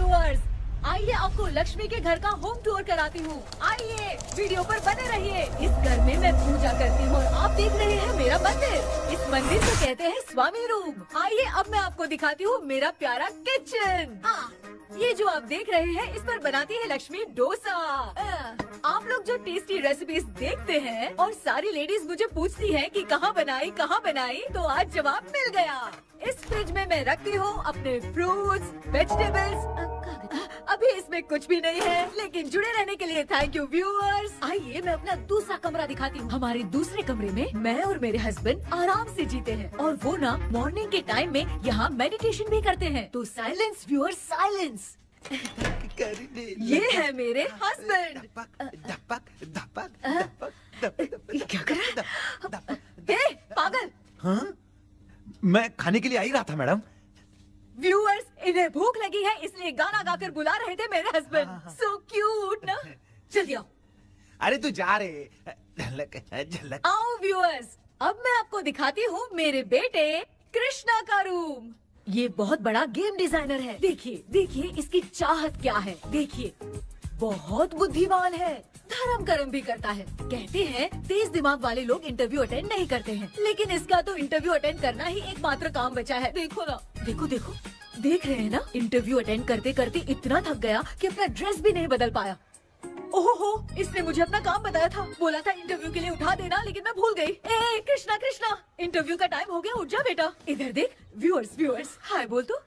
Viewers, आइए आपको लक्ष्मी के घर का होम टूर कराती हूँ। आइए वीडियो पर बने रहिए। इस घर में मैं पूजा करती हूँ और आप देख रहे हैं मेरा मंदिर। इस मंदिर को कहते हैं स्वामी रूम। आइए अब मैं आपको दिखाती हूँ मेरा प्यारा किचन। ये जो आप देख रहे हैं इस पर बनाती है लक्ष्मी डोसा। आप लोग जो टेस्टी रेसिपीज देखते हैं और सारी लेडीज मुझे पूछती हैं कि कहाँ बनाई, तो आज जवाब मिल गया। इस फ्रिज में मैं रखती हूँ अपने फ्रूट्स, वेजिटेबल्स। अभी इसमें कुछ भी नहीं है, लेकिन जुड़े रहने के लिए थैंक यू व्यूअर्स। आइए मैं अपना दूसरा कमरा दिखाती हूँ। हमारे दूसरे कमरे में मैं और मेरे हस्बैंड आराम से जीते हैं और वो ना मॉर्निंग के टाइम में यहाँ मेडिटेशन भी करते हैं। तो साइलेंस व्यूअर्स, साइलेंस। ये है मेरे हस्बैंड। क्या कर रहा है? पागल। हाँ? मैं खाने के लिए आ ही रहा था मैडम। व्यूअर्स, इन्हें भूख लगी है इसलिए गाना गाकर बुला रहे थे मेरे हस्बैंड। सो क्यूट ना। जल्दी आओ। अरे तू जा रे। झलक। आओ व्यूअर्स, अब मैं आपको दिखाती हूँ मेरे बेटे कृष्णा का रूम। ये बहुत बड़ा गेम डिजाइनर है। देखिए देखिए इसकी चाहत क्या है। देखिए बहुत बुद्धिमान है, धर्म कर्म भी करता है। कहते हैं तेज दिमाग वाले लोग इंटरव्यू अटेंड नहीं करते हैं, लेकिन इसका तो इंटरव्यू अटेंड करना ही एकमात्र काम बचा है। देखो ना, देखो देखो, देख रहे हैं ना। इंटरव्यू अटेंड करते करते इतना थक गया कि अपना ड्रेस भी नहीं बदल पाया। ओहो, इसने मुझे अपना काम बताया था। बोला था इंटरव्यू के लिए उठा देना, लेकिन मैं भूल गई। ए कृष्णा कृष्णा, इंटरव्यू का टाइम हो गया, उठ जा बेटा। इधर देख। व्यूअर्स व्यूअर्स, हाय बोल तो।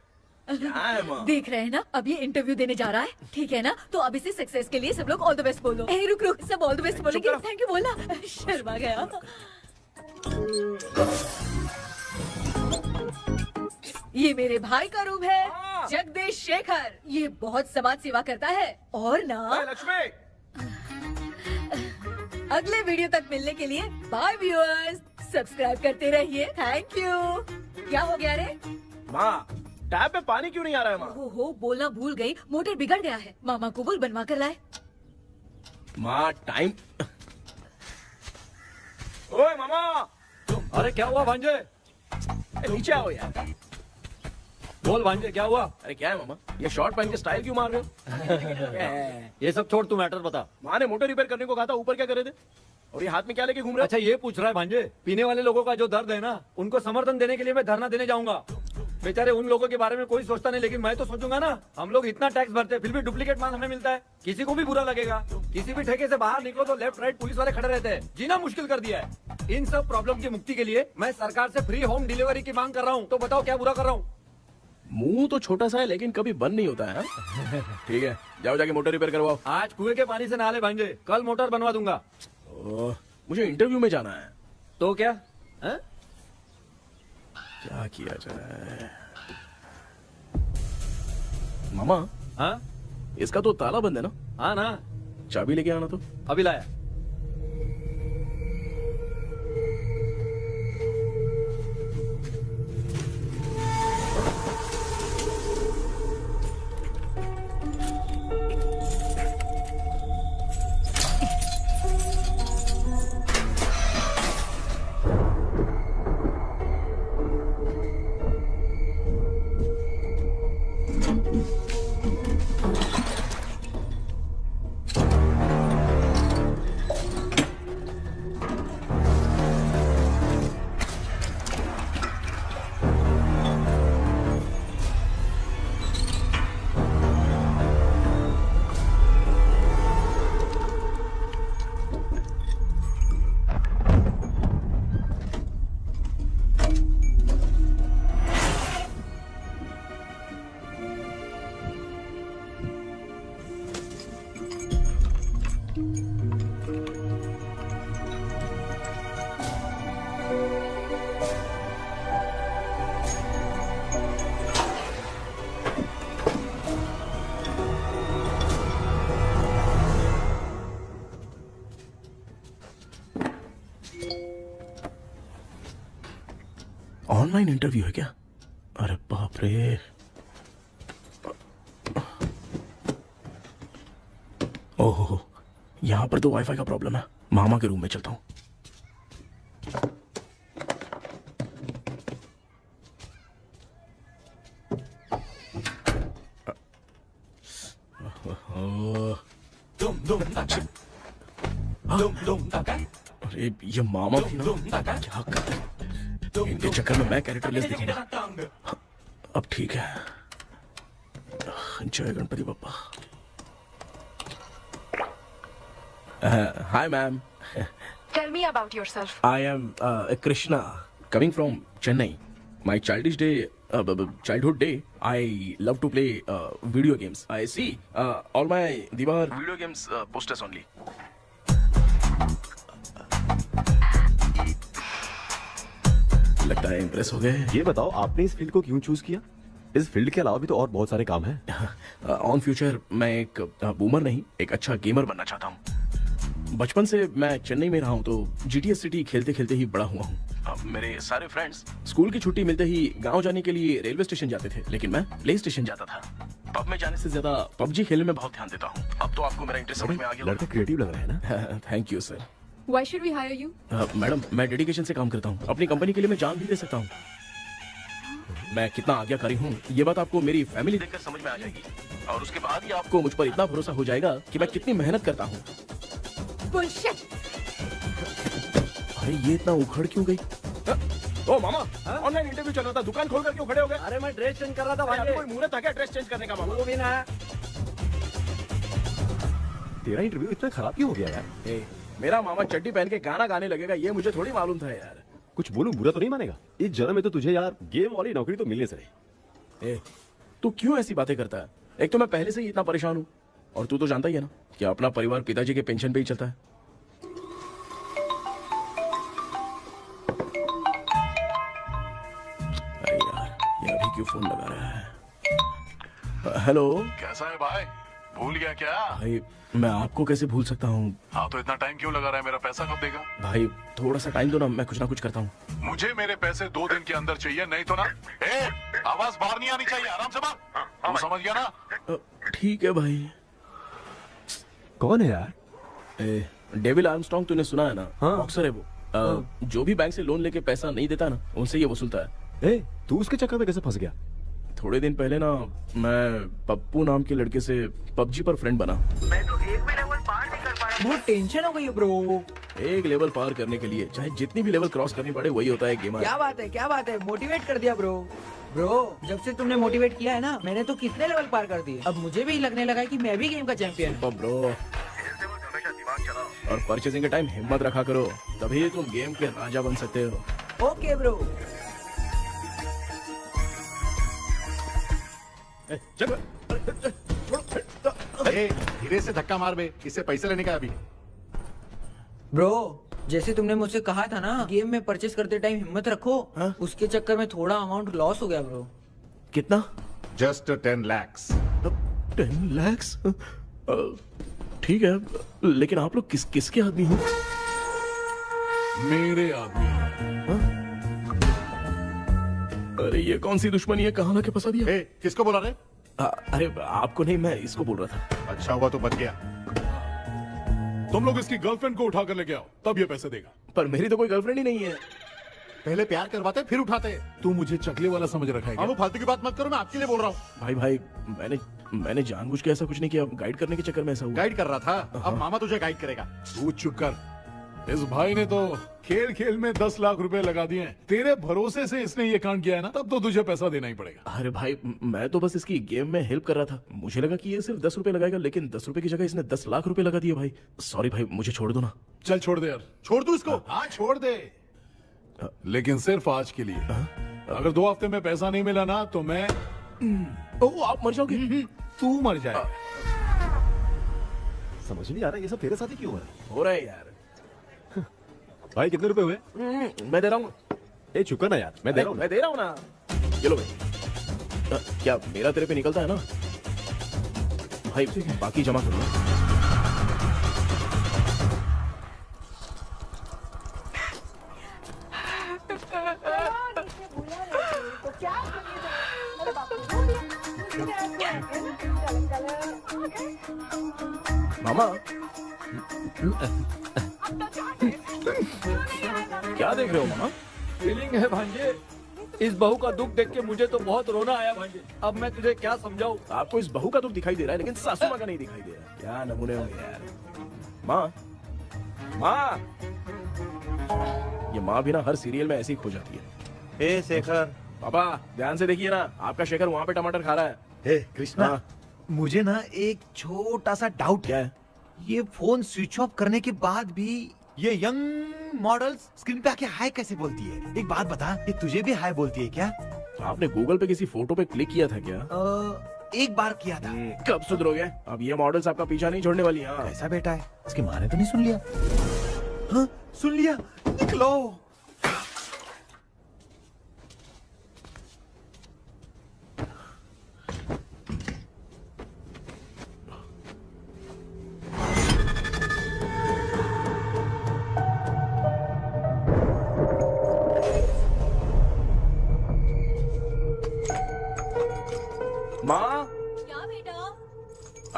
देख रहे हैं ना, अब ये इंटरव्यू देने जा रहा है, ठीक है ना। तो अब इसे सक्सेस के लिए सब लोग ऑल द बेस्ट बोलो। ए रुक रुक, सब ऑल द बेस्ट बोलेंगे। थैंक यू बोलना। शर्मा गया। ये मेरे भाई का रूम है, जगदीश शेखर। ये बहुत समाज सेवा करता है और ना लक्ष्मी। अगले वीडियो तक मिलने के लिए बाय व्यूअर्स। सब्सक्राइब करते रहिए। Thank you. क्या हो गया रे? माँ, टैप में पानी क्यों नहीं आ रहा है माँ? हो बोलना भूल गई, मोटर बिगड़ गया है। मामा को बोल बनवा कर लाए। माँ टाइम। ओए मामा। अरे क्या हुआ भांजे? नीचे आओ यार। बोल भांजे, क्या हुआ? अरे क्या है मामा, ये शॉर्ट पहन के स्टाइल क्यों मार रहे हो? ये सब छोड़, तू मैटर बता। माँ ने मोटर रिपेयर करने को कहा था, ऊपर क्या करे थे? और ये हाथ में क्या लेके घूम रहे हो? अच्छा ये पूछ रहा है भांजे, पीने वाले लोगों का जो दर्द है ना, उनको समर्थन देने के लिए मैं धरना देने जाऊंगा। बेचारे उन लोगों के बारे में कोई सोचता नहीं, लेकिन मैं तो सोचूंगा ना। हम लोग इतना टैक्स भरते हैं, फिर भी डुप्लीकेट माल हमें मिलता है। किसी को भी बुरा लगेगा। किसी भी ठेके से बाहर निकलो तो लेफ्ट राइट पुलिस वाले खड़े रहते हैं। जीना मुश्किल कर दिया है। इन सब प्रॉब्लम की मुक्ति के लिए मैं सरकार से फ्री होम डिलीवरी की मांग कर रहा हूँ। तो बताओ क्या बुरा कर रहा हूँ? मुंह तो छोटा सा है लेकिन कभी बंद नहीं होता है। ठीक है, जाओ जाके मोटर रिपेयर करवाओ। आज कुएं के पानी से नहा ले भांजे, कल मोटर बनवा दूंगा। मुझे इंटरव्यू में जाना है। तो क्या है? क्या किया जाए? मामा। हाँ, इसका तो ताला बंद है ना? हाँ ना। चाबी लेके आना तो। अभी लाया। ऑनलाइन इंटरव्यू है क्या? अरे बाप रे। ओहो, यहाँ पर तो वाईफाई का प्रॉब्लम है। मामा के रूम में चलता हूँ। अरे ये मामा भी ना क्या कर, इनके चक्कर में मैं कैरेक्टरलेस दिखूंगा। अब ठीक है। जय Ganpati Bappa. Hi ma'am. Tell me about yourself. I am Krishna, coming from Chennai. My childhood day, I love to play video games. I see all my Diwar video games posters only. लगता है impress हो गए। ये बताओ आपने इस field को क्यों चूज किया? इस फील्ड के अलावा भी तो और बहुत सारे काम हैं। ऑन फ्यूचर मैं एक बूमर नहीं, एक अच्छा गेमर बनना चाहता हूँ। बचपन से मैं चेन्नई में रहा हूँ तो जीटीएस सिटी खेलते खेलते ही बड़ा हुआ हूँ। मेरे सारे फ्रेंड्स स्कूल की छुट्टी मिलते ही गांव जाने के लिए रेलवे स्टेशन जाते थे, लेकिन मैं प्ले स्टेशन जाता था। पब में जाने से ज्यादा पबजी खेलने में बहुत ध्यान देता हूँ। अब तो आपको मेरा इंटरेस्ट समझ में आ गया। लड़का क्रिएटिव लग रहा है ना। Thank you sir. Why should we hire you? Madam मैं डेडिकेशन से काम करता हूँ, अपनी कंपनी के लिए मैं जान भी दे सकता हूँ। मैं कितना आज्ञाकारी हूँ ये बात आपको मेरी फैमिली देखकर समझ में आ जाएगी, और उसके बाद ही आपको मुझ पर इतना भरोसा हो जाएगा कि मैं कितनी मेहनत करता हूँ। Bullshit! अरे ये इतना उखड़ क्यों गई? ओ मामा, ऑनलाइन इंटरव्यू चल रहा था, दुकान खोलकर क्यों खड़े हो गए? अरे मैं ड्रेस चेंज कर रहा था भाई भाई। कोई मुहूर्त था क्या ड्रेस चेंज करने का मामा? वो भी ना। तेरा इंटरव्यू इतना खराब क्यों हो गया यार? ए, मेरा मामा चड्डी पहन के गाना गाने लगेगा ये मुझे थोड़ी मालूम था यार। कुछ बोलूं बुरा तो नहीं मानेगा? इस जन्म में तो तुझे यार गेम वाली नौकरी तो मिलने से रही। ए, तू क्यों ऐसी बातें करता है? एक तो मैं पहले से ही इतना परेशान हूँ, और तू तो जानता ही है ना कि अपना परिवार पिताजी के पेंशन पे ही चलता है। अरे यार ये अभी क्यों फोन लगा रहा है? हेलो कैसा है भाई? भूल गया क्या? भाई, मैं आपको कैसे भूल सकता हूँ? हाँ तो इतना टाइम क्यों लगा रहा है? मेरा पैसा कब देगा? भाई थोड़ा सा टाइम दो ना, मैं कुछ ना कुछ करता हूँ। मुझे मेरे पैसे 2 दिन के अंदर चाहिए, नहीं तो ना आवाज बाहर नहीं आनी चाहिए। आराम से बात, तू समझ गया ना? ठीक है भाई। कौन है यार? डेविल आर्मस्ट्रॉन्ग तूने सुना है ना? हाँ। बॉक्सर है वो। जो भी बैंक से लोन लेके पैसा नहीं देता ना, उनसे ये वसूलता है। तू उसके चक्कर में कैसे फंस गया? थोड़े दिन पहले ना मैं पप्पू नाम के लड़के से पबजी पर फ्रेंड बना। मैं तो एक भी लेवल पार नहीं कर पा रहा। बहुत टेंशन हो गई है ब्रो। एक लेवल पार करने के लिए चाहे जितनी भी लेवल क्रॉस करनी पड़े, वही होता है गेमर। क्या बात है, मोटिवेट कर दिया ब्रो। जब से तुमने मोटिवेट किया है ना, मैंने तो कितने लेवल पार कर दिए। अब मुझे भी लगने लगा है कि मैं भी गेम का चैंपियन हूँ। ब्रो, और परचेसिंग के टाइम हिम्मत रखा करो, तभी तुम गेम के राजा बन सकते हो। Okay bro. धीरे से धक्का मार बे, इससे पैसे लेने का अभी। ब्रो जैसे तुमने मुझसे कहा था ना, गेम में परचेस करते टाइम हिम्मत रखो। हाँ? उसके चक्कर में थोड़ा अमाउंट लॉस हो गया ब्रो। कितना? Just 10 lakhs। 10 lakhs? ठीक है, लेकिन आप लोग किसके आदमी हो? मेरे आदमी। अरे ये कौन सी दुश्मनी है, कहाँ लाके फंसा दिया? किसको बोला रे? अरे आपको नहीं, मैं इसको बोल रहा था। अच्छा हुआ तो बच गया। तुम लोग इसकी गर्लफ्रेंड को उठा कर लेके आओ, तब ये पैसे देगा। पर मेरी तो कोई गर्लफ्रेंड ही नहीं है। पहले प्यार करवाते फिर उठाते। तू मुझे चकले वाला समझ रखा है क्या? वो फालतू की बात मत करो, मैं आपके लिए बोल रहा हूँ। भाई मैंने जानबूझ के ऐसा कुछ नहीं किया, गाइड करने के चक्कर में ऐसा हुआ। गाइड कर रहा था, अब मामा तुझे गाइड करेगा। तू चुप कर। इस भाई ने तो खेल खेल में 10 लाख रुपए लगा दिए हैं। तेरे भरोसे से इसने ये कांड किया है ना, तब तो तुझे पैसा देना ही पड़ेगा। अरे भाई, मैं तो बस इसकी गेम में हेल्प कर रहा था। मुझे लगा कि ये सिर्फ 10 रुपए लगाएगा, लेकिन 10 रुपए की जगह इसने 10 लाख रुपए लगा दिए। भाई सॉरी भाई, मुझे छोड़ दो ना। चल छोड़ दे यार। छोड़ दू इसको? हाँ छोड़ दे, लेकिन सिर्फ आज के लिए। अगर 2 हफ्ते में पैसा नहीं मिला ना तो मैं आप मर जाओगे। तू मर जाए। समझ नहीं आ रहा ये सब तेरे साथ ही क्यों हो रहा है यार? भाई कितने रुपए हुए? मैं दे रहा हूँ। चुका ना यार, मैं दे रहा हूँ ना। चलो भाई, क्या मेरा तेरे पे निकलता है ना भाई? बाकी जमा कर लो। मामा क्या देख रहे हो मामा? फीलिंग है भांजे। इस बहू का दुख देख के मुझे तो बहुत रोना आया भाई। अब मैं तुझे क्या समझाऊं? आपको इस बहू का दुख दिखाई दे रहा है लेकिन सासू माँ का नहीं दिखाई दे रहा है। क्या नमूने होंगे यार। माँ, माँ, ये माँ भी ना हर सीरियल में ऐसी खो जाती है। ए शेखर। पापा ध्यान से देखिए ना, आपका शेखर वहाँ पे टमाटर खा रहा है। हे कृष्णा, हाँ। मुझे ना एक छोटा सा डाउट क्या है। है? ये फोन स्विच ऑफ करने के बाद भी ये यंग मॉडल्स स्क्रीन पे आके हाय कैसे बोलती है? एक बात बता, ये तुझे भी हाय बोलती है क्या? आपने गूगल पे किसी फोटो पे क्लिक किया था क्या? एक बार किया था। कब सुधरोगे? अब ये मॉडल्स आपका पीछा नहीं छोड़ने वाली। हाँ। कैसा बेटा है? इसकी माँ ने तो नहीं सुन लिया? हाँ, सुन लिया। निकलो। माँ, क्या बेटा?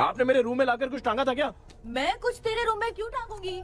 आपने मेरे रूम में लाकर कुछ टांगा था क्या? मैं कुछ तेरे रूम में क्यों टांगूंगी?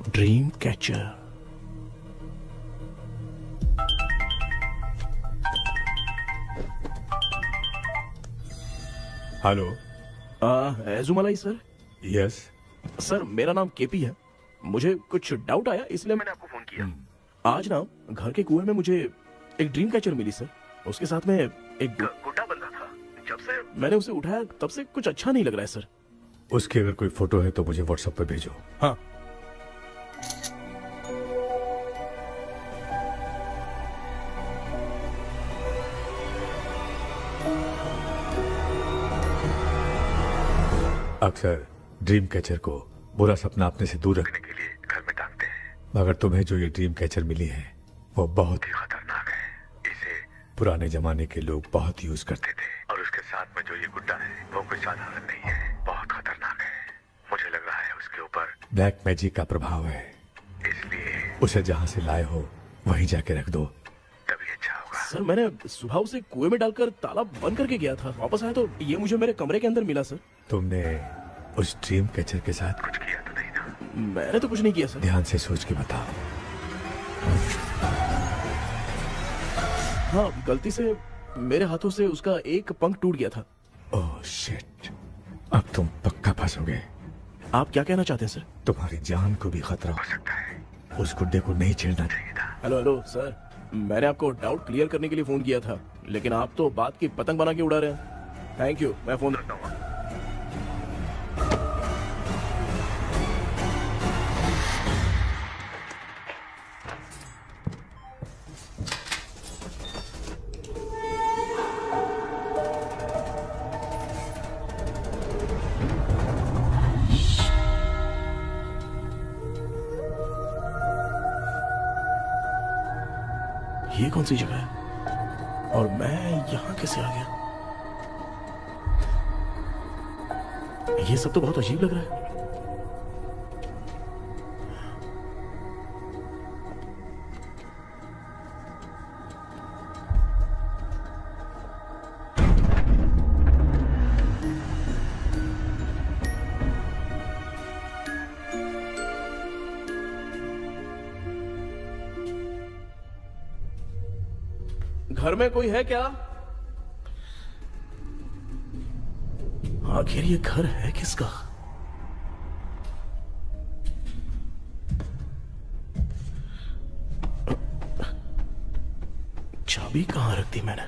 Dream catcher. Hello. Ezhumalai sir. Yes. Sir मेरा नाम केपी है। मुझे कुछ डाउट आया इसलिए मैंने आपको फोन किया। आज ना घर के कुएं में मुझे एक ड्रीम कैचर मिली सर। उसके साथ में एक गुड्डा बंधा था। जब से मैंने उसे उठाया तब से कुछ अच्छा नहीं लग रहा है सर। उसकी अगर कोई फोटो है तो मुझे व्हाट्सएप पे भेजो। हाँ। अक्सर ड्रीम कैचर को बुरा सपना अपने से दूर रखने के लिए घर में टांगते हैं, मगर तुम्हें जो ये ड्रीम कैचर मिली है वो बहुत ही खतरनाक है। इसे पुराने जमाने के लोग बहुत यूज करते थे और उसके साथ में जो ये गुड्डा है वो कोई साधारण नहीं है, बहुत खतरनाक है। मुझे लग रहा है उसके ऊपर ब्लैक मैजिक का प्रभाव है, इसलिए उसे जहाँ से लाए हो वहीं जाके रख दो, तभी अच्छा होगा। सर मैंने सुबह उसे कुएं में डालकर ताला बंद करके गया था। वापस आया तो ये मुझे मेरे कमरे के अंदर मिला सर। तुमने उस ड्रीम कैचर के साथ कुछ किया तो नहीं ना? मैंने तो कुछ नहीं किया सर। ध्यान से सोच के बताओ। हाँ, गलती से मेरे हाथों से उसका एक पंख टूट गया था। ओह शिट, अब तुम पक्का फंसोगे। आप क्या कहना चाहते हैं सर? तुम्हारी जान को भी खतरा हो सकता है। उस गुड्डे को नहीं छेड़ना चाहिए था। हेलो हेलो सर, मैंने आपको डाउट क्लियर करने के लिए फोन किया था, लेकिन आप तो बात की पतंग बना के उड़ा रहे हैं। थैंक यू, मैं फोन रखता हूँ। ये कौन सी जगह है और मैं यहाँ कैसे आ गया? ये सब तो बहुत अजीब लग रहा है। घर में कोई है क्या? आखिर ये घर है किसका? चाबी कहां रख दी मैंने?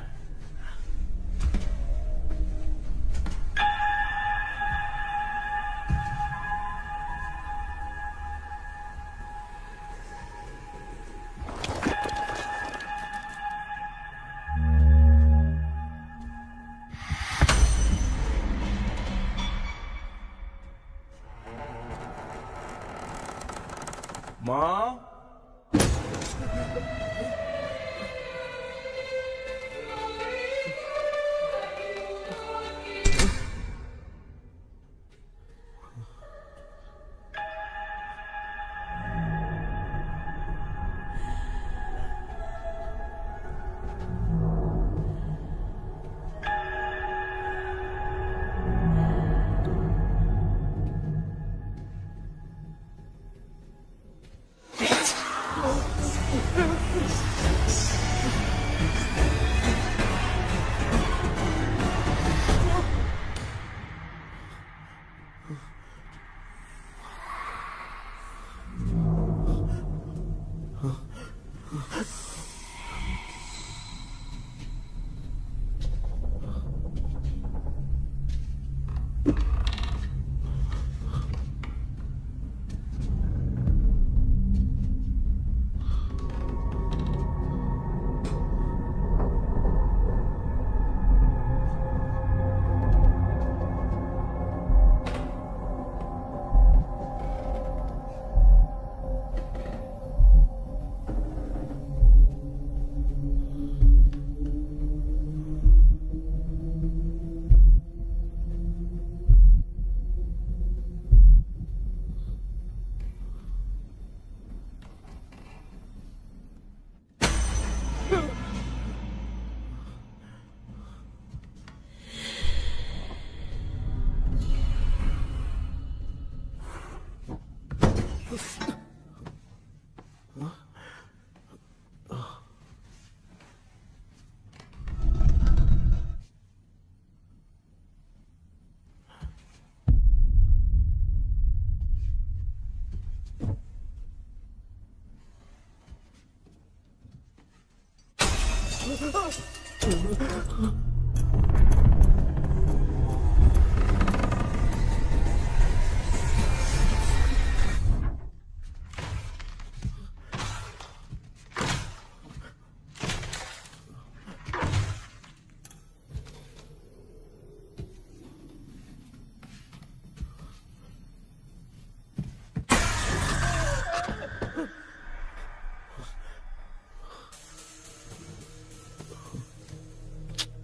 माँ।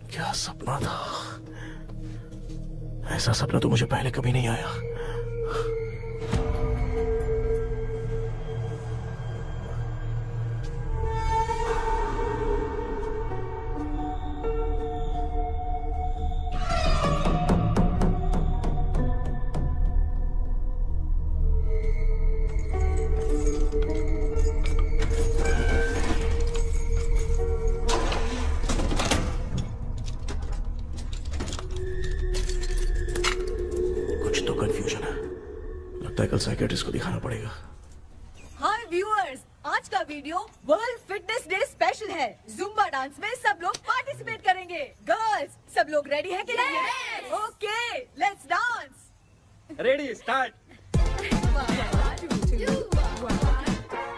क्या सपना था? ऐसा सपना तो मुझे पहले कभी नहीं आया। कल साइकियाट्रिस्ट को दिखाना पड़ेगा। हाय व्यूअर्स, आज का video world fitness day special है। जुम्बा डांस में सब लोग पार्टिसिपेट करेंगे। गर्ल्स, सब लोग रेडी हैं कि नहीं? Okay, let's dance. Ready, start.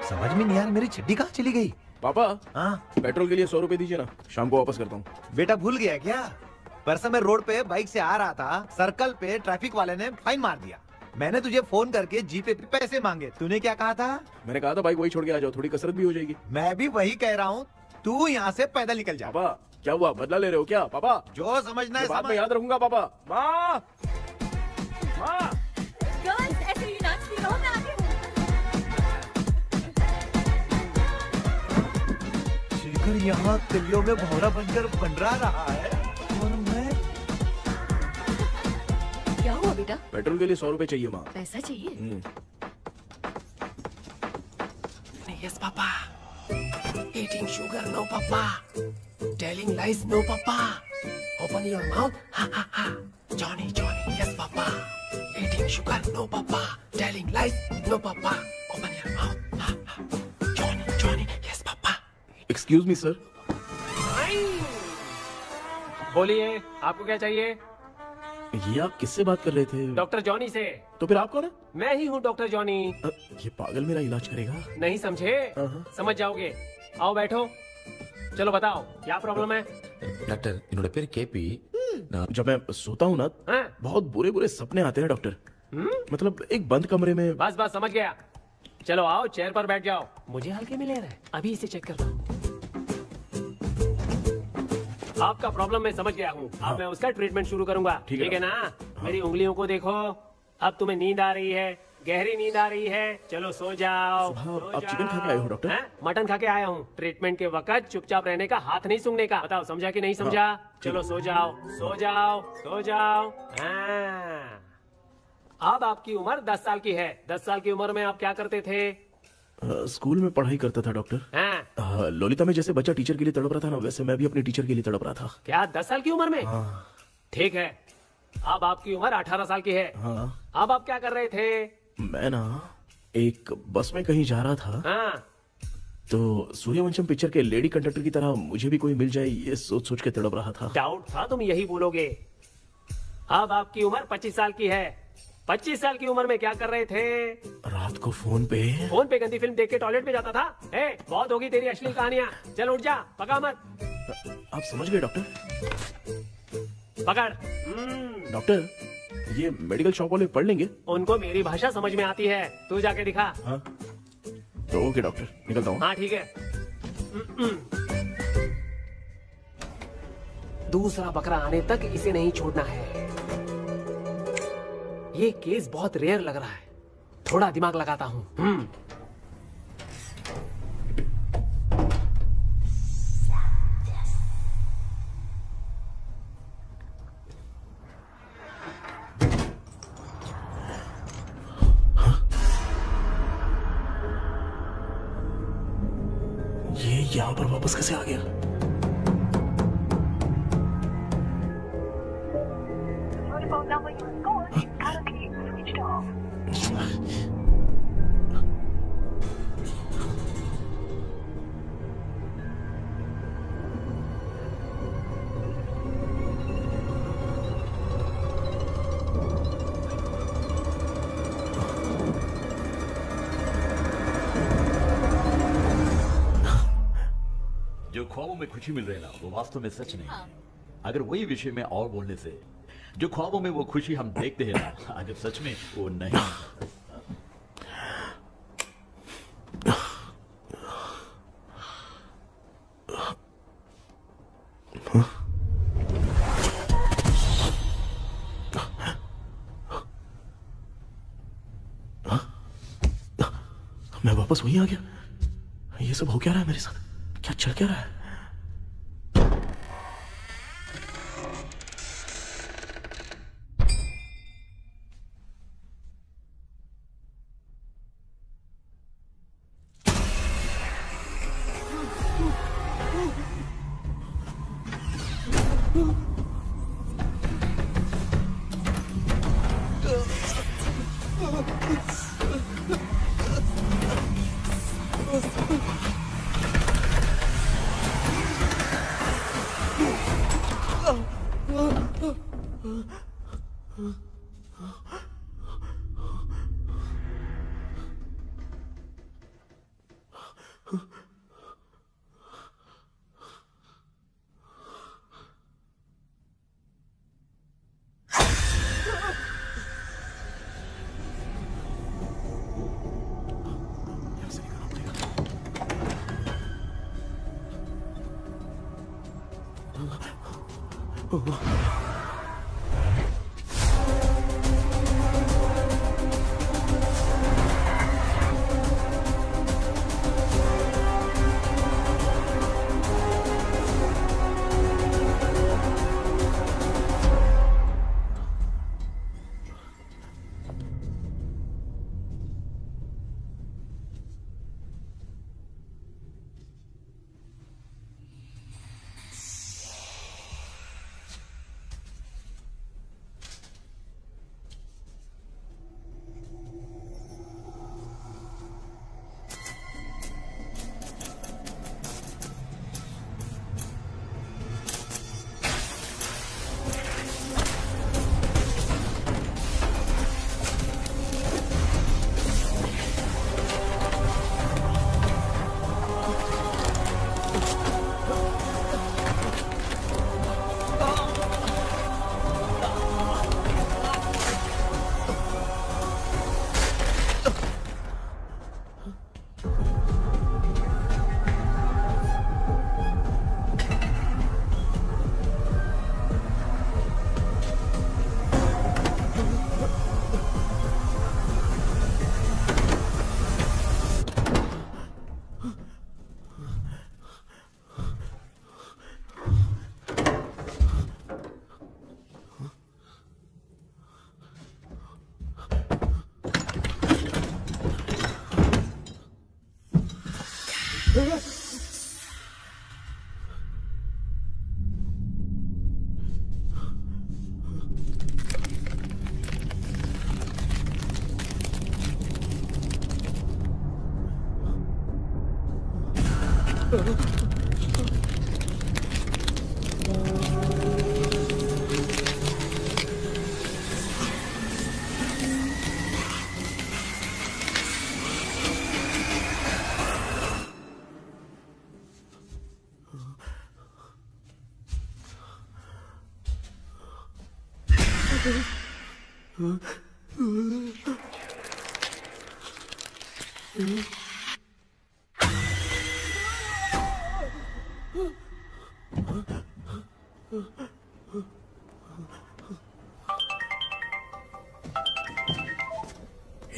समझ में नहीं यार, मेरी चड्डी कहाँ चली गई? पापा, हाँ पेट्रोल के लिए 100 रुपए दीजिए ना, शाम को वापस करता हूँ। बेटा भूल गया क्या? परसों मैं रोड पे बाइक से आ रहा था, सर्कल पे ट्रैफिक वाले ने फाइन मार दिया। मैंने तुझे फोन करके जीपे पे पैसे मांगे, तूने क्या कहा था? मैंने कहा था बाइक वही छोड़ के आ जाओ, थोड़ी कसरत भी हो जाएगी। मैं भी वही कह रहा हूँ, तू यहाँ से पैदल निकल जा। पापा क्या हुआ, बदला ले रहे हो क्या? पापा जो समझना है बाद में समझ। याद रखूंगा। पापा, माँ, माँ। गर्ल्स, ऐसे ही नाचती रहो, मैं आती हूँ। शेखर यहाँ तिल्लियों में भौरा बनकर बंडरा रहा है और मैं। क्या हुआ बेटा? पेट्रोल के लिए 100 रुपए चाहिए माँ। पैसा चाहिए? Yes, Papa. Eating sugar, no, Papa. Telling lies, no, Papa. Open your mouth, ha ha ha. Johnny, Johnny, yes, Papa. Eating sugar, no, Papa. Telling lies, no, Papa. Open your mouth, ha ha. Johnny, Johnny, yes, Papa. Excuse me sir. बोलिए, आपको क्या चाहिए? ये आप किससे बात कर रहे थे? डॉक्टर जॉनी से। तो फिर आप कौन है? मैं ही हूँ डॉक्टर जॉनी। ये पागल मेरा इलाज करेगा? नहीं समझे? समझ जाओगे। आओ बैठो। चलो बताओ क्या प्रॉब्लम है? डॉक्टर इन्होंने पेर केपी जब मैं सोता हूँ ना, बहुत बुरे बुरे सपने आते हैं डॉक्टर। मतलब एक बंद कमरे में। बस बस समझ गया। चलो आओ, चेयर पर बैठ जाओ। मुझे हल्के में ले रहा है, अभी इसे चेक करता हूँ। आपका प्रॉब्लम मैं समझ गया हूँ। अब मैं उसका ट्रीटमेंट शुरू करूंगा, ठीक है ना? मेरी उंगलियों को देखो। अब तुम्हें नींद आ रही है, गहरी नींद आ रही है। चलो सो जाओ। आप चिकन खा के आए हो डॉक्टर? मटन खा के आया हूँ। ट्रीटमेंट के वक्त चुपचाप रहने का, हाथ नहीं सूंघने का। बताओ समझा कि नहीं समझा? चलो सो जाओ, सो जाओ, सो जाओ। हाँ। अब आपकी उम्र 10 साल की है। 10 साल की उम्र में आप क्या करते थे? स्कूल में पढ़ाई करता था डॉक्टर। लोलिता में जैसे बच्चा टीचर के लिए तड़प रहा था ना, वैसे मैं भी अपने टीचर के लिए तड़प रहा था। क्या 10 साल की उम्र में? ठीक है, अब आपकी उम्र 18 साल की है। अब आप क्या कर रहे थे? मैं ना एक बस में कहीं जा रहा था, तो सूर्यवंशम पिक्चर के लेडी कंडक्टर की तरह मुझे भी कोई मिल जाए, ये सोच सोच के तड़प रहा था। डाउट था तुम यही बोलोगे। अब आपकी उम्र 25 साल की है। 25 साल की उम्र में क्या कर रहे थे? रात को फोन पे गंदी फिल्म देख के टॉयलेट में जाता था। बहुत होगी तेरी अश्लील कहानियां। चल उठ जा, पका मत। आप समझ गए डॉक्टर? पकड़। डॉक्टर, ये मेडिकल शॉप वाले पढ़ लेंगे? उनको मेरी भाषा समझ में आती है। तू जाके दिखा। तो ओके डॉक्टर, निकलता हूँ। हाँ ठीक है। दूसरा बकरा आने तक इसे नहीं छोड़ना है। ये केस बहुत रेयर लग रहा है, थोड़ा दिमाग लगाता हूँ। ये यहाँ पर वापस कैसे आ गया? जो ख्वाबों में खुशी मिल रही है ना, वो वास्तव में सच नहीं है। अगर वही विषय में और बोलने से, जो ख्वाबों में वो खुशी हम देखते हैं ना, अगर सच में वो नहीं। मैं वापस वहीं आ गया। ये सब हो क्या रहा है मेरे साथ? क्या चल क्या रहा है?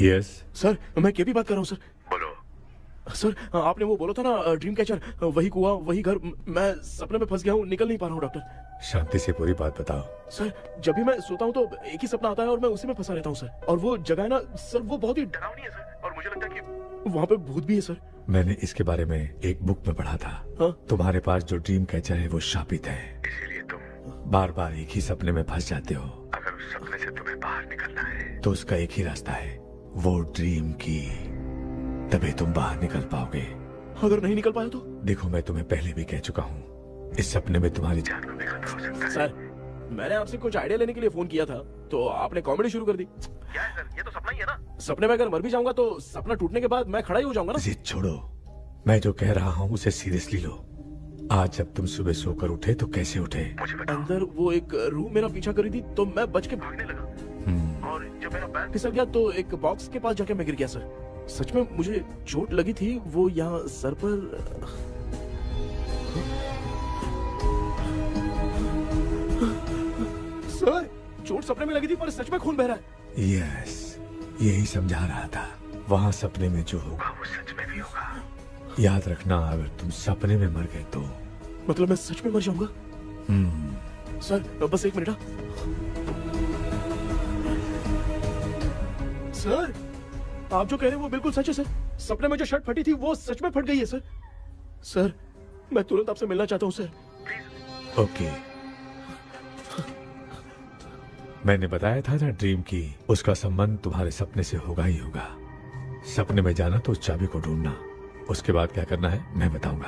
यस सर मैं केपी बात कर रहा हूँ सर। बोलो सर, आपने वो बोला था ना ड्रीम कैचर, वही कुआं वही घर, मैं सपने में फंस गया हूँ, निकल नहीं पा रहा हूँ डॉक्टर। शांति से पूरी बात बताओ। सर जब भी मैं सोता हूँ तो एक ही सपना आता है और मैं उसी में फंसा रहता हूँ सर। और वो जगह है ना सर, वो बहुत ही डरावनी है सर, और मुझे लगता है कि वहाँ पे भूत भी है सर। मैंने इसके बारे में एक बुक में पढ़ा था। हाँ? तुम्हारे पास जो ड्रीम कैचर है वो शापित है, इसीलिए तुम बार बार एक ही सपने में फंस जाते हो। अगर उस सपने से तुम्हें बाहर निकलना है तो उसका एक ही रास्ता है, वो ड्रीम की, तभी तुम बाहर निकल पाओगे। अगर नहीं निकल पाया तो? देखो मैं तुम्हें पहले भी कह चुका हूँ, इस सपने में तुम्हारी जान को भी खतरा हो सकता है। सर मैंने आपसे कुछ आइडिया लेने के लिए फोन किया था तो आपने कॉमेडी शुरू कर दी। क्या है सर, ये तो सपना ही है ना। सपने में अगर मर भी जाऊंगा तो सपना टूटने के बाद मैं खड़ा ही हो जाऊंगा ना। जिद छोड़ो, मैं जो कह रहा हूँ उसे सीरियसली लो। आज जब तुम सुबह सोकर उठे तो कैसे उठे? अंदर वो एक रूह मेरा पीछा करी थी तो मैं बच के भागने लगा, और जब मेरा पैर फिसल गया तो एक बॉक्स के पास जाके मैं गिर गया सर। सच में मुझे चोट लगी थी, वो यहाँ सर पर। सर चोट सपने में लगी थी पर सच में खून बह रहा है। यस, यही समझा रहा था, वहाँ सपने में जो होगा वो सच में भी होगा। याद रखना, अगर तुम सपने में मर गए तो मतलब मैं सच में मर जाऊंगा। सर बस एक मिनट। सर आप जो कह रहे हैं वो बिल्कुल सच है सर। सपने में जो शर्ट फटी थी वो सच में फट गई है सर। सर मैं तुरंत आपसे मिलना चाहता हूँ सर। ओके, मैंने बताया था ना ड्रीम की, उसका संबंध तुम्हारे सपने से होगा ही होगा। सपने में जाना तो उस चाबी को ढूंढना, उसके बाद क्या करना है मैं बताऊंगा।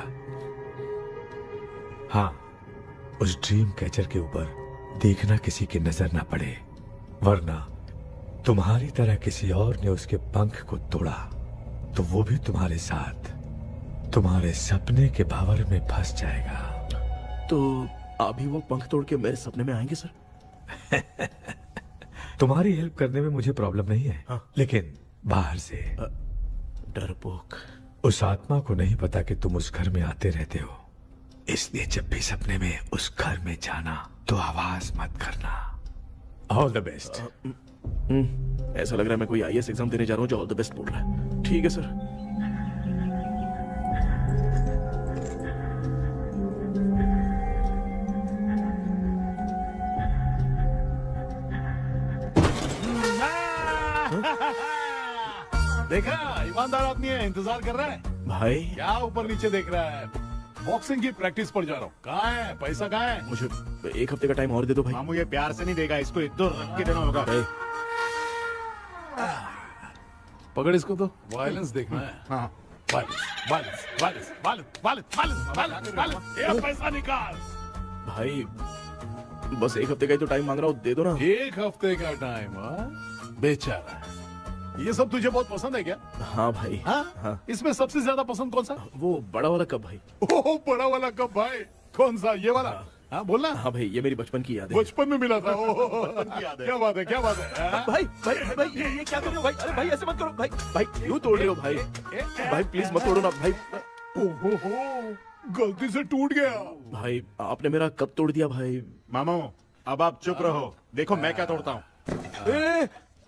हाँ, उस ड्रीम कैचर के ऊपर देखना किसी की नजर ना पड़े, वरना तुम्हारी तरह किसी और ने उसके पंख को तोड़ा तो वो भी तुम्हारे साथ तुम्हारे सपने के भावर में फंस जाएगा। तो अभी वो पंख तोड़ के मेरे सपने में आएंगे सर? तुम्हारी हेल्प करने में मुझे प्रॉब्लम नहीं है। हाँ। लेकिन बाहर से डरपोक, उस आत्मा को नहीं पता कि तुम उस घर में आते रहते हो, इसलिए जब भी सपने में उस घर में जाना तो आवाज मत करना। All the best. ऐसा लग रहा है मैं कोई आईएएस एग्जाम देने जा रहा हूँ जो ऑल द बेस्ट बोल रहा है। ठीक है सर। देखा, ईमानदार आदमी है, इंतजार कर रहा है। भाई क्या ऊपर नीचे देख रहा है? बॉक्सिंग की प्रैक्टिस पर जा रहा हूँ। कहाँ है पैसा, कहाँ है? मुझे एक हफ्ते का टाइम और दे दो भाई। मामू ये प्यार से नहीं देगा, इसको एक दो रख के देना होगा। पकड़ इसको तो। वायलेंस देखना है। हाँ, violence violence violence violence violence violence violence violence. ये पैसा निकाल। भाई बस एक हफ्ते का ही तो टाइम मांग रहा हूँ, दे दो ना। एक हफ्ते का टाइम? बेचारा, ये सब तुझे बहुत पसंद है क्या? हाँ भाई। हाँ? इसमें सबसे ज्यादा पसंद कौन सा? वो बड़ा वाला कप भाई। ओह बड़ा वाला कप भाई, कौन सा? ये वाला? हाँ बोलना। हाँ भाई, ये मेरी बचपन की याद है। बचपन में मिला था। क्या बात है, क्या बात है। भाई भाई भाई ये क्या कर रहे हो भाई? अरे भाई ऐसे मत करो भाई। भाई क्यों तोड़ रहे हो भाई? भाई प्लीज मत तोड़ो ना भाई। ओहो, गलती से टूट गया। भाई आपने मेरा कप तोड़ दिया भाई। मामू अब आप चुप रहो, देखो मैं क्या तोड़ता हूँ।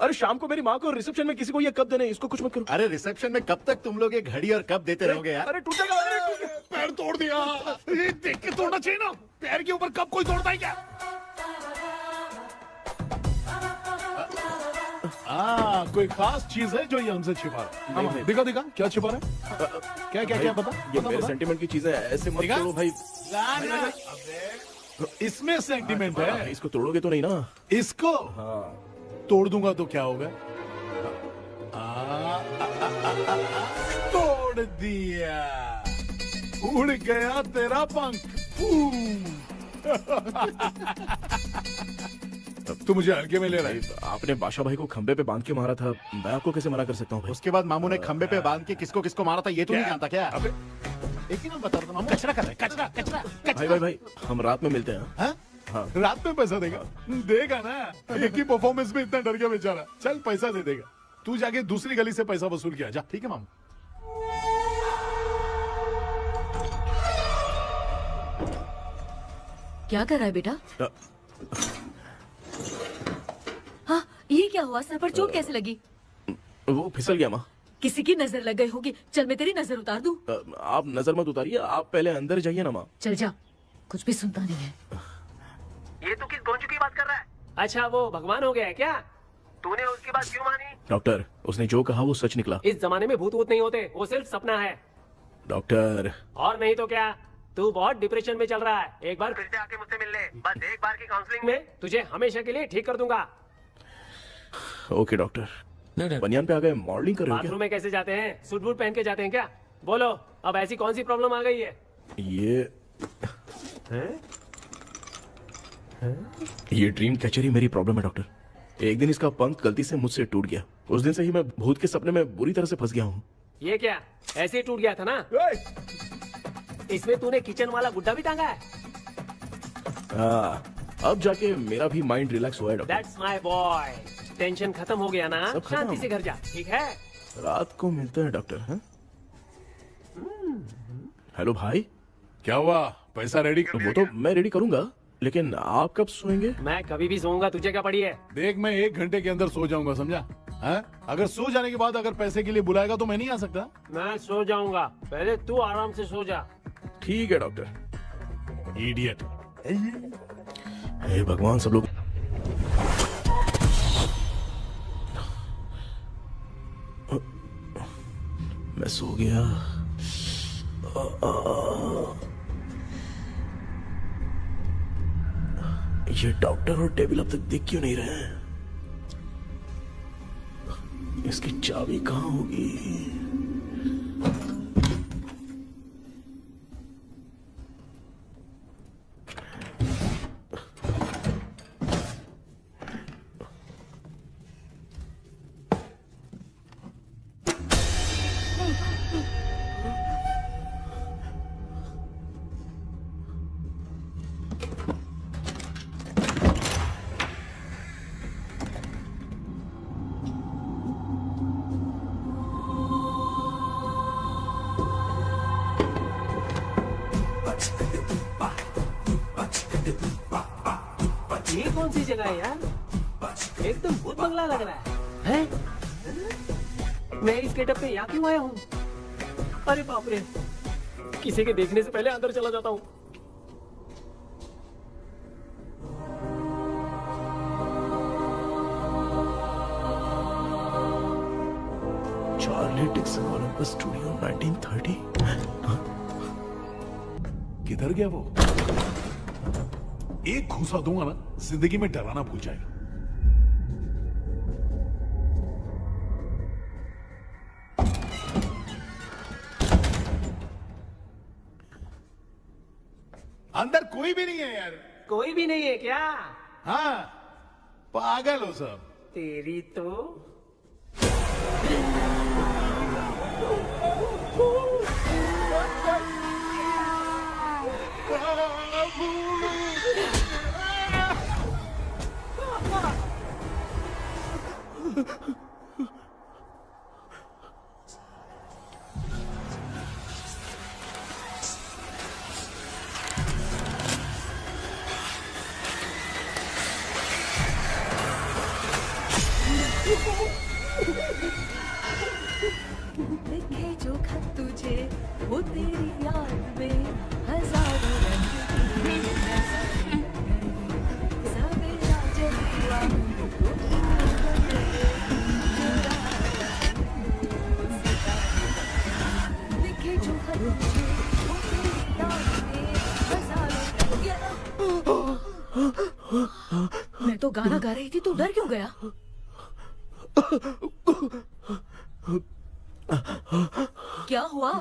अरे शाम को मेरी माँ को रिसेप्शन में किसी को ये कप देने, इसको कुछ मत करो। अरे रिसेप्शन में कब तक तुम लोग ये घड़ी और कप देते रहोगे यार? अरे टूटेगा, अरे टूट गया। पैर तोड़ दिया। ये देख के तोड़ना चाहिए ना, पैर के ऊपर कप कोई तोड़ता है क्या? कोई खास चीज है जो ये हमसे छिपा रहा है? दिखा दिखा, क्या छिपा रहा है? क्या क्या क्या बता? ये मेरे सेंटिमेंट की चीजें ऐसे मत करो भाई। इसमें सेंटिमेंट है। इसको तोड़ोगे तो नहीं ना? इसको तोड़ दूंगा तो क्या होगा? तोड़ दिया। उड़ गया तेरा पंख। तू मुझे हल्के में ले रहा है। आपने बादशाह भाई को खंबे पे बांध के मारा था, मैं आपको कैसे मना कर सकता हूँ भाई? उसके बाद मामू ने खंबे पे बांध के किसको किसको मारा था ये तो नहीं जानता क्या? एक ही नाम बता रहा था मामू। कचरा कर रहा है, कचरा कचरा भाई भाई भाई, हम रात में मिलते हैं। हाँ? रात में पैसा देगा? देगा ना, एक ही परफॉर्मेंस में इतना डर गया बेचारा। चल पैसा दे देगा, तू जाके दूसरी गली से पैसा वसूल किया जा। ठीक है मामू। क्या कर रहा है बेटा? हाँ, ये क्या हुआ? सर पर चोट कैसे लगी? वो फिसल गया माँ। किसी की नजर लग गई होगी। चल मैं तेरी नजर उतार दूं। आप नजर मत उतारिए, आप पहले अंदर जाइए ना माँ। चल जा, कुछ भी सुनता नहीं है। ये तू किस गोंचू की बात कर रहा है? अच्छा वो भगवान हो गया है क्या? तूने उसकी बात क्यों मानी? डॉक्टर, उसने जो कहा वो सच निकला। इस जमाने में भूत वूत नहीं होते, वो सिर्फ सपना है। डॉक्टर। और नहीं तो क्या, तू बहुत डिप्रेशन में चल रहा है। एक बार फिर से आके मुझसे मिल ले, बस एक बार की काउंसलिंग में तुझे हमेशा के लिए ठीक कर दूंगा। Okay doctor. बनियान पे आ गए, मॉडलिंग कर रहे हो बाथरूम में कैसे जाते हैं? सूट बूट पहन के जाते हैं क्या? बोलो, अब ऐसी कौन सी प्रॉब्लम आ गई है? ये ड्रीम कैचर ही मेरी प्रॉब्लम है डॉक्टर। एक दिन इसका पंख गलती से मुझसे टूट गया। उस दिन से ही मैं भूत के सपने में बुरी तरह से फंस गया हूँ। ये क्या ऐसे ही टूट गया था ना? इसमें तूने किचन वाला गुड्डा भी टांगा है? अब जाके मेरा भी माइंड रिलैक्स हुआ है doctor. That's my boy. Tension खत्म हो गया ना? शांति से घर जा, ठीक है? रात को मिलते हैं डॉक्टर। हाँ? हेलो भाई, क्या हुआ? पैसा रेडी कर? वो तो मैं रेडी करूंगा, लेकिन आप कब सोएंगे? मैं कभी भी सोऊंगा, तुझे क्या पड़ी है? देख, मैं 1 घंटे के अंदर सो जाऊंगा, समझा? अगर सो जाने के बाद अगर पैसे के लिए बुलाएगा तो मैं नहीं आ सकता। मैं सो जाऊंगा, पहले तू आराम से सो जा। ठीक है डॉक्टर। इडियट। हे भगवान, सब लोग मैं सो गया। ये डॉक्टर और टेबल अब तक दिख क्यों नहीं रहे हैं? इसकी चाबी कहाँ होगी? ये कौन सी जगह है यार? एकदम भूत बंगला लग रहा है। मैं इस गेटअप पे यहाँ क्यों आया हूँ? अरे बाप रे, किसी के देखने से पहले अंदर चला जाता हूँ। Charlie Dixon Olympus studio 1930। किधर गया वो? एक घूसा दूंगा ना, जिंदगी में डराना भूल जाएगा। अंदर कोई भी नहीं है यार। कोई भी नहीं है क्या? हाँ, पागल हो सब। तेरी तो लिखे जो खत तुझे वो तेरी याद में हजारों रंग की सवेरा जब हुआ लिखे जो खत तुझे वो तेरी याद में हजारों मैं तो गाना गा रही थी, तू डर क्यों गया? क्या हुआ?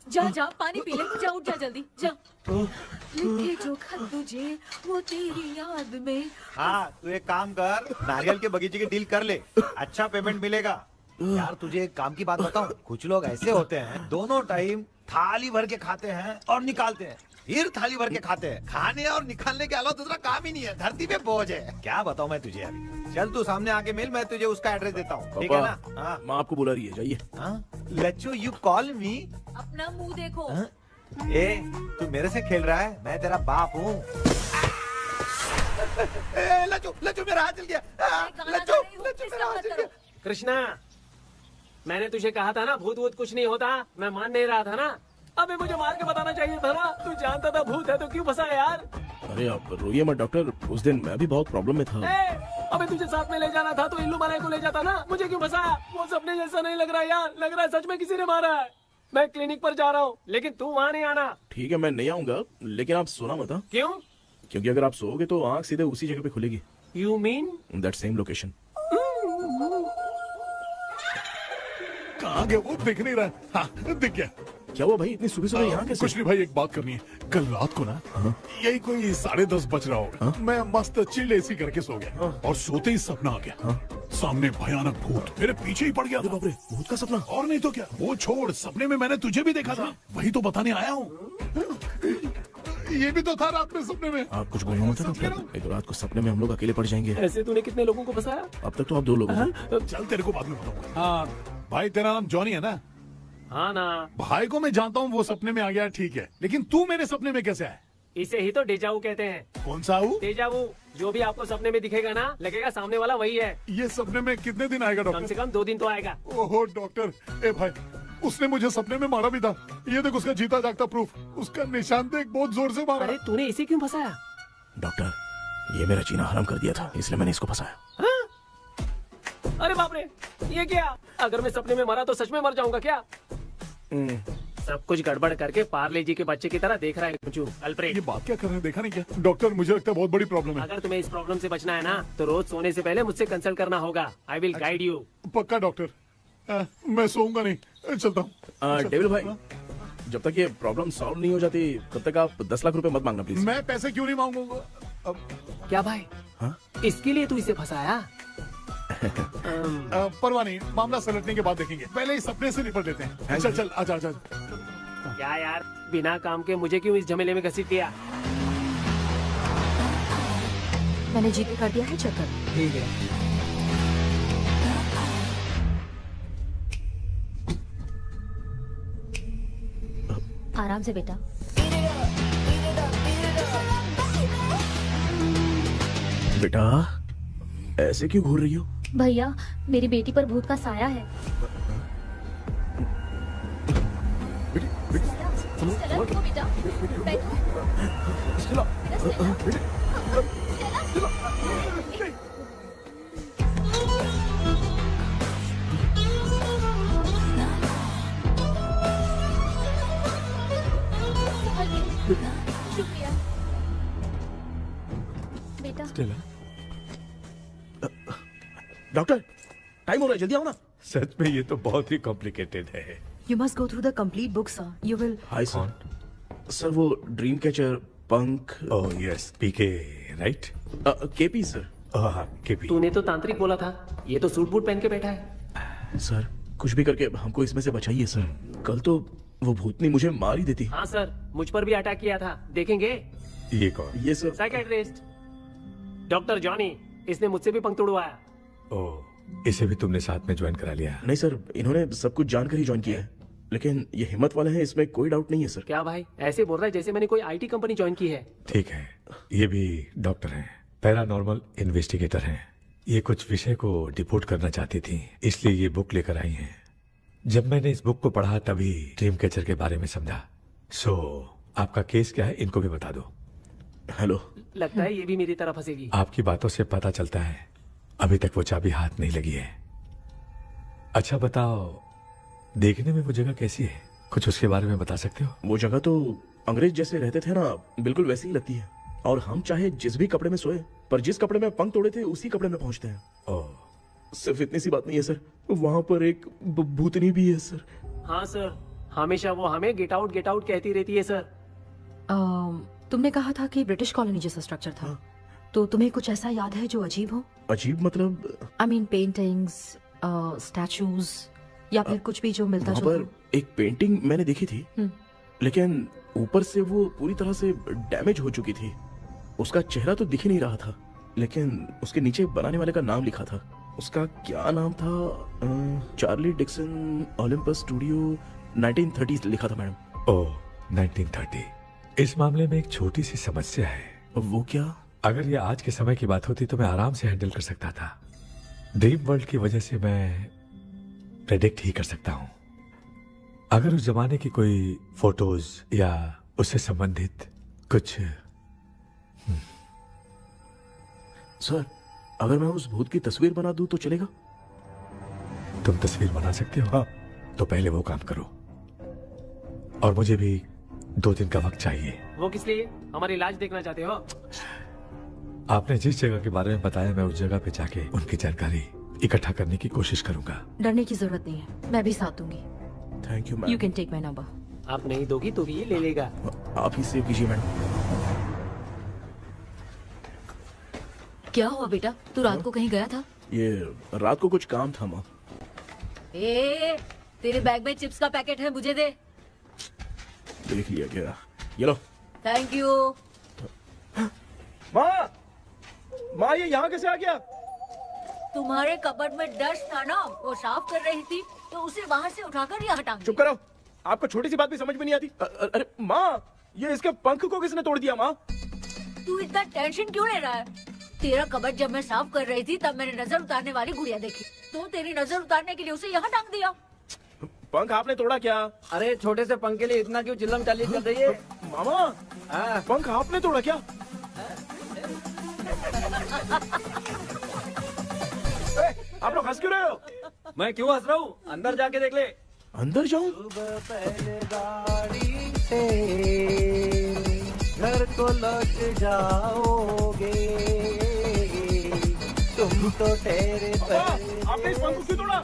जा जा पानी पी ले, जा उठ जा जल्दी जा। लिखे जो खत तुझे वो तेरी याद में। हाँ तू एक काम कर, नारियल के बगीचे की डील कर ले, अच्छा पेमेंट मिलेगा। यार तुझे एक काम की बात बताऊं, कुछ लोग ऐसे होते हैं दोनों टाइम थाली भर के खाते हैं और निकालते हैं, फिर थाली भर के खाते हैं। खाने और निकालने के अलावा दूसरा काम ही नहीं है, धरती पे बोझ है। क्या बताऊं मैं तुझे अभी। चल तू सामने आके मिल, मैं तुझे उसका एड्रेस देता हूँ, ठीक है ना? हाँ माँ आपको बुला रही है, जाइए। लच्चू यू कॉल मी। अपना मुंह देखो। ए तू मेरे से खेल रहा है, मैं तेरा बाप हूँ। लच्चू लच्चू मेरा हाथ जल गया। लच्चू लच्चू मेरा हाथ जल गया। कृष्णा, मैंने तुझे कहा था ना भूत वूत कुछ नहीं होता, मैं मान नहीं रहा था ना। अबे मुझे मार के बताना चाहिए था ना, तू जानता था भूत है तो क्यों फंसा यार। अरे आप रोइए मत डॉक्टर, उस दिन मैं भी बहुत प्रॉब्लम में था। अबे तुझे साथ में ले जाना था तो इल्लू मलाई को ले जाता ना, मुझे क्यों फंसाया? वो सपने जैसा नहीं लग रहा यार, लग रहा है सच में किसी ने मारा है। मैं क्लिनिक पर जा रहा हूँ, लेकिन तू वहाँ नहीं आना। ठीक है मैं नहीं आऊंगा, लेकिन आप सोना मत। क्यों? क्योंकि अगर आप सोओगे तो आंख सीधे उसी जगह पे खुलेगी। You mean that same location. कहाँ गया वो, दिख नहीं रहा। हाँ दिख गया। क्या हुआ भाई, इतनी सुबह सुबह यहाँ कैसे? कुछ नहीं भाई, एक बात करनी है। कल रात को ना यही कोई 10:30 बज रहा होगा, मैं मस्त चिल्ड एसी करके सो गया और सोते ही सपना आ गया। सामने भयानक भूत मेरे पीछे ही पड़ गया। बाप रे, भूत का सपना? और नहीं तो क्या, वो छोड़, सपने में मैंने तुझे भी देखा था, वही तो बताने आया हूँ। ये भी तो था रात में सपने में। आप कुछ बोलो मत डॉक्टर, एक रात को सपने में हम लोग अकेले पड़ जाएंगे। ऐसे तूने कितने लोगों को फंसाया? अब तक तो आप 2 लोग हैं। चल तेरे को बाद में बताऊंगा। हाँ भाई, तेरा नाम जॉनी है ना? हाँ ना। भाई को मैं जानता हूँ, वो सपने में आ गया, ठीक है, लेकिन तू मेरे सपने में कैसे आया? इसे ही तो डेजावू कहते हैं। कौन सा हूँ? डेजावू, जो भी आपको सपने में दिखेगा ना, लगेगा सामने वाला वही है। ये सपने में कितने दिन आएगा डॉक्टर? कम से कम 2 दिन तो आएगा। ओहो डॉक्टर, ए भाई, उसने मुझे सपने में मारा भी था। ये देख उसका जीता जागता प्रूफ, उसका निशान देख, बहुत जोर से मारा। अरे तूने इसे क्यों फंसाया? डॉक्टर, ये मेरा जीना हराम कर दिया था, इसलिए मैंने इसको फंसाया। अरे बाप रे, ये क्या? अगर मैं सपने में मरा तो सच में मर जाऊंगा क्या? सब कुछ गड़बड़ करके पार्ले जी के बच्चे की तरह देख रहा है अल्फ्रेड। ये बात क्या कर रहे हैं, देखा नहीं क्या? डॉक्टर मुझे लगता है बहुत बड़ी प्रॉब्लम है। अगर तुम्हें इस प्रॉब्लम से बचना है ना, तो रोज सोने से पहले मुझसे कंसल्ट करना होगा। I will guide you. पक्का डॉक्टर, मैं सोऊंगा नहीं, चलता हूँ। डेविल भाई, जब तक ये प्रॉब्लम सॉल्व नहीं हो जाती तब तक आप 10 लाख रुपए मत मांगना प्लीज। मैं पैसे क्यों नहीं मांगूंगा? क्या भाई? हाँ? इसके लिए तू इसे फंसाया? परवाह नहीं, मामला सलटने के बाद देखेंगे, पहले इस सपने से निपट लेते हैं। चल चल, आजा आजा। क्या यार, बिना काम के मुझे क्यों इस झमेले में घसीट दिया? मैंने जीपे कर दिया है, चेक कर। ठीक है। आराम से बेटा। बेटा ऐसे क्यों घूर रही हो? भैया, मेरी बेटी पर भूत का साया है। बेटा, शुक्रिया बेटा। डॉक्टर, टाइम हो रहा है, जल्दी आओ ना। सच में ये तो बहुत ही कॉम्प्लिकेटेड है। You must go through the complete book, sir. You will. Hi sir. Sir वो ड्रीम कैचर, पंख। ओह यस, पीके राइट? KP sir. हाँ केपी। तूने तो तांत्रिक बोला था, ये तो सूट बूट पहन के बैठा है। सर कुछ भी करके हमको इसमें से बचाइए सर, कल तो वो भूतनी मुझे मार ही देती। हाँ सर, मुझ पर भी अटैक किया था, देखेंगे? ये कौन? ये सर साइकियाट्रिस्ट डॉक्टर जॉनी, इसने मुझसे भी पंख तोड़वाया। ओह, इसे भी तुमने साथ में ज्वाइन करा लिया? नहीं सर, इन्होंने सब कुछ जानकर ही ज्वाइन किया है, लेकिन ये हिम्मत वाले हैं, इसमें कोई डाउट नहीं है सर। क्या भाई, ऐसे बोल रहा है जैसे मैंने कोई आईटी कंपनी ज्वाइन की है। ठीक है, ये भी डॉक्टर हैं, पैरानॉर्मल इन्वेस्टिगेटर हैं। ये कुछ विषय को डिपोर्ट करना चाहती थी, इसलिए ये बुक लेकर आई हैं। जब मैंने इस बुक को पढ़ा तभी ड्रीम कैचर के बारे में समझा। सो आपका केस क्या है, इनको भी बता दो। हेलो। लगता है ये भी मेरी तरह फंसेगी। आपकी बातों से पता चलता है अभी तक वो चाबी हाथ नहीं लगी है। अच्छा बताओ, देखने में वो जगह कैसी है, कुछ उसके बारे में बता सकते हो? वो जगह तो अंग्रेज जैसे रहते थे ना, बिल्कुल वैसी ही लगती है। और हम चाहे जिस भी कपड़े में सोए, पर जिस कपड़े में पंख तोड़े थे उसी कपड़े में पहुंचते हैं। ओह, सिर्फ इतनी सी बात नहीं है सर, वहाँ पर एक भूतनी भी है सर। हाँ सर, हमेशा वो हमें गेट आउट कहती रहती है सर। तुमने कहा था कि ब्रिटिश कॉलोनी जैसा स्ट्रक्चर था, तो तुम्हें कुछ ऐसा याद है जो अजीब हो? अजीब मतलब? आई मीन पेंटिंग्स, स्टैचूज या फिर कुछ भी जो मिलता वहाँ जुलता पर एक पेंटिंग मैंने देखी थी, लेकिन ऊपर से वो पूरी तरह से डैमेज हो चुकी थी। उसका चेहरा तो दिख ही नहीं रहा था, लेकिन उसके नीचे बनाने वाले का नाम लिखा था। उसका क्या नाम था? चार्ली डिक्सन ओलंपस स्टूडियो 1930 लिखा था मैडम। ओह 1930। इस मामले में एक छोटी सी समस्या है। वो क्या? अगर ये आज के समय की बात होती तो मैं आराम से हैंडल कर सकता था। ड्रीम वर्ल्ड की वजह से मैं प्रेडिक्ट ही कर सकता हूँ। अगर उस जमाने की कोई फोटोज या उससे संबंधित कुछ। सर, अगर मैं उस भूत की तस्वीर बना दूं तो चलेगा? तुम तस्वीर बना सकते हो? हाँ। तो पहले वो काम करो, और मुझे भी 2 दिन का वक्त चाहिए। वो किस लिए? हमारी इलाज देखना चाहते हो? आपने जिस जगह के बारे में बताया, मैं उस जगह पे जाके उनकी जानकारी इकट्ठा करने की कोशिश करूंगा। डरने की जरूरत नहीं है, मैं भी साथ दूंगी। Thank you ma'am. You can take my number. आप नहीं दोगी तो भी ये ले लेगा। आप ही सेव कीजिए मैडम। क्या हुआ बेटा, तू रात को कहीं गया था? ये रात को कुछ काम था माँ। ए, तेरे बैग में चिप्स का पैकेट है, मुझे दे। देख लिया क्या? ये लो। Thank you. माँ ये यहाँ कैसे आ गया? तुम्हारे कबर्ड में डस्ट था ना, वो साफ कर रही थी तो उसे वहाँ से उठाकर यहाँ टांग दिया। चुप करो, आपको छोटी सी बात भी समझ में नहीं आती। अरे माँ, ये इसके पंख को किसने तोड़ दिया? माँ तू इतना टेंशन क्यों ले रहा है? तेरा कबर्ड जब मैं साफ कर रही थी तब मैंने नजर उतारने वाली गुड़िया देखी, तो तेरी नजर उतारने के लिए उसे यहाँ टांग दिया। पंख आपने तोड़ा क्या? अरे छोटे से पंख के लिए इतना क्यों चिल्लम चाली कर रही है? मामा, पंख आपने तोड़ा क्या? आप लोग हंस क्यों रहे हो? मैं क्यों हंस रहा हूँ? अंदर जाके देख ले। अंदर जाऊं? घर को लौट जाओगे तुम तो ठहरे। आपने इस पंख को क्यों तोड़ा?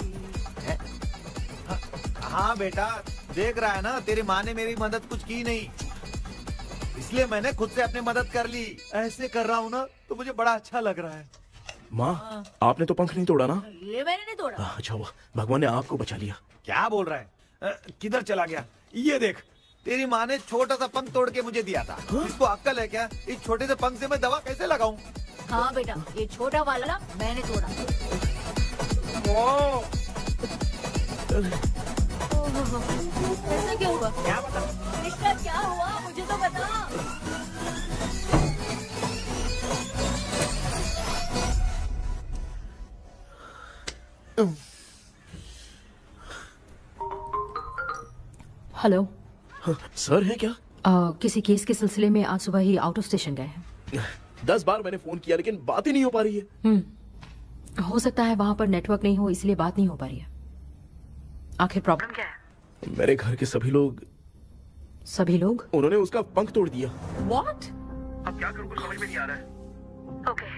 हाँ बेटा, देख रहा है ना, तेरी माँ ने मेरी मदद कुछ की नहीं, इसलिए मैंने खुद से अपनी मदद कर ली। ऐसे कर रहा हूँ ना तो मुझे बड़ा अच्छा लग रहा है। माँ, आपने तो पंख नहीं तोड़ा ना? ये मैंने नहीं तोड़ा। अच्छा हुआ, भगवान ने आपको बचा लिया। क्या बोल रहा है? किधर चला गया? ये देख, तेरी माँ ने छोटा सा पंख तोड़ के मुझे दिया था। इसको अक्ल है क्या? इस छोटे से पंख से मैं दवा कैसे लगाऊं? हाँ बेटा, ये छोटा वाला मैंने तोड़ा। ऐसा क्या हुआ? क्या बता? रिश्ता क्या हुआ, मुझे तो बता। हेलो सर है क्या? किसी केस के सिलसिले में आज सुबह ही आउट ऑफ स्टेशन गए हैं। 10 बार मैंने फोन किया लेकिन बात ही नहीं हो पा रही है। हो सकता है वहाँ पर नेटवर्क नहीं हो, इसलिए बात नहीं हो पा रही है। आखिर प्रॉब्लम क्या है? मेरे घर के सभी लोग उन्होंने उसका पंख तोड़ दिया। What? अब क्या करूँ, कुछ समझ में नहीं आ रहा है। Okay.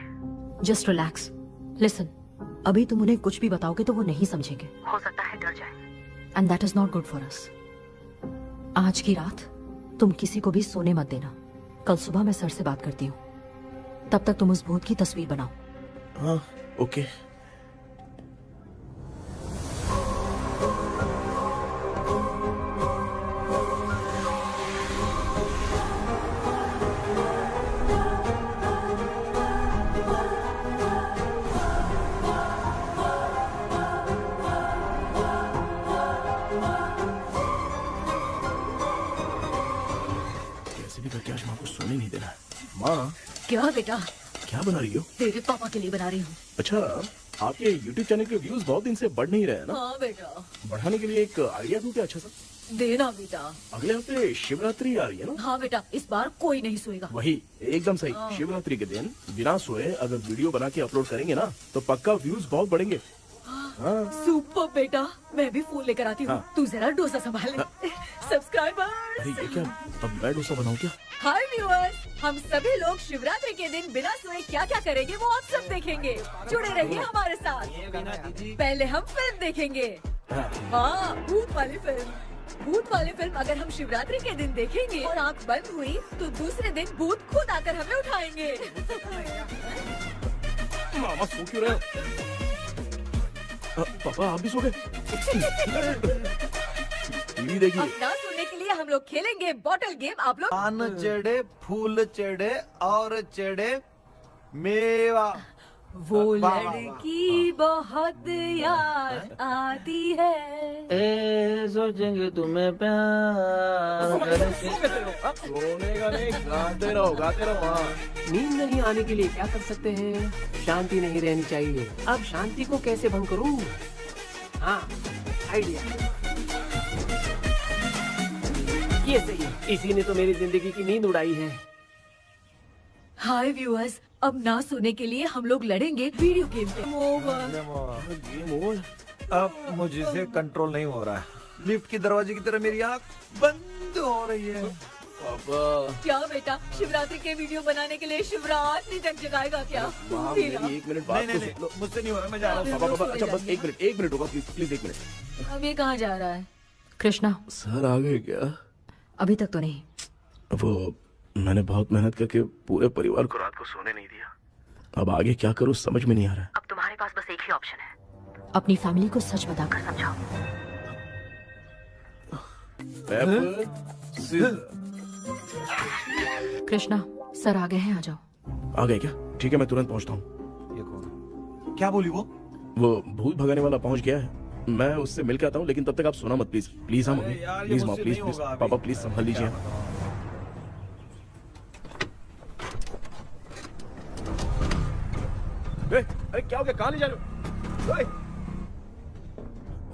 Just relax. Listen. अभी तुम उन्हें कुछ भी बताओगे तो वो नहीं समझेंगे। हो सकता है डर जाए। And that is not good for us. आज की रात तुम किसी को भी सोने मत देना। कल सुबह मैं सर से बात करती हूँ। तब तक तुम उस भूत की तस्वीर बनाओ। हाँ, ओके। क्या माँ को सोने नहीं देना है। माँ, क्या बेटा? क्या बना रही हो? तेरे पापा के लिए बना रही हूँ। अच्छा, आपके YouTube चैनल के व्यूज बहुत दिन से बढ़ नहीं रहे हैं ना? हाँ बेटा। बढ़ाने के लिए एक आइडिया दूं क्या अच्छा सा? देना बेटा। अगले हफ्ते शिवरात्रि आ रही है ना? हाँ बेटा, इस बार कोई नहीं सोएगा। वही, एकदम सही। हाँ। शिवरात्रि के दिन बिना सोए अगर वीडियो बना के अपलोड करेंगे ना तो पक्का व्यूज बहुत बढ़ेंगे। हाँ। सुपर बेटा, मैं भी फोन लेकर आती हूँ। हाँ। तू जरा डोसा संभाल ले। सब्सक्राइबर्स। अरे ये क्या, अब मैं डोसा बनाऊं क्या? हाय व्यूअर्स, हम सभी लोग शिवरात्रि के दिन बिना सोए क्या क्या करेंगे वो आप सब देखेंगे। जुड़े रहिए हमारे साथ। पहले हम फिल्म देखेंगे। हाँ, भूत वाली फिल्म। भूत वाली फिल्म अगर हम शिवरात्रि के दिन देखेंगे और आँख बंद हुई तो दूसरे दिन भूत खुद आकर हमें उठाएंगे। मामा सो क्यों रहे हो? पापा आप भी सो गए? टीवी देखिए। अब ना सोने के लिए हम लोग खेलेंगे बॉटल गेम। आप लोग पान चढ़े, फूल चढ़े और चढ़े मेवा। वो लड़की बहुत याद आती है। सोचेंगे तुम्हें प्यार। सोने का नहीं, गाते रहो हाँ। नींद नहीं आने के लिए क्या कर सकते हैं? शांति नहीं रहनी चाहिए। अब शांति को कैसे भंग करूं? हाँ, आइडिया। ये सही है। इसी ने तो मेरी जिंदगी की नींद उड़ाई है। हाय व्यूअर्स, अब ना सोने के लिए हम लोग लड़ेंगे वीडियो गेम पे। अब मुझसे कंट्रोल नहीं हो रहा है। लिफ्ट की दरवाजे की तरह मेरी आँख बंद हो रही है। क्या बेटा, शिवरात्रि के वीडियो बनाने के लिए शिवरात्रि तक जगाएगा क्या? एक मिनट बात तो सुन लो। मुझसे नहीं हो रहा, मैं जा रहा हूँ। पापा अच्छा बस एक मिनट होगा प्लीज 1 मिनट। अब ये कहाँ जा रहा है? कृष्णा, सर आ गए क्या? अभी तक तो नहीं। वो मैंने बहुत मेहनत करके पूरे परिवार को रात को सोने नहीं दिया। अब आगे क्या करूं समझ में नहीं आ रहा है। अब तुम्हारे पास बस एक ही ऑप्शन है। अपनी फैमिली को सच बताकर समझाओ। कृष्णा, सर आ गए हैं, आ जाओ। आ गए क्या? ठीक है, मैं तुरंत पहुंचता हूँ। ये कौन? क्या बोली वो? वो भूत भगाने वाला पहुंच गया है। मैं उससे मिल के आता हूँ, लेकिन तब तक आप सोना मत प्लीज। प्लीज हाँ मम्मी, प्लीज माँ, प्लीज पापा, प्लीज संभाल लीजिए। अरे क्या हो गया? कहाँ ले जा रहे हो?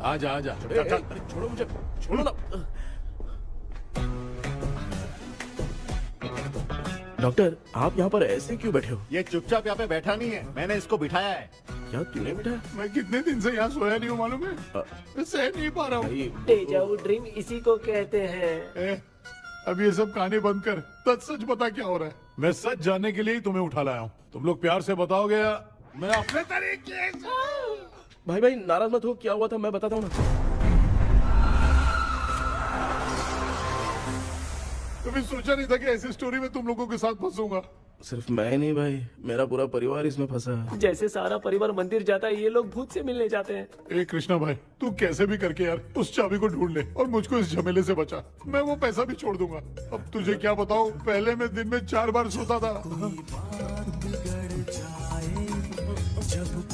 आजा आजा। अरे छोड़ो मुझे, छोड़ो ना। डॉक्टर, आप यहाँ पर ऐसे क्यों बैठे हो? ये चुपचाप यहाँ पे बैठा नहीं है, मैंने इसको बिठाया है। क्या तूने बिठाया? मैं कितने दिन से यहाँ सोया नहीं हूँ मालूम है? मैं सह नहीं पा रहा हूँ। डेजा वू ड्रीम इसी को कहते हैं। अब ये सब कहानी बंद कर, सच बता क्या हो रहा है। मैं सच जानने के लिए ही तुम्हें उठा लाया हूँ। तुम लोग प्यार से बताओगे या मैं अपने तरीके से? भाई नाराज मत हो, क्या हुआ था मैं बताता हूँ ना। कभी सोचा नहीं था कि ऐसी स्टोरी में तुम लोगों के साथ फंसूंगा। सिर्फ मैं नहीं भाई, मेरा पूरा परिवार इसमें फंसा है। जैसे सारा परिवार मंदिर जाता है, ये लोग भूत से मिलने जाते हैं। ए कृष्णा भाई, तू कैसे भी करके यार उस चाबी को ढूंढ ले और मुझको इस झमेले से बचा। मैं वो पैसा भी छोड़ दूंगा। अब तुझे क्या बताऊं, पहले मैं दिन में 4 बार सोता था।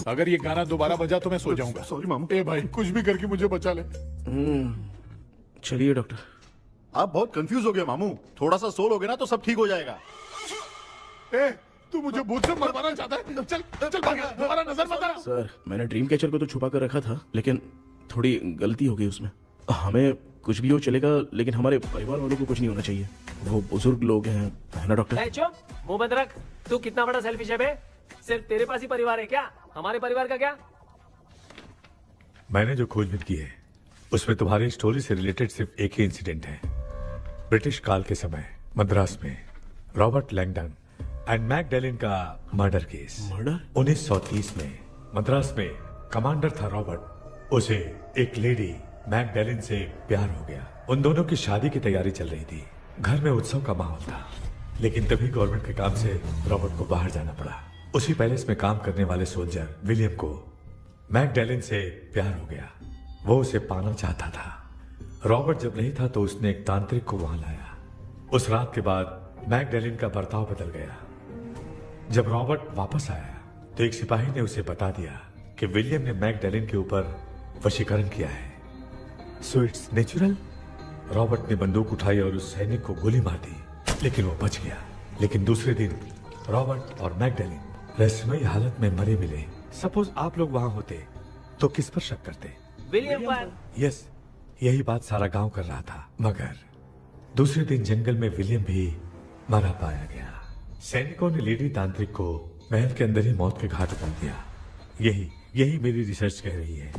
अगर ये गाना दोबारा बजा तो मैं सो जाऊंगा। सॉरी मामू। ए भाई, कुछ भी करके मुझे बचा ले। चलिए डॉक्टर। आप बहुत कंफ्यूज हो गए मामू, थोड़ा सा सो लोगे ना तो सब ठीक हो जाएगा। ए, तू मुझे भूत से मरवाना चाहता है? चल चल भाग, दोबारा नजर मत आना। सर, मैंने ड्रीम कैचर को तो छुपा कर रखा था, लेकिन थोड़ी गलती हो गई उसमें। हमें कुछ भी हो चलेगा, लेकिन हमारे परिवार वालों को कुछ नहीं होना चाहिए। वो बुजुर्ग लोग हैं, है ना डॉक्टर? चुप, मुंह बंद रख। तू कितना बड़ा सेल्फिश है बे? सिर्फ तेरे पास ही परिवार है क्या? हमारे परिवार का क्या? मैंने जो खोजबीन की है उसमें तुम्हारी स्टोरी से रिलेटेड सिर्फ एक ही इंसिडेंट है। ब्रिटिश काल के समय मद्रास में रॉबर्ट लैंगडन एंड मैकडैलिन का मर्डर केस। मर्डर? 1930 में मद्रास में कमांडर था रॉबर्ट। उसे एक लेडी मैकडैलिन से प्यार हो गया। उन दोनों की शादी की तैयारी चल रही थी। घर में उत्सव का माहौल था, लेकिन तभी गवर्नमेंट के काम से रॉबर्ट को बाहर जाना पड़ा। उसी पैलेस में काम करने वाले सोल्जर विलियम को मैकडैलिन से प्यार हो गया। वो उसे पाना चाहता था। रॉबर्ट जब नहीं था तो उसने एक तांत्रिक को वहां लाया। उस रात के बाद मैकडैलिन का बर्ताव बदल गया। जब रॉबर्ट वापस आया तो एक सिपाही ने उसे बता दिया कि विलियम ने मैकडैलिन के ऊपर वशीकरण किया है। So it's natural. रॉबर्ट ने बंदूक उठाई और उस सैनिक को गोली मार दी, लेकिन वो बच गया। लेकिन दूसरे दिन रॉबर्ट और मैकडैलिन रहस्यमयी हालत में मरे मिले। सपोज आप लोग वहां होते तो किस पर शक करते? विलियम पर। यस, यही बात सारा गांव कर रहा था। मगर दूसरे दिन जंगल में विलियम भी मरा पाया गया। सैनिकों ने लेडी तांत्रिक को महल के अंदर ही मौत के घाट उतार दिया। यही मेरी रिसर्च कह रही है।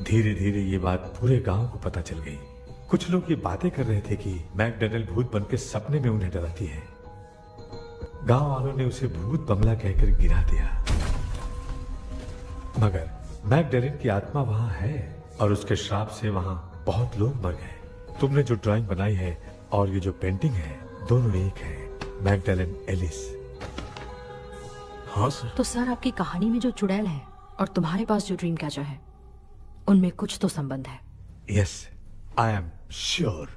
धीरे धीरे ये बात पूरे गांव को पता चल गई। कुछ लोग ये बातें कर रहे थे कि मैकडैलिन भूत बनकर सपने में उन्हें डराती है। गांव वालों ने उसे भूत बंगला कहकर गिरा दिया। मगर मैकडैलिन की आत्मा वहां है और उसके श्राप से वहां बहुत लोग मर गए। तुमने जो ड्राइंग बनाई है और ये जो पेंटिंग है दोनों एक है, मैगडेलेन एलिस। हाँ सर। तो सर आपकी कहानी में जो चुड़ैल है और तुम्हारे पास जो ड्रीम कैचर है उनमें कुछ तो संबंध है। Yes, I am sure.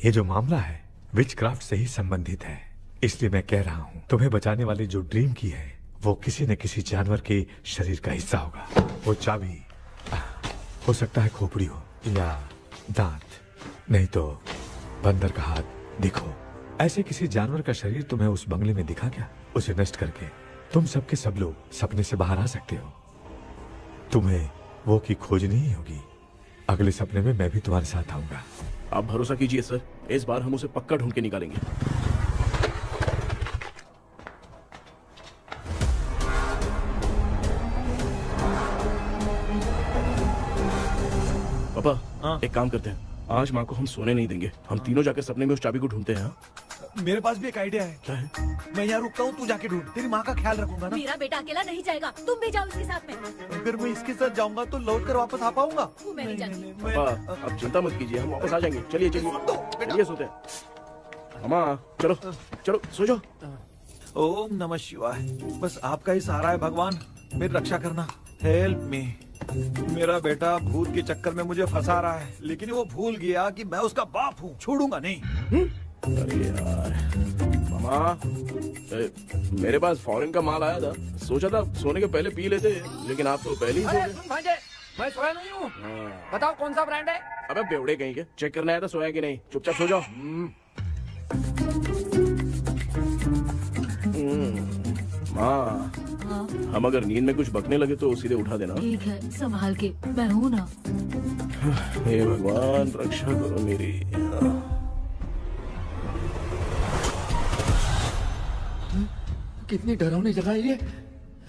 ये जो मामला है विचक्राफ्ट से ही संबंधित है, इसलिए मैं कह रहा हूँ तुम्हें बचाने वाली जो ड्रीम की है वो किसी न किसी जानवर के शरीर का हिस्सा होगा। वो चाबी हो सकता है खोपड़ी हो या दांत, नहीं तो बंदर का हाथ। देखो, ऐसे किसी जानवर का शरीर तुम्हें उस बंगले में दिखा क्या? उसे नष्ट करके तुम सबके सब लोग सपने से बाहर आ सकते हो। तुम्हें वो की खोजनी ही होगी। अगले सपने में मैं भी तुम्हारे साथ आऊंगा। आप भरोसा कीजिए सर, इस बार हम उसे पक्का ढूंढ के निकालेंगे। पापा, एक काम करते हैं, आज माँ को हम सोने नहीं देंगे। हम तीनों जाकर सपने में उस चाबी को ढूंढते हैं। मेरे पास भी एक आइडिया है। क्या है? मैं यहाँ रुकता हूँ, तू जाके ढूंढ। तेरी माँ का ख्याल रखूंगा ना। मेरा बेटा अकेला नहीं जाएगा, तुम भी जाओ इसके साथ में। अगर मैं इसके साथ जाऊंगा तो लौट कर वापस आ पाऊंगा? वो मैं नहीं जानती। पापा, अब चिंता मत कीजिए, हम वापस आ जाएंगे। चलिए चलिए चलिए, सोते हैं। अम्मा चलो चलो सो जाओ। ओम नमः शिवाय। बस आपका ही सहारा है भगवान, मेरी रक्षा करना। Help me. मेरा बेटा भूत के चक्कर में मुझे फंसा रहा है, लेकिन वो भूल गया कि मैं उसका बाप हूँ। छोड़ूंगा नहीं। अरे यार मामा, मेरे पास फॉरेन का माल आया था, सोचा था सोने के पहले पी लेते, लेकिन आप तो पहले ही सो गए। भांजे, मैं सोया नहीं हूँ। बताओ कौन सा ब्रांड है? अबे बेवड़े कहीं के, चेक करना है तो सोया कि नहीं। चुपचाप सो जाओ। माँ, हम अगर नींद में कुछ बकने लगे तो सीधे उठा देना। ठीक है, संभाल के, मैं हूँ ना। हे भगवान, रक्षा करो मेरी। कितनी डरावनी जगह है ये।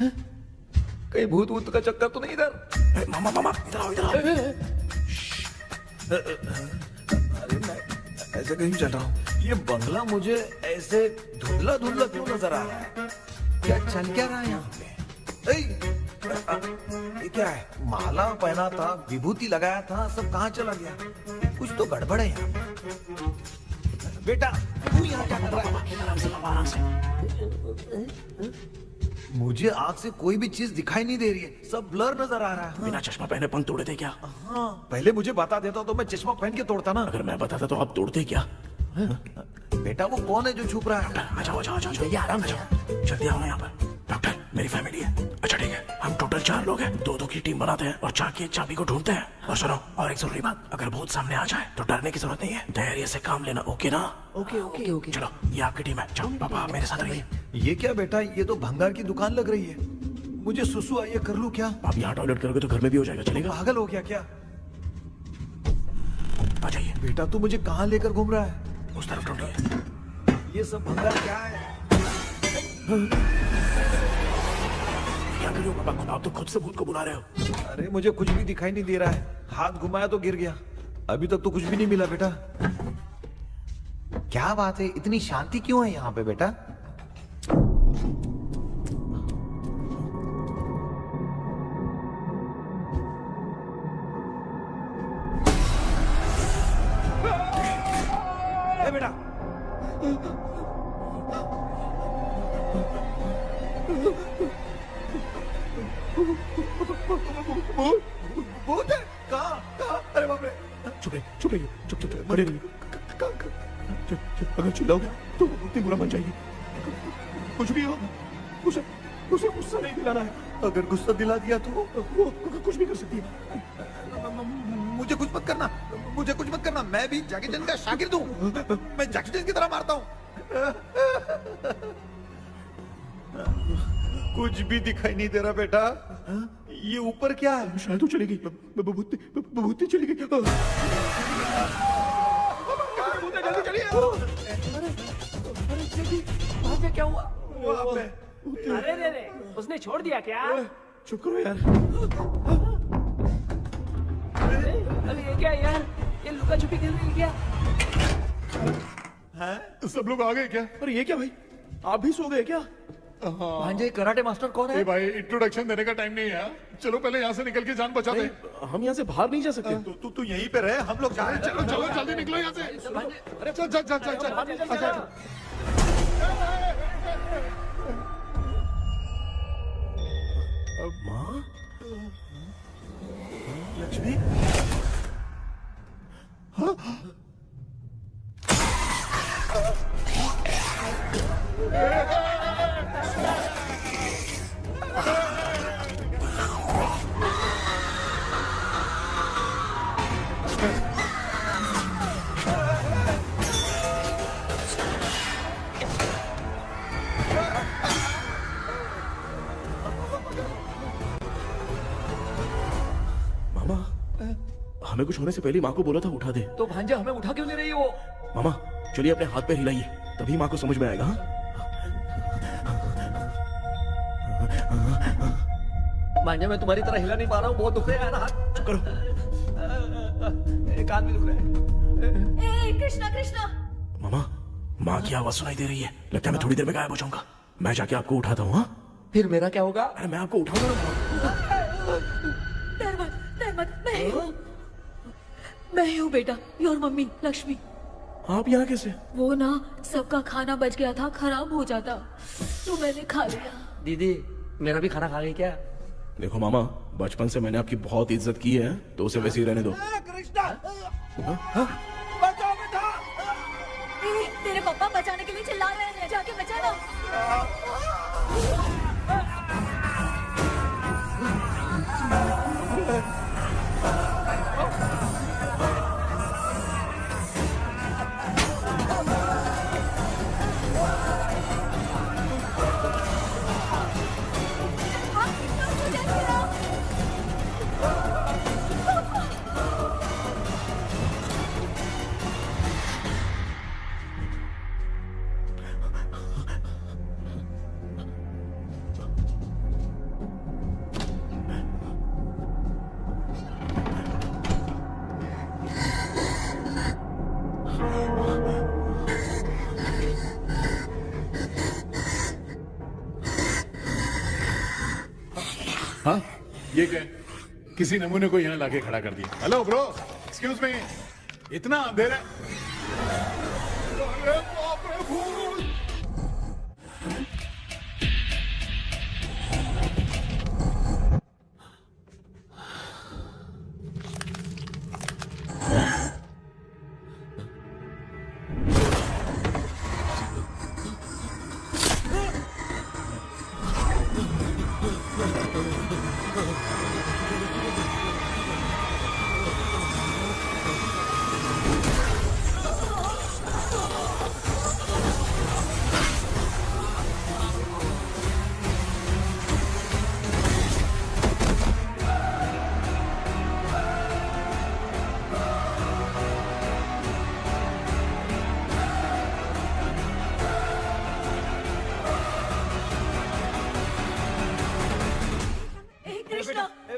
कहीं भूत भूत का चक्कर तो नहीं इधर? मामा मामा, इधर आओ इधर आओ। अरे मैं ऐसे कहीं चल रहा हूँ। ये बंगला मुझे ऐसे धुंधला धुंधला क्यों नजर आ रहा है? क्या चल क्या रहा है यहाँ पे? ये क्या है? माला पहना था, विभूति लगाया था, सब कहाँ चला गया? कुछ तो गड़बड़ है यहाँ पे। बेटा तू यहाँ क्या कर रहा है? आराम से। मुझे आँख से कोई भी चीज दिखाई नहीं दे रही है, सब ब्लर नजर आ रहा है। बिना चश्मा पहने पंख तोड़े थे क्या? हाँ, पहले मुझे बता देता तो मैं चश्मा पहन के तोड़ता ना। अगर मैं बताता तो आप तोड़ते क्या? बेटा वो कौन है जो छुप रहा है? आ जाओ जाओ जाओ, ये आराम से जल्दी आओ यहाँ पर। डॉक्टर, मेरी फैमिली है। अच्छा ठीक है, हम टोटल 4 लोग हैं, 2-2 की टीम बनाते हैं और जाके चाबी को ढूंढते हैं। और सुनो, और एक जरूरी बात, अगर भूत सामने आ जाए तो डरने की जरूरत नहीं है, धैर्य से काम लेना। ओके ना? Okay okay okay. चलो, ये आपकी टीम है। जाओ पापा, मेरे साथ रहिए। ये क्या बेटा, ये तो भंगार की दुकान लग रही है। मुझे सुसु आई है, कर लूं क्या? आप यहाँ टॉयलेट करोगे तो घर में भी हो जाएगा, चलेगा? पागल हो गया क्या? आ जाइए। बेटा तू मुझे कहाँ लेकर घूम रहा है? उस तरफ ढूंढिए। ये सब भंगार क्या है? क्या कर रहे हो पापा? आप तो खुद से भूत को बुला रहे हो। अरे मुझे कुछ भी दिखाई नहीं दे रहा है, हाथ घुमाया तो गिर गया। अभी तक तो कुछ भी नहीं मिला बेटा। क्या बात है, इतनी शांति क्यों है यहाँ पे बेटा? बेटा भूत है? कहाँ? अरे बाप रे! चुप रहिए, चुप रहिए, चुप चुप खड़े रहिए। अगर चिल्लाओगे तो इतनी बुरा बन जाएगी। कुछ भी हो, उसे गुस्सा नहीं दिलाना है। अगर गुस्सा दिला दिया तो वो कुछ भी कर सकती है। मुझे कुछ मत करना, मुझे कुछ मत करना। मैं भी जैकी चैन का शागिर्द हूँ। मैं जैकी चैन की तरह मारता हूँ। कुछ भी दिखाई नहीं दे रहा बेटा। ये ऊपर क्या है? शायद वो चली गई, भूती चली गई। जल्दी चलिए। भांजे क्या हुआ? अरे रे, उसने छोड़ दिया क्या? चुप करो यार। अरे ये क्या यार, ये लुका छुपी खेल रही है क्या? हैं? सब लोग आ गए क्या? अरे ये क्या भाई, आप भी सो गए क्या? भांजे कराटे मास्टर कौन है? ए भाई इंट्रोडक्शन देने का टाइम नहीं है। चलो पहले यहाँ से निकल के जान बचा दे। हम यहाँ से बाहर नहीं जा सकते। तू यहीं पे रहे, हम लोग जा रहे हैं। चलो चलो जल्दी निकलो यहाँ से। चल चल चल चल चल। माँ? लक्ष्मी? हमें कुछ होने से पहले माँ को बोला था उठा दे। तो भांजे हमें उठा क्यों ले रही हो? मामा चलिए अपने हाथ पे हिलाइए, तभी माँ को समझ में आएगा। भांजे मैं तुम्हारी तरह हिला नहीं पा रहा हूँ, बहुत दुख रहा है ना हाथ। चुप करो। कान भी दुख रहा है। कृष्णा कृष्णा। मामा माँ की आवाज सुनाई दे रही है, लगता है मैं थोड़ी देर में गायब हो जाऊंगा। मैं जाके आपको उठाता हूँ। फिर मेरा क्या होगा? अरे मैं आपको उठाऊंगा। मैं हूँ बेटा, योर मम्मी लक्ष्मी। आप यहाँ कैसे? वो ना सबका खाना बच गया था, खराब हो जाता तो मैंने खा लिया। दीदी मेरा भी खाना खा गई क्या? देखो मामा, बचपन से मैंने आपकी बहुत इज्जत की है, तो उसे वैसे ही रहने दो। बचाओ बेटा। तेरे पापा बचाने के लिए चिल्ला रहे हैं, जाके बचा लो। हाँ ये क्या? किसी नमूने को यहाँ लाके खड़ा कर दिया। हेलो ब्रो, एक्सक्यूज मी, इतना अंधेरा। अरे बाप रे भूत!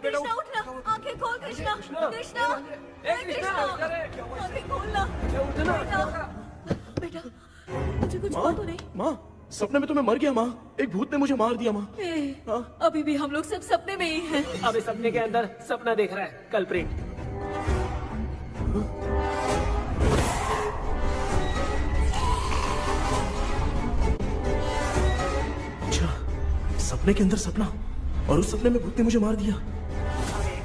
कृष्णा उठना, आंखें खोल कृष्णा। कृष्णा आंखें खोलना। बेटा मुझे कुछ हुआ तो नहीं? माँ सपने में तो मैं मर गया माँ, एक भूत ने मुझे मार दिया माँ। अभी भी हम लोग सब सपने में ही हैं। अभी सपने के अंदर सपना देख रहा है कल्प्रिट। अच्छा सपने के अंदर सपना, और उस सपने में भूत ने मुझे मार दिया।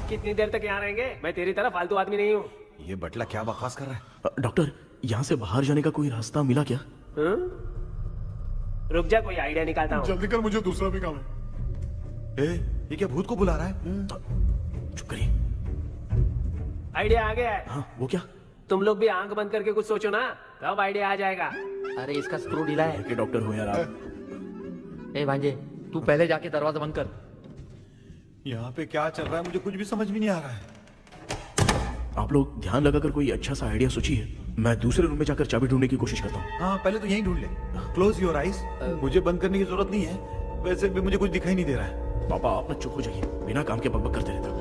कितनी देर तक यहाँ रहेंगे? मैं तेरी तरह फालतू आदमी नहीं हूँ। ये बटला क्या बकवास कर रहा है? डॉक्टर यहाँ से बाहर जाने का कोई रास्ता मिला क्या? रुक जा, कोई आइडिया निकालता हूँ। जल्दी कर, मुझे दूसरा भी काम है। ये क्या भूत को बुला रहा है? चुप करिए। आइडिया आ गया है। हाँ वो क्या? तुम लोग भी आंख बंद करके कुछ सोचो ना, तब आइडिया आ जाएगा। अरे इसका स्क्रू ढीला है। कि डॉक्टर हो यार आप। ए भांजे तू पहले जाके दरवाजा बंद कर। यहाँ पे क्या चल रहा है मुझे कुछ भी समझ में नहीं आ रहा है। आप लोग ध्यान लगाकर कोई अच्छा सा आइडिया सोचिए, मैं दूसरे रूम में जाकर चाबी ढूंढने की कोशिश करता हूँ। हाँ पहले तो यहीं ढूंढ ले। Close your eyes. मुझे बंद करने की जरूरत नहीं है, वैसे भी मुझे कुछ दिखाई नहीं दे रहा है। पापा आप ना चुप हो जाइए, बिना काम के बकबक करते रहते हो।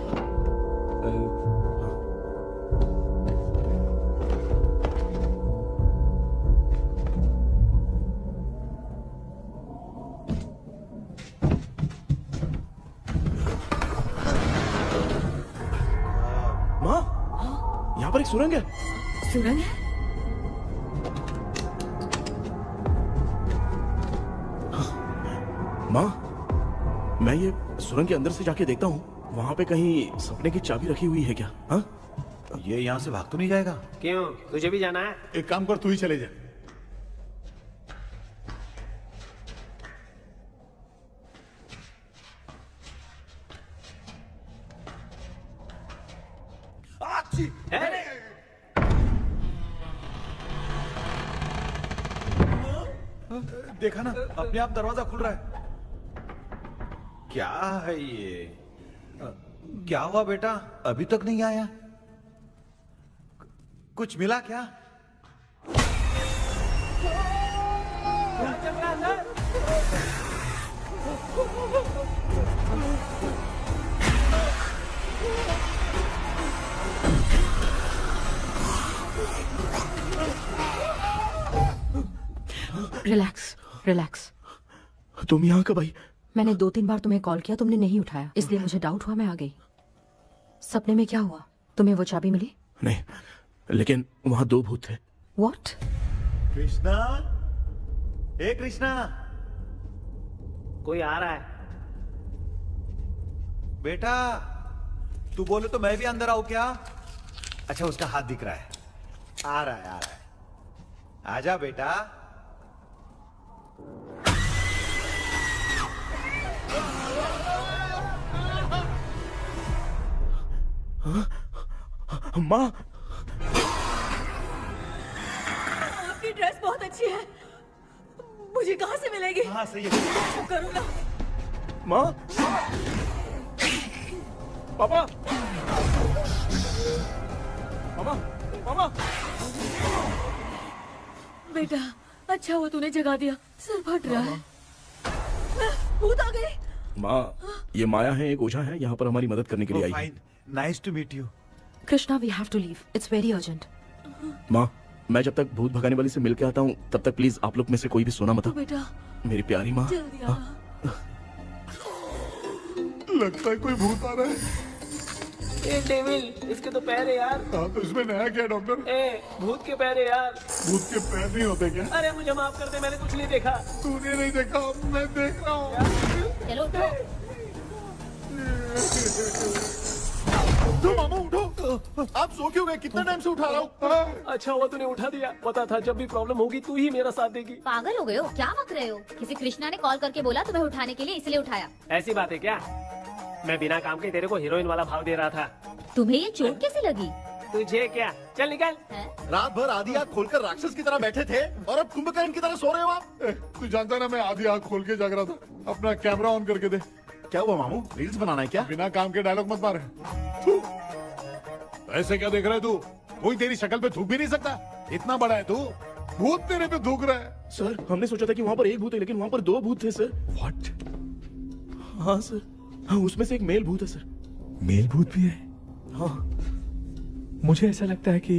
पर एक सुरंग है। सुरंग है? माँ, मैं ये सुरंग के अंदर से जाके देखता हूँ, वहाँ पे कहीं सपने की चाबी रखी हुई है क्या? हाँ? ये यहाँ से भाग तो नहीं जाएगा? क्यों, तुझे भी जाना है? एक काम कर, तू ही चले जा। देखा ना, अपने आप दरवाजा खुल रहा है। क्या है ये? क्या हुआ बेटा, अभी तक नहीं आया? कुछ मिला क्या? चल रहा है रिलैक्स रिलैक्स। तुम यहाँ कब आई? मैंने 2-3 बार तुम्हें कॉल किया, तुमने नहीं उठाया, इसलिए मुझे डाउट हुआ, मैं आ गई। सपने में क्या हुआ? तुम्हें वो चाबी मिली? नहीं, लेकिन वहाँ 2 भूत थे। What? कृष्णा, ए कृष्णा, कोई आ रहा है। बेटा तू बोले तो मैं भी अंदर आऊं क्या? अच्छा, उसका हाथ दिख रहा है, आ रहा है, आ रहा है। आजा बेटा। माँ, आपकी ड्रेस बहुत अच्छी है, मुझे कहाँ से मिलेगी? हाँ सही है। करूँ ना? माँ, पापा, मामा, मामा। बेटा अच्छा हुआ तूने जगा दिया, सर फट रहा है। भूत आ गई। माँ, ये माया है, एक ओझा है, यहाँ पर हमारी मदद करने के लिए आई है। Nice to meet you. Krishna, we have to leave, it's very urgent. माँ, मैं जब तक भूत भगाने वाली से मिल के आता हूँ तब तक प्लीज आप लोग में से कोई भी सोना मत। बेटा मेरी प्यारी माँ। जल्दी आना। लगता है कोई भूत आ रहा है। ए डेविल, इसके तो पैर है यार। हाँ, तो इसमें नया क्या डॉक्टर? ए, भूत के पैर है यार। भूत के पैर नहीं होते क्या? अरे मुझे माफ कर दे, मैंने कुछ नहीं देखा। तूने नहीं देखा, मैं देख रहा हूँ। चलो उठो। तो मामा उठो, आप सो क्यों गए? कितना टाइम से उठा रहा हूँ। अच्छा हुआ तूने उठा दिया, पता था जब भी प्रॉब्लम होगी तू ही मेरा साथ देगी। पागल हो गए हो क्या? बक रहे हो? किसी कृष्णा ने कॉल करके बोला तुम्हें उठाने के लिए, इसलिए उठाया। ऐसी बात है क्या? मैं बिना काम के तेरे को हीरोइन वाला भाव दे रहा था। तुम्हें ये चोट कैसे लगी? तुझे क्या? चल निकल। रात भर आधी आँख खोलकर राक्षस की तरह बैठे थे और अब कुंभकर्ण की तरह सो रहे हो आप। तू जानता है ना, मैं आधी आँख खोल के जाग रहा था। अपना कैमरा ऑन करके दे। क्या हुआ मामू, रील्स बनाना है क्या? बिना काम के डायलॉग मत मार। ऐसे क्या देख रहा है तू? कोई तेरी शक्ल पे थूक भी नहीं सकता, इतना बड़ा है तू। भूत तेरे पे थूक रहा है। सर, हमने सोचा था कि वहाँ पर एक भूत है, लेकिन वहाँ पर 2 भूत थे सर। व्हाट? हाँ सर, हाँ, उसमें से एक मेल भूत है सर। मेल भूत भी है? हाँ। मुझे ऐसा लगता है कि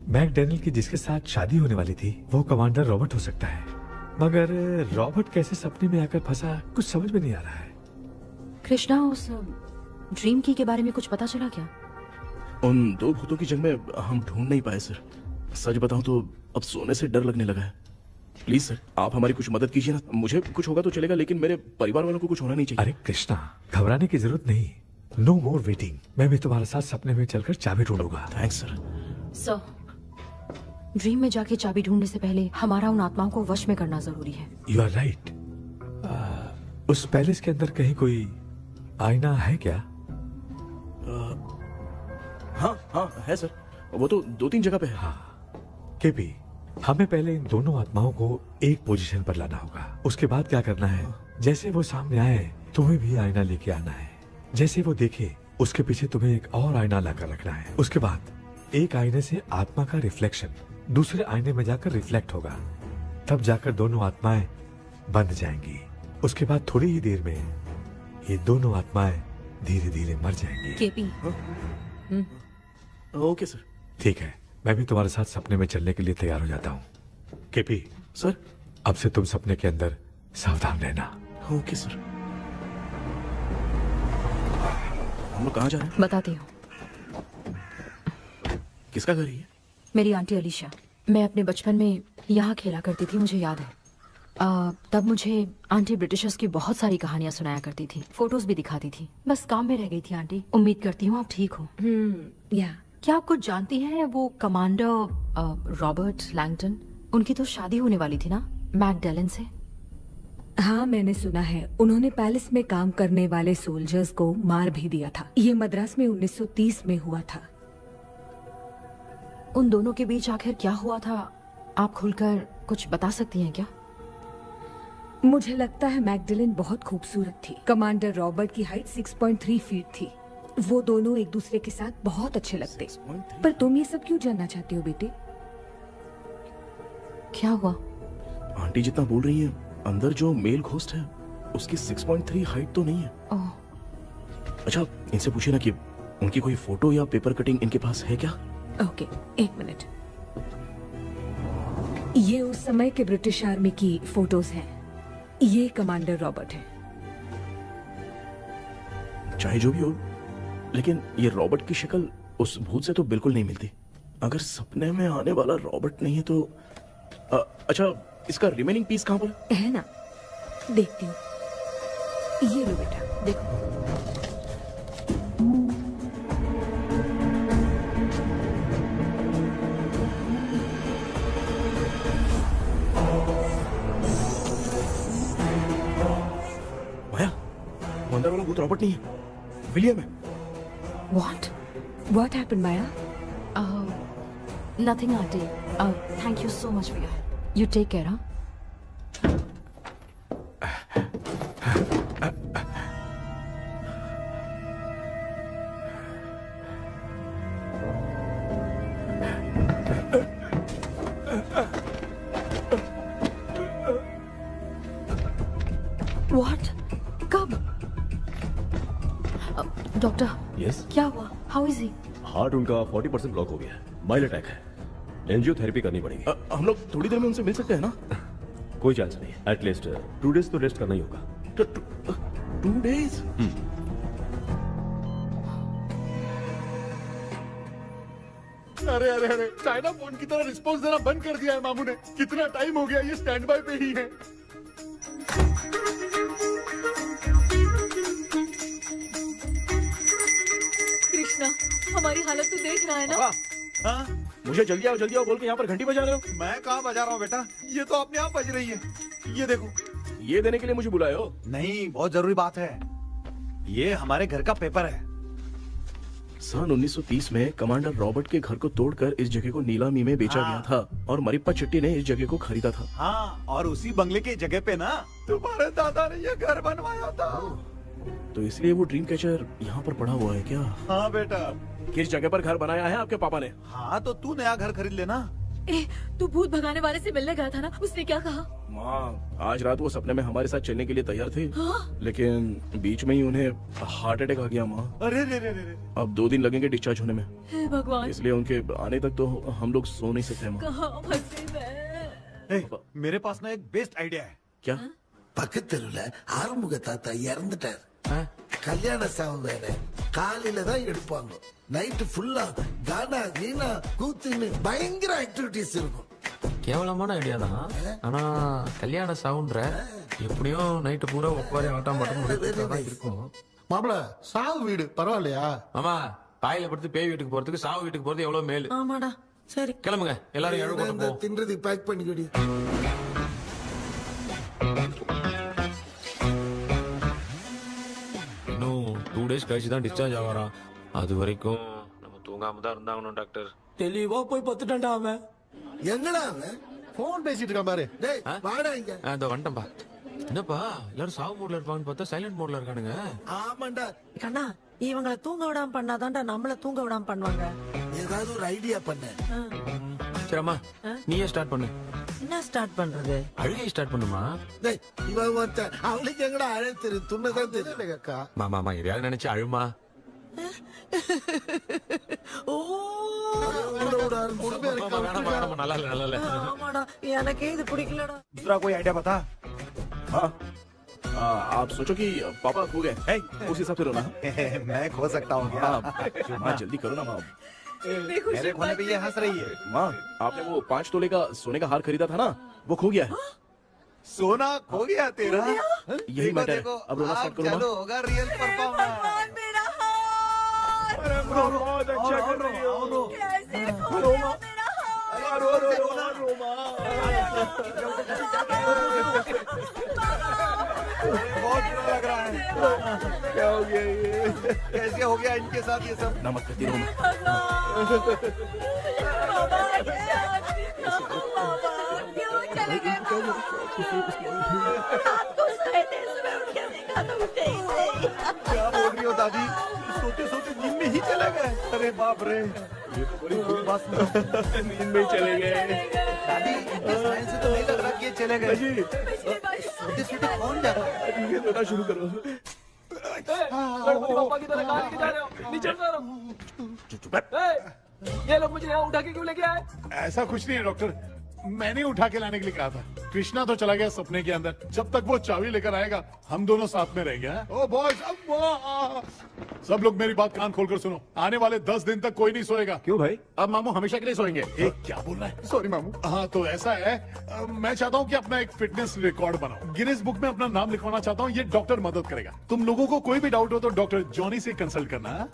मैकडैनियल की जिसके साथ शादी होने वाली थी वो कमांडर रॉबर्ट हो सकता है, मगर रॉबर्ट कैसे सपने में आकर फंसा कुछ समझ में नहीं आ रहा है। कृष्णा, उस ड्रीम की के बारे में कुछ पता चला क्या? उन 2 भूतों की जंग में हम ढूंढ नहीं पाए सर। सच बताऊं तो अब सोने से डर लगने लगा है। प्लीज सर, आप हमारी कुछ मदद कीजिए ना। मुझे कुछ होगा तो चलेगा, लेकिन मेरे परिवार वालों को कुछ होना नहीं चाहिए। अरे कृष्णा, घबराने की जरूरत नहीं, नो मोर वेटिंग। मैं भी तुम्हारे साथ सपने में चलकर चाबी ढूंढूंगा। Thanks sir. सर, ड्रीम में जाके चाबी ढूंढने से पहले हमारा उन आत्माओं को वश में करना जरूरी है। You are right. उस पैलेस के अंदर कहीं कोई आईना है क्या? हाँ हाँ है सर, वो तो 2-3 जगह पे है। हाँ केपी, हमें पहले इन दोनों आत्माओं को एक पोजीशन पर लाना होगा। उसके बाद क्या करना है, जैसे वो सामने आए तुम्हें भी आईना लेके आना है। जैसे वो देखे उसके पीछे तुम्हें एक और आईना लाकर रखना है। उसके बाद एक आईने से आत्मा का रिफ्लेक्शन दूसरे आईने में जाकर रिफ्लेक्ट होगा, तब जाकर दोनों आत्माएं बंद जाएंगी। उसके बाद थोड़ी ही देर में ये दोनों आत्माएं धीरे धीरे मर जाएंगी। KP, okay sir. ठीक है, मैं भी तुम्हारे साथ सपने में चलने के लिए तैयार हो जाता हूँ। केपी सर, अब से तुम सपने के अंदर सावधान रहना। Okay sir. हम लोग कहाँ जा रहे हैं? बताती हूँ। किसका घर है ये? मेरी आंटी अलीशा। मैं अपने बचपन में यहाँ खेला करती थी, मुझे याद है। तब मुझे आंटी ब्रिटिशर्स की बहुत सारी कहानियां सुनाया करती थी, फोटोज भी दिखाती थी। बस काम में रह गई थी आंटी। उम्मीद करती हूँ आप ठीक हो। क्या आप कुछ जानती हैं वो कमांडर रॉबर्ट लैंगटन? उनकी तो शादी होने वाली थी ना मैकडेलन से। हाँ, मैंने सुना है उन्होंने पैलेस में काम करने वाले सोल्जर्स को मार भी दिया था। ये मद्रास में 1930 में हुआ था। उन दोनों के बीच आखिर क्या हुआ था, आप खुलकर कुछ बता सकती हैं क्या? मुझे लगता है मैकडेलन बहुत खूबसूरत थी। कमांडर रॉबर्ट की हाइट 6.3 फीट थी। वो दोनों एक दूसरे के साथ बहुत अच्छे लगते। पर तुम ये सब क्यों जानना चाहती हो बेटे? क्या हुआ? आंटी जितना बोल रही है, अंदर जो मेल घोस्ट है उसकी 6.3 हाइट तो नहीं है। अच्छा, इनसे पूछिए ना कि उनकी कोई फोटो या पेपर कटिंग इनके पास है क्या? ओके, एक मिनट। ये उस समय के ब्रिटिश आर्मी की फोटोज हैं। ये कमांडर रॉबर्ट है। चाहे जो भी हो, लेकिन ये रॉबर्ट की शक्ल उस भूत से तो बिल्कुल नहीं मिलती। अगर सपने में आने वाला रॉबर्ट नहीं है तो अच्छा, इसका रिमेनिंग पीस कहाँ पर है? ना, देखती हूँ। ये लो बेटा, देखो। माया, अंदर वाला भूत रॉबर्ट नहीं है, विलियम है। What happened, Maya? Nothing, auntie. Thank you so much for your help. You take care, huh? What? कब? डॉक्टर, यस, क्या हुआ? How is he? हार्ट उनका 40% ब्लॉक हो गया है। माइल्ड अटैक है। एंजियोथेरेपी करनी पड़ेगी। हम लोग थोड़ी देर में उनसे मिल सकते हैं ना? कोई चांस नहीं। एटलीस्ट 2 डेज तो रेस्ट करना ही होगा। 2 डेज? अरे अरे अरे, चाइना फोन की तरह रिस्पॉन्स देना बंद कर दिया है मामू ने। कितना टाइम हो गया, ये स्टैंड बाय पे ही है। कृष्णा, हमारी हालत तो देख रहा है ना। हाँ? मुझे जल्दी आओ बोल के यहाँ पर घंटी बजा रहे हो। मैं कहाँ बजा रहा हूँ बेटा, ये तो अपने आप बज रही है। ये देखो। ये देने के लिए मुझे बुलाए हो? नहीं, बहुत जरूरी बात है। ये हमारे घर का पेपर है। सन 1930 में कमांडर रॉबर्ट के घर को तोड़कर इस जगह को नीलामी में बेचा गया था और मरिप्पा चिट्टी ने इस जगह को खरीदा था। हाँ, और उसी बंगले की जगह पे ना तुम्हारे दादा ने ये घर बनवाया था। तो इसलिए वो ड्रीम कैचर यहाँ पर पड़ा हुआ है क्या? हाँ बेटा। किस जगह पर घर बनाया है आपके पापा ने? हाँ, तो तू नया घर खरीद लेना। तू भूत भगाने वाले से मिलने गया था ना, उसने क्या कहा? माँ, आज रात वो सपने में हमारे साथ चलने के लिए तैयार थे। हाँ? लेकिन बीच में ही उन्हें हार्ट अटैक आ गया माँ। अरे रे रे रे। अब 2 दिन लगेंगे डिस्चार्ज होने में। हे भगवान। इसलिए उनके आने तक तो हम लोग सो नहीं सकते माँ। कहाँ फंसे मैं? मेरे पास ना एक बेस्ट आइडिया है। क्या? பக்கத்தெருவுல ஆறுமுக தாத்தா இறந்துட்டார். கல்யாண சாவு வேற. காலையில தான் எடுப்பாங்க. நைட் ஃபுல்லா கானா கீனா கூத்துன்னு பயங்கர ஆக்டிவிட்டிஸ் இருக்கும். கேவலமான ஐடியா தான். ஆனா கல்யாண சவுண்ட்ற எப்படியும் நைட்டு பூரா ஒப்பாரி ஆட்டம் மட்டும் இருக்கும். மாப்ள, சாவு வீடு பரவாயில்லையா? மாமா, பாயில படுத்து பேய் வீட்டுக்கு போறதுக்கு சாவு வீட்டுக்கு போறது எவ்வளவு மேலு. ஆமாடா. சரி, கிளம்புங்க, எல்லாரும் எழு கொண்டு போ. தின்றதை பேக் பண்ணிக்கடி. இன்னும் 2 டேஸ் கழிச்சு தான் டிஸ்சார்ஜ் ஆவாராம். அது வரைக்கும் நம்ம தூங்காம தான் இருந்தாகணும் டாக்டர். தெளிவா போய் பத்துட்டான்டா அவன். எங்கடா அவன்? போன் பேசிட்டு இருக்கான் பாரு. டேய், வாடா இங்க. இதோ வந்துட்டேன்பா. என்னப்பா எல்லாரும் சாவு மோட்ல இருப்பாங்கன்னு பார்த்தா சைலண்ட் மோட்ல இருக்கானுங்க. ஆமாண்டா. கண்ணா, இவங்களை தூங்க விடாம பண்ணாதான்டா நம்மள தூங்க விடாம பண்ணுவாங்க. ஏதாவது ஒரு ஐடியா பண்ண. சரிம்மா, நீயே ஸ்டார்ட் பண்ணு. என்ன ஸ்டார்ட் பண்றது? அழுகை ஸ்டார்ட் பண்ணுமா? டேய், இவன் ஒருத்தன் அவளுக்கு எங்கடா அழ தெரியும்? துண்ணதான் தெரியல அக்கா. மாமா எதையாவது நினைச்சு அழுமா. நல்லா இல்ல. ஆமாடா, எனக்கே இது பிடிக்கலடா. दूसरा कोई आइडिया बता। हाँ, आप सोचो कि पापा खो गए, उस हिसाब से रोना। मैं खो सकता हूँ क्या? माँ, जल्दी करो ना माँ। मेरे खोने पे ये हंस रही है। माँ, आपने वो 5 तोले का सोने का हार खरीदा था ना, वो खो गया है। सोना खो गया तेरा? यही मैटर है। अब रोना स्टार्ट करो। चलो होगा रियल परफॉर्मेंस। बहुत अच्छा कर रही हो। बहुत बुरा लग रहा है। क्या हो गया ये? कैसे हो गया इनके साथ ये सब? नमक करती रहो। क्या बोल रही हो दादी? सोते सोते नींद में ही चले गए? अरे बाप रे, ये तो बड़ी बुरी बात सुना। नींद में ही चले गए। दादी इस लाइन से तो नहीं लग रहा कि ये चले गए। सोते सोते कौन जाता है? ये रोना शुरू करो। गणपति बापा की तरह कहाँ लेके जा रहे हो? नीचे उतारो। ये लोग मुझे यहाँ उठा के क्यों लेके आए? ऐसा कुछ नहीं है डॉक्टर, मैंने उठा के लाने के लिए कहा था। कृष्णा तो चला गया सपने के अंदर, जब तक वो चाबी लेकर आएगा हम दोनों साथ में रहेंगे। ओ बॉयज, सब लोग मेरी बात कान खोलकर सुनो, आने वाले 10 दिन तक कोई नहीं सोएगा। क्यों भाई? अब मामू हमेशा के लिए सोएंगे। एक क्या बोल रहा है? सॉरी मामू। हाँ तो ऐसा है, मैं चाहता हूँ कि अपना एक फिटनेस रिकॉर्ड बनाओ, गिनीज बुक में अपना नाम लिखवाना चाहता हूँ। ये डॉक्टर मदद करेगा। तुम लोगों को कोई भी डाउट हो तो डॉक्टर जॉनी से कंसल्ट करना।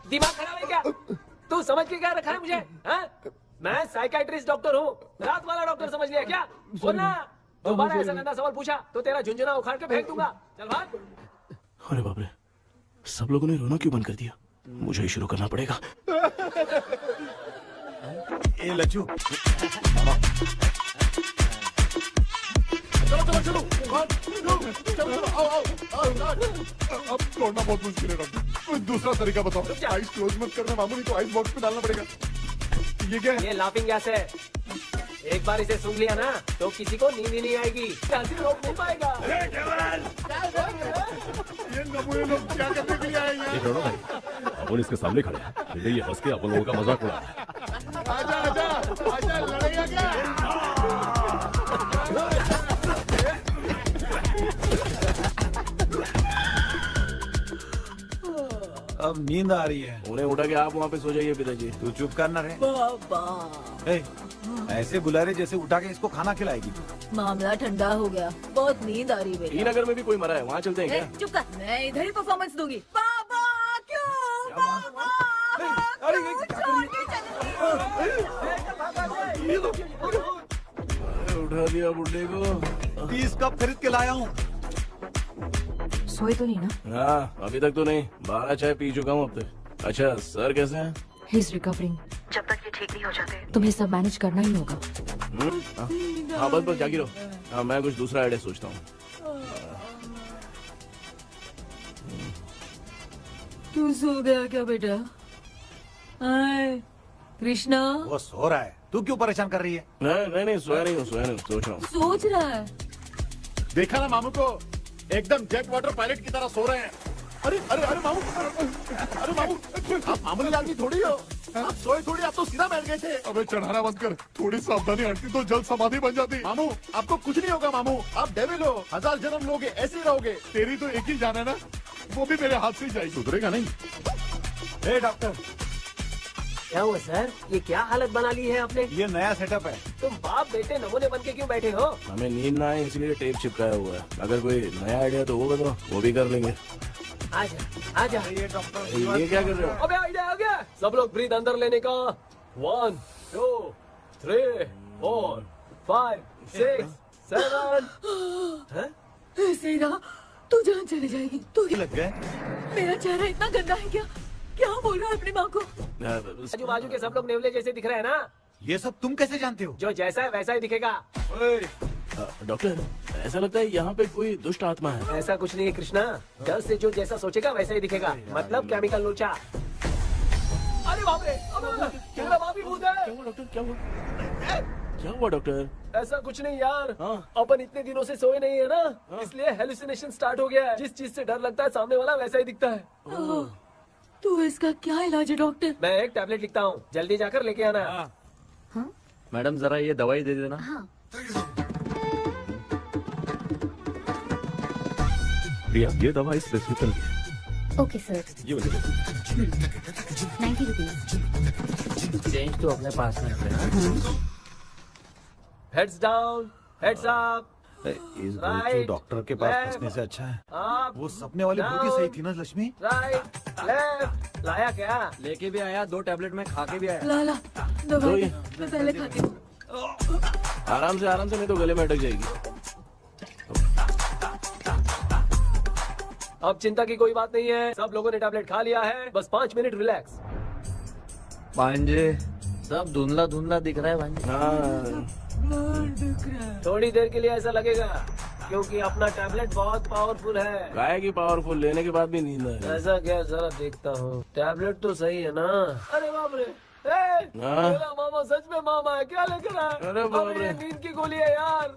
दिमाग खराब है क्या? तू समझ के क्या रखा है मुझे? हाँ? मैं साइकाइट्रिस्ट डॉक्टर हूँ, रात वाला डॉक्टर समझ लिया क्या? बोलना, दोबारा ऐसा गंदा सवाल पूछा तो तेरा झुंझुना उखाड़ के फेंक दूंगा। चल भाग। अरे बाप रे, सब लोगों ने रोना क्यों बंद कर दिया? मुझे ही शुरू करना पड़ेगा। ए लज्जू, चलो चलो चलो चलो आओ आओ। अब तोड़ना बहुत मुश्किल है डॉक्टर, कोई दूसरा तरीका बताओ। आइस क्लोज मत करना मामू, नहीं तो आइस बॉक्स में डालना पड़ेगा। ये क्या है? ये लाफिंग गैस है। एक बार इसे सूंघ लिया ना तो किसी को नींद ही नहीं आएगी, हंसी रोक नहीं पाएगा। ये नमूने लोग क्या करने के लिए आए हैं? छोड़ो भाई, अपन इसके सामने खड़े हैं, ये हंस के अपन लोगों का मजाक उड़ा रहा है। आजा आजा आजा, लड़ेगा क्या? अब नींद आ रही है। उन्हें उठा के आप वहाँ पे सो जाइए पिताजी। तू चुप करना रे। ऐसे बुला रहे जैसे उठा के इसको खाना खिलाएगी। मामला ठंडा हो गया, बहुत नींद आ रही है। नगर में भी कोई मरा है, वहाँ चलते हैं क्या? चुप कर, मैं इधर ही परफॉर्मेंस दूंगी। बाबा क्यों? बाबा उठा दिया बुड्ढे को। 30 कप खरीद के लाया हूँ। सोए तो नहीं ना? हाँ, अभी तक तो नहीं, 12 चाय पी चुका हूँ अब तक। अच्छा, सर कैसे हैं? He is recovering. जब तक ये ठीक नहीं हो जाते तुम्हें सब मैनेज करना ही होगा। हाँ बस बस जागी रहो। हाँ, मैं कुछ दूसरा आइडिया सोचता हूँ। तू सो गया क्या बेटा? आए, कृष्णा वो सो रहा है, तू क्यों परेशान कर रही है? नहीं नहीं, सोया नहीं हूँ, सोच रहा हूँ। सोच रहा है। देखा ना मामू को, एकदम जेट वाटर पायलट की तरह सो रहे हैं। अरे अरे अरे मामू, अरे मामू, आप मामूली आदमी थोड़ी हो, आप सोए थोड़ी, आप तो सीधा बैठ गए थे। अबे चढ़ाना बंद कर, थोड़ी सावधानी हटती तो जल्द समाधि बन जाती। मामू आपको कुछ नहीं होगा मामू, आप डेविल हो, 1000 जन्म लोगे ऐसे ही रहोगे। तेरी तो एक ही जान है ना, वो भी मेरे हाथ से ही जाएगी। सुधरेगा नहीं। ए डॉक्टर, क्या हुआ सर? ये क्या हालत बना ली है आपने? ये नया सेटअप है। तुम बाप बेटे नमूने बन के क्यों बैठे हो? हमें नींद ना आए इसलिए टेप चिपकाया हुआ है। अगर कोई नया आइडिया तो वो बताओ, वो भी कर लेंगे। आजा आजा। ये डॉक्टर, ये क्या कर रहे हो? अबे आइडिया आ गया। सब लोग ब्रीथ अंदर लेने का। 1 2 3 4 5 6 7। ऐसे ना तू जान चली जाएगी। तू लग गए? मेरा चेहरा इतना गंदा है क्या? क्या बोल रहा है अपनी माँ को? आजू बाजू के सब लोग नेवले जैसे दिख रहे हैं ना। ये सब तुम कैसे जानते हो? जो जैसा है वैसा ही दिखेगा। डॉक्टर, ऐसा लगता है यहाँ पे कोई दुष्ट आत्मा है। ऐसा कुछ नहीं है कृष्णा, डर से जो जैसा सोचेगा वैसा ही दिखेगा, मतलब केमिकल लोचा। अरे बाप रे, मेरा बाप ही भूत है। क्या हुआ डॉक्टर, क्या हुआ? क्या हुआ डॉक्टर? ऐसा कुछ नहीं यार, अपन इतने दिनों से सोए नहीं है ना, इसलिए हेलुसिनेशन स्टार्ट हो गया है। जिस चीज से डर लगता है सामने वाला वैसा ही दिखता है। तो इसका क्या इलाज है डॉक्टर? मैं एक टैबलेट लिखता हूँ, जल्दी जाकर लेके आना। मैडम जरा ये दवाई दे देना। प्रिया, ये दवा इस प्रिस्क्रिप्शन की है। Okay sir. ये वाली 90 रुपीज। चेंज तो अपने पास में है। Heads down, heads up. इस भोचू डॉक्टर के पास फंसने से अच्छा है वो सपने वाली बूटी सही थी ना लक्ष्मी। Right left. लाया क्या? लेके भी आया, 2 टैबलेट में खा के भी आया। ला दवाई मैं पहले खाती हूँ। आराम से नहीं तो गले में अटक जाएगी। अब चिंता की कोई बात नहीं है, सब लोगों ने टैबलेट खा लिया है, बस 5 मिनट रिलैक्स। भांजे सब धुंधला धुंधला दिख रहा है भांजे। थोड़ी देर के लिए ऐसा लगेगा क्योंकि अपना टैबलेट बहुत पावरफुल है। गाय की पावरफुल लेने के बाद भी नींद है। ऐसा क्या, जरा देखता हूँ। टैबलेट तो सही है ना? अरे बाप रे, मेरा मामा सच में मामा है, क्या लेकर आया? अरे बाप रे, नींद की गोली है यार।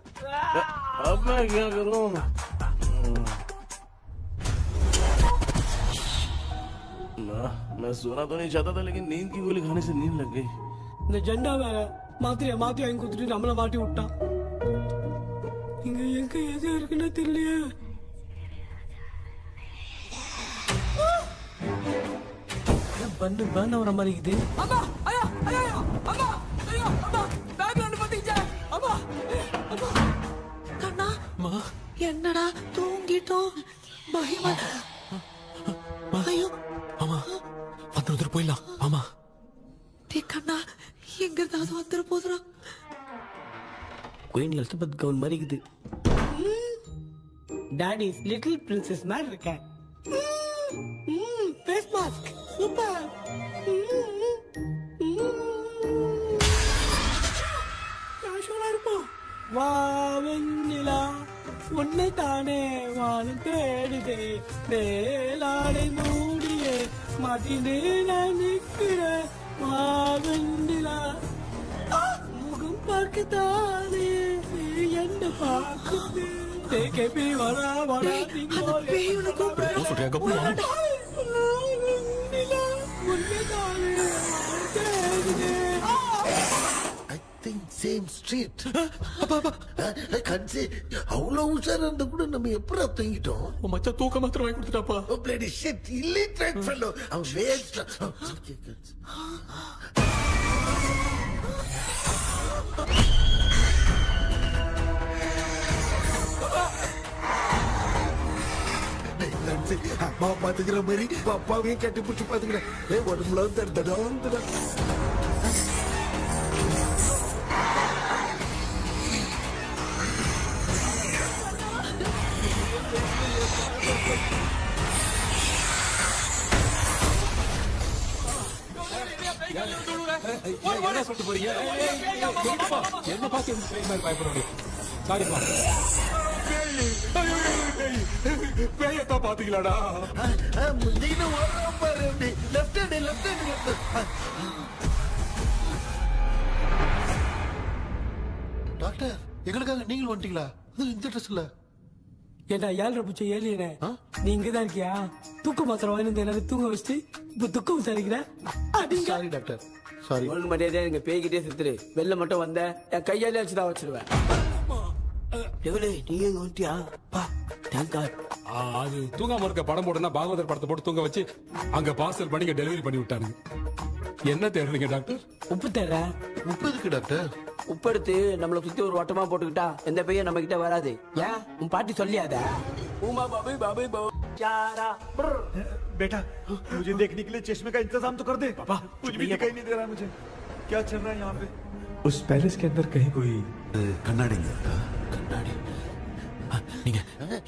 अब मैं क्या करूँ? मैं सोना तो नहीं चाहता था, लेकिन नींद की गोली खाने से नींद लग गई। நிஜண்டா வேற மாத்திரையா மாத்தி வாங்கி கொடுத்துட்டு நம்மள மாட்டி விட்டான். இங்க எங்க எது இருக்குன்னு தெரியலையே. பண்ண வர மாதிரி இருக்குது. அம்மா ஐயா ஐயா அம்மா ஐயா அம்மா பேக்ல வந்து பாத்தீங்க. அம்மா அம்மா கண்ணா மா என்னடா தூங்கிட்டோம். மகிமா ஐயோ மாமா வந்து போயிடலாம். மாமா கண்ணா எங்க இருந்தாவது வந்துட போதுரா. குயின் எலிசபெத் கவுன் மாதிரி இருக்குது. டாடி லிட்டில் பிரின்சஸ் மாதிரி இருக்கேன். Face mask super. காஷோலா இருப்போம். வா வெண்ணிலா உன்னை தானே வானம் தேடுதே மேலாடை மூடியே மாட்டினே நான் நிற்கிறேன். வா வெண்ணிலா முகம் பார்க்கத்தானே என்ன பார்க்குது. தேக்கே வரா வரா நீங்க சொல்றியா கப்பு? சேம் ஸ்ட்ரீட் கன்சி அவ்வளவு உஷாரா இருந்த கூட நம்ம எப்படா தூங்கிட்டோம்? மச்சா தூக்க மாத்திரம் வாங்கி கொடுத்துட்டாப்பா. Bloody shit illiterate fellow. அவன் வேஸ்ட். அம்மா பாத்துக்கிற மாதிரி அப்பாவையும் கட்டி பிடிச்சி பாத்துக்கிறேன். உடம்புல தடா என்ன சொல்லிட்டு போறீங்க? என்ன பார்த்து பயப்படுறீங்க? சாரிப்பா. பேயத்தான் பாத்தீங்களாடா? டாக்டர் எங்களுக்காக நீங்கள் வந்துட்டீங்களா? இந்த ட்ரெஸ் இல்ல ஏண்டா 7 பூச்சி ஏலியனே, நீ இங்கதான் இருக்கியா? தூக்க மாத்திரம் வாங்கி எல்லாரும் தூங்க வச்சுட்டு இப்ப துக்கம் விசாரிக்கிற. Sorry doctor, sorry. ஒழுங்கு மரியாதையா எங்க பேய்கிட்டே செத்துரு. வெளில மட்டும் வந்த என் கையாலே வச்சுதான் வச்சிருவேன். எவ்வளவு நீங்க எங்க வந்துட்டியா? அது தூங்காம இருக்க படம் போடுனா பாகவதர் படத்தை போட்டு தூங்க வச்சு அங்க பார்சல் பண்ணி டெலிவரி பண்ணி விட்டானுங்க. என்ன தேடுறீங்க டாக்டர்? உப்பு தேடுற. உப்பு இருக்கு டாக்டர். உப்பு எடுத்து நம்மள சுத்தி ஒரு வட்டமா போட்டுக்கிட்டா எந்த பையன் நம்ம கிட்ட வராது. ஏன் உன் பாட்டி சொல்லியாத? உமா பாபு பாபு பாபு चारा बेटा मुझे देखने के लिए चश्मे का इंतजाम तो कर दे। पापा कुछ भी दिखाई नहीं दे रहा है मुझे, क्या चल रहा है यहाँ पे? उस पैलेस के अंदर कहीं कोई கண்ணாடி கண்ணாடி நீங்க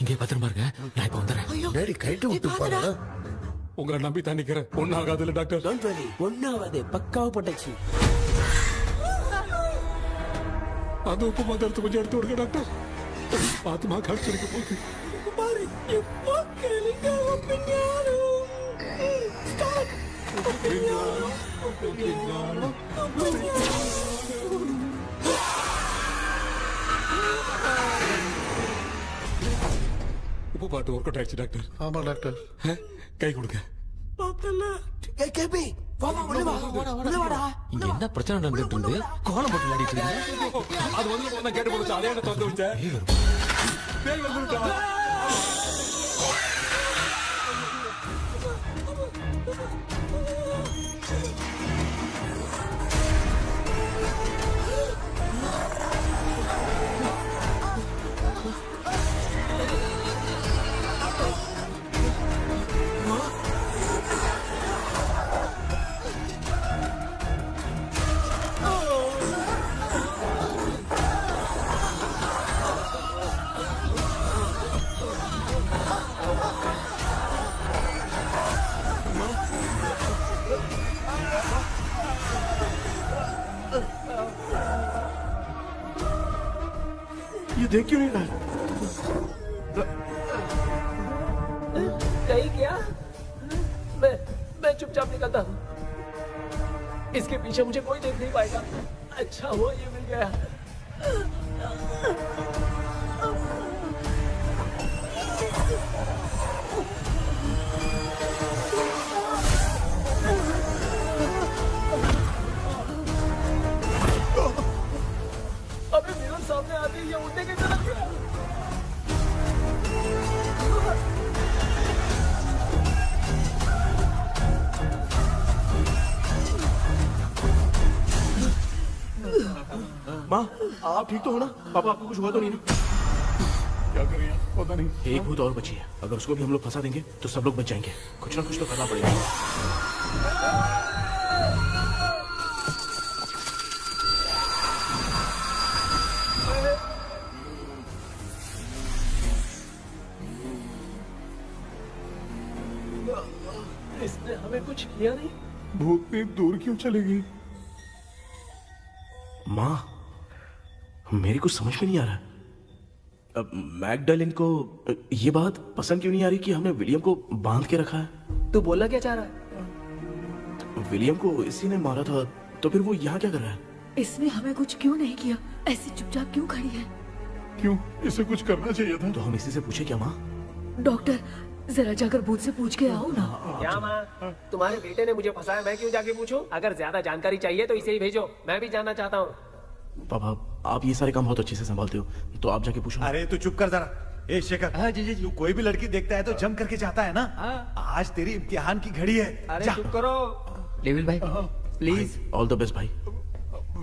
இங்கே பத்திரமா இருங்க, நான் இப்ப வந்துடுறேன். டேடி கைட்டு விட்டு பாரு. உங்களை நம்பி தான் நிக்கிறேன். ஒன்னாகாதுல டாக்டர்? டோன்ட் வரி, ஒன்னாவது பக்காவா போட்டாச்சு. அது உப்பு மாத்திரத்தை கொஞ்சம் எடுத்து விடுங்க டாக்டர். பாத்துமா கடிச்சிருக்க போகுது. பாரு இப்போ கேளுங்க. உப்பு பாட்டு ஒர்க் அவுட் ஆயிடுச்சு டாக்டர். ஆமா டாக்டர். கை கொடுங்க. இங்க என்ன பிரச்சனை நடந்துட்டு இருந்து கோலம் போட்டு விளையாடிட்டு இருக்கீங்க? அது வந்து கேட்டு போச்சு. அதே என்ன தந்து வச்சேன். பேய் வந்துட்டா. ये देख क्यों नहीं रहा है? नहीं क्या? मैं चुपचाप निकलता हूँ। इसके पीछे मुझे कोई देख नहीं पाएगा। अच्छा हुआ ये मिल गया। अबे मिरर सामने आते ही ये उड़ने की तरफ गया। माँ, आप ठीक तो हो ना? पापा आपको कुछ हुआ तो नहीं ना? क्या करें? पता नहीं। एक भूत और बची है। अगर उसको भी हम लोग फंसा देंगे तो सब लोग बच जाएंगे। कुछ ना कुछ तो करना पड़ेगा। इसने हमें कुछ किया नहीं। भूतनी दूर क्यों चली गई? माँ, मेरी कुछ समझ में नहीं आ रहा। अब मैगडालिन को ये बात पसंद क्यों नहीं आ रही कि हमने विलियम को बांध के रखा है? तू बोलना क्या चाह रहा है? विलियम को इसी ने मारा था, तो फिर वो यहाँ क्या कर रहा है? इसने हमें कुछ क्यों नहीं किया? ऐसी चुपचाप क्यों खड़ी है? क्यों? इसे कुछ करना चाहिए था। तो हम इसी से पूछे क्या माँ? डॉक्टर, जरा जाकर भूत से पूछ के आओ ना। क्या माँ? तुम्हारे बेटे ने मुझे फंसाया, मैं क्यों जाके पूछूं? अगर ज्यादा जानकारी चाहिए तो इसे ही भेजो, मैं भी जानना चाहता हूँ। पापा, आप ये सारे काम बहुत अच्छे से संभालते हो, तो आप जाके पूछो। अरे तू चुप कर जरा। ए शेखर, हाँ जी जी, तू कोई भी लड़की देखता है तो जम करके जाता है ना? आज तेरी इम्तिहान की घड़ी है। अरे चुप करो। लेविल भाई, प्लीज। ऑल द बेस्ट भाई।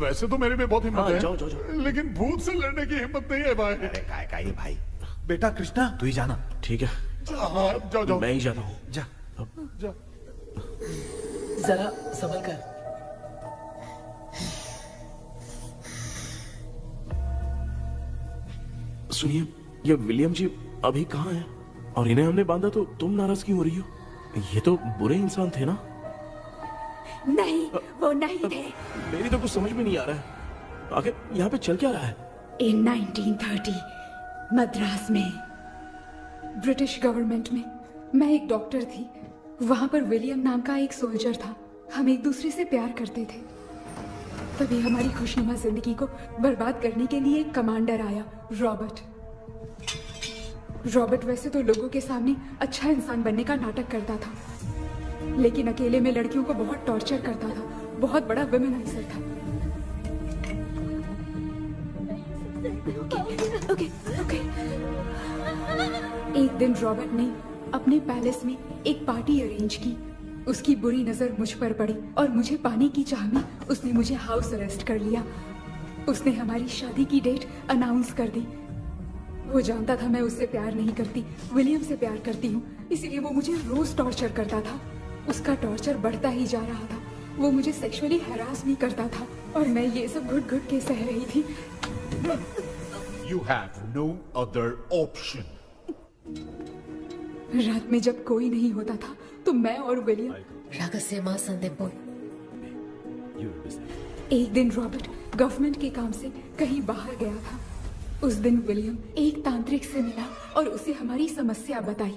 वैसे तो मेरे में बहुत हिम्मत है, जाओ, जाओ, जाओ। लेकिन भूत से लड़ने की हिम्मत नहीं है भाई। अरे काय काय भाई। बेटा कृष्णा, तू ही जाना। ठीक है, हाँ, जाओ जाओ। मैं ही जाता हूँ। जा जा। जरा संभल कर। सुनिए, ये विलियम जी अभी कहाँ हैं? और इन्हें हमने बांधा तो तुम नाराज क्यों हो रही हो? ये तो बुरे इंसान थे ना? नहीं, वो नहीं थे। मेरी तो कुछ समझ में नहीं आ रहा है। आखिर यहाँ पे चल क्या रहा है? इन 1930 मद्रास में ब्रिटिश गवर्नमेंट में मैं एक डॉक्टर थी। वहां पर विलियम नाम का एक सोल्जर था। हम एक दूसरे से प्यार करते थे। तभी हमारी खुशनुमा जिंदगी को बर्बाद करने के लिए एक कमांडर आया, रॉबर्ट। रॉबर्ट वैसे तो लोगों के सामने अच्छा इंसान बनने का नाटक करता था, लेकिन अकेले में लड़कियों को बहुत टॉर्चर करता था। बहुत बड़ा वुमेनाइजर था। Okay, okay. एक दिन रॉबर्ट ने अपने पैलेस में एक पार्टी अरेंज की। उसकी बुरी नजर मुझ पर पड़ी और मुझे पाने की चाह में उसने मुझे हाउस अरेस्ट कर लिया। उसने हमारी शादी की डेट अनाउंस कर दी। वो जानता था मैं उससे प्यार नहीं करती, विलियम से प्यार करती हूँ, इसीलिए वो मुझे रोज टॉर्चर करता था। उसका टॉर्चर बढ़ता ही जा रहा था। वो मुझे सेक्सुअली हैरास भी करता था और मैं ये सब घुट घुट के सह रही थी। You have no other option. रात में जब कोई नहीं होता था तो मैं और विलियम रहस्यमा संदेपोल। एक दिन रॉबर्ट गवर्नमेंट के काम से कहीं बाहर गया था। उस दिन विलियम एक तांत्रिक से मिला और उसे हमारी समस्या बताई।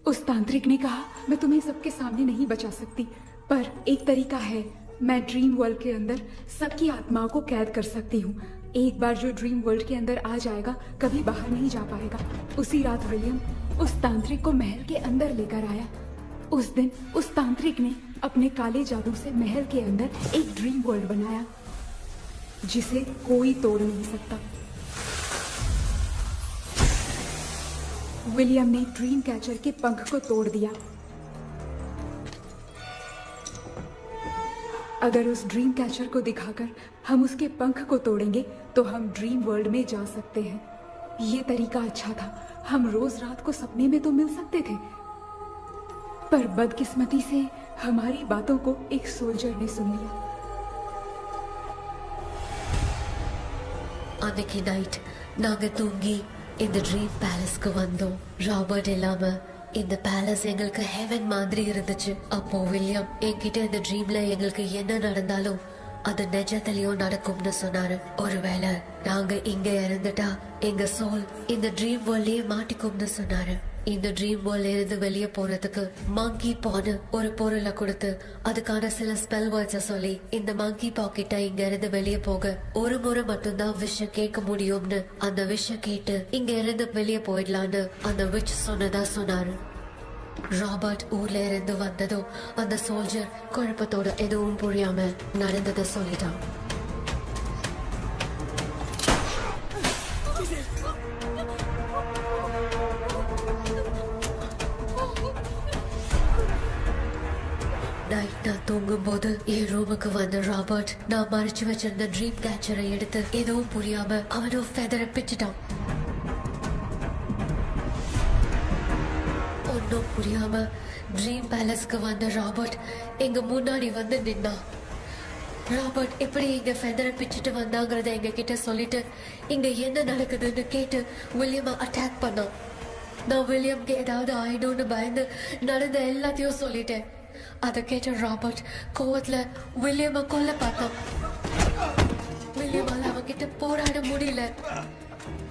उस तांत्रिक ने कहा, मैं तुम्हें सबके सामने नहीं बचा सकती, पर एक तरीका है। मैं ड्रीम वर्ल्ड के अंदर सबकी आत्माओं को कैद कर सकती हूँ। एक बार जो ड्रीम वर्ल्ड के अंदर आ जाएगा कभी बाहर नहीं जा पाएगा। उसी रात विलियम उस तांत्रिक को महल के अंदर लेकर आया। उस दिन उस तांत्रिक ने अपने काले जादू से महल के अंदर एक ड्रीम वर्ल्ड बनाया जिसे कोई तोड़ नहीं सकता। विलियम ने ड्रीम कैचर के पंख को तोड़ दिया। अगर उस ड्रीम कैचर को दिखाकर हम उसके पंख को तोड़ेंगे तो हम ड्रीम वर्ल्ड में जा सकते हैं। ये तरीका अच्छा था, हम रोज रात को सपने में तो मिल सकते थे, पर बदकिस्मती से हमारी बातों को एक सोल्जर ने सुन लिया। அன்னைக்கு நைட் நாங்க தூங்கி இந்த ட்ரீம் பேலஸ்க்கு வந்தோம். ராபர்ட் இல்லாம இந்த பேலஸ் எங்களுக்கு ஹெவன் மாதிரி இருந்துச்சு. அப்போ வில்லியம் என்கிட்ட இந்த ட்ரீம்ல எங்களுக்கு என்ன நடந்தாலும் அது நிஜத்திலயும் நடக்கும்னு சொன்னாரு. ஒருவேளை நாங்க இங்க இறந்துட்டா எங்க சோல் இந்த ட்ரீம் வேர்ல்ட்லயே மாட்டிக்கும்னு சொன்னாரு. இந்த ட்ரீம் வேர்ல்ட்ல இருந்து வெளியே போறதுக்கு மங்கி பான்னு ஒரு பொருளை கொடுத்து அதுக்கான சில ஸ்பெல் வேர்ட்ஸ சொல்லி இந்த மங்கி பாக்கெட்டை இங்க இருந்து வெளியே போக ஒரு முறை மட்டும்தான் விஷயம் கேட்க முடியும்னு அந்த விஷயம் கேட்டு இங்க இருந்து வெளியே போயிடலான்னு அந்த விச் சொன்னதா சொன்னாரு. ராபர்ட் ஊர்ல இருந்து வந்ததும் அந்த சோல்ஜர் குழப்பத்தோட எதுவும் புரியாம நடந்ததை சொல்லிட்டான். நைட் நான் தூங்கும் போது என் ரூமுக்கு வந்த ராபர்ட் நான் மறைச்சு வச்சிருந்த ட்ரீம் கேச்சரை எடுத்து எதுவும் புரியாம அவனும் ஃபெதரை பிச்சுட்டான். ஒன்னும் புரியாம ட்ரீம் பேலஸ்க்கு வந்த ராபர்ட் எங்க முன்னாடி வந்து நின்னான். ராபர்ட் எப்படி இங்க ஃபெதரை பிச்சுட்டு வந்தாங்கிறத எங்க கிட்ட சொல்லிட்டு இங்க என்ன நடக்குதுன்னு கேட்டு வில்லியமை அட்டாக் பண்ணான். நான் வில்லியம்க்கு ஏதாவது ஆயிடும்னு பயந்து நடந்த எல்லாத்தையும் சொல்லிட்டேன். அதை கேட்ட ராபர்ட் கோவத்துல வில்லியமை கொல்ல பார்த்தான். विलियम किटे पोराड़ मुड़ीले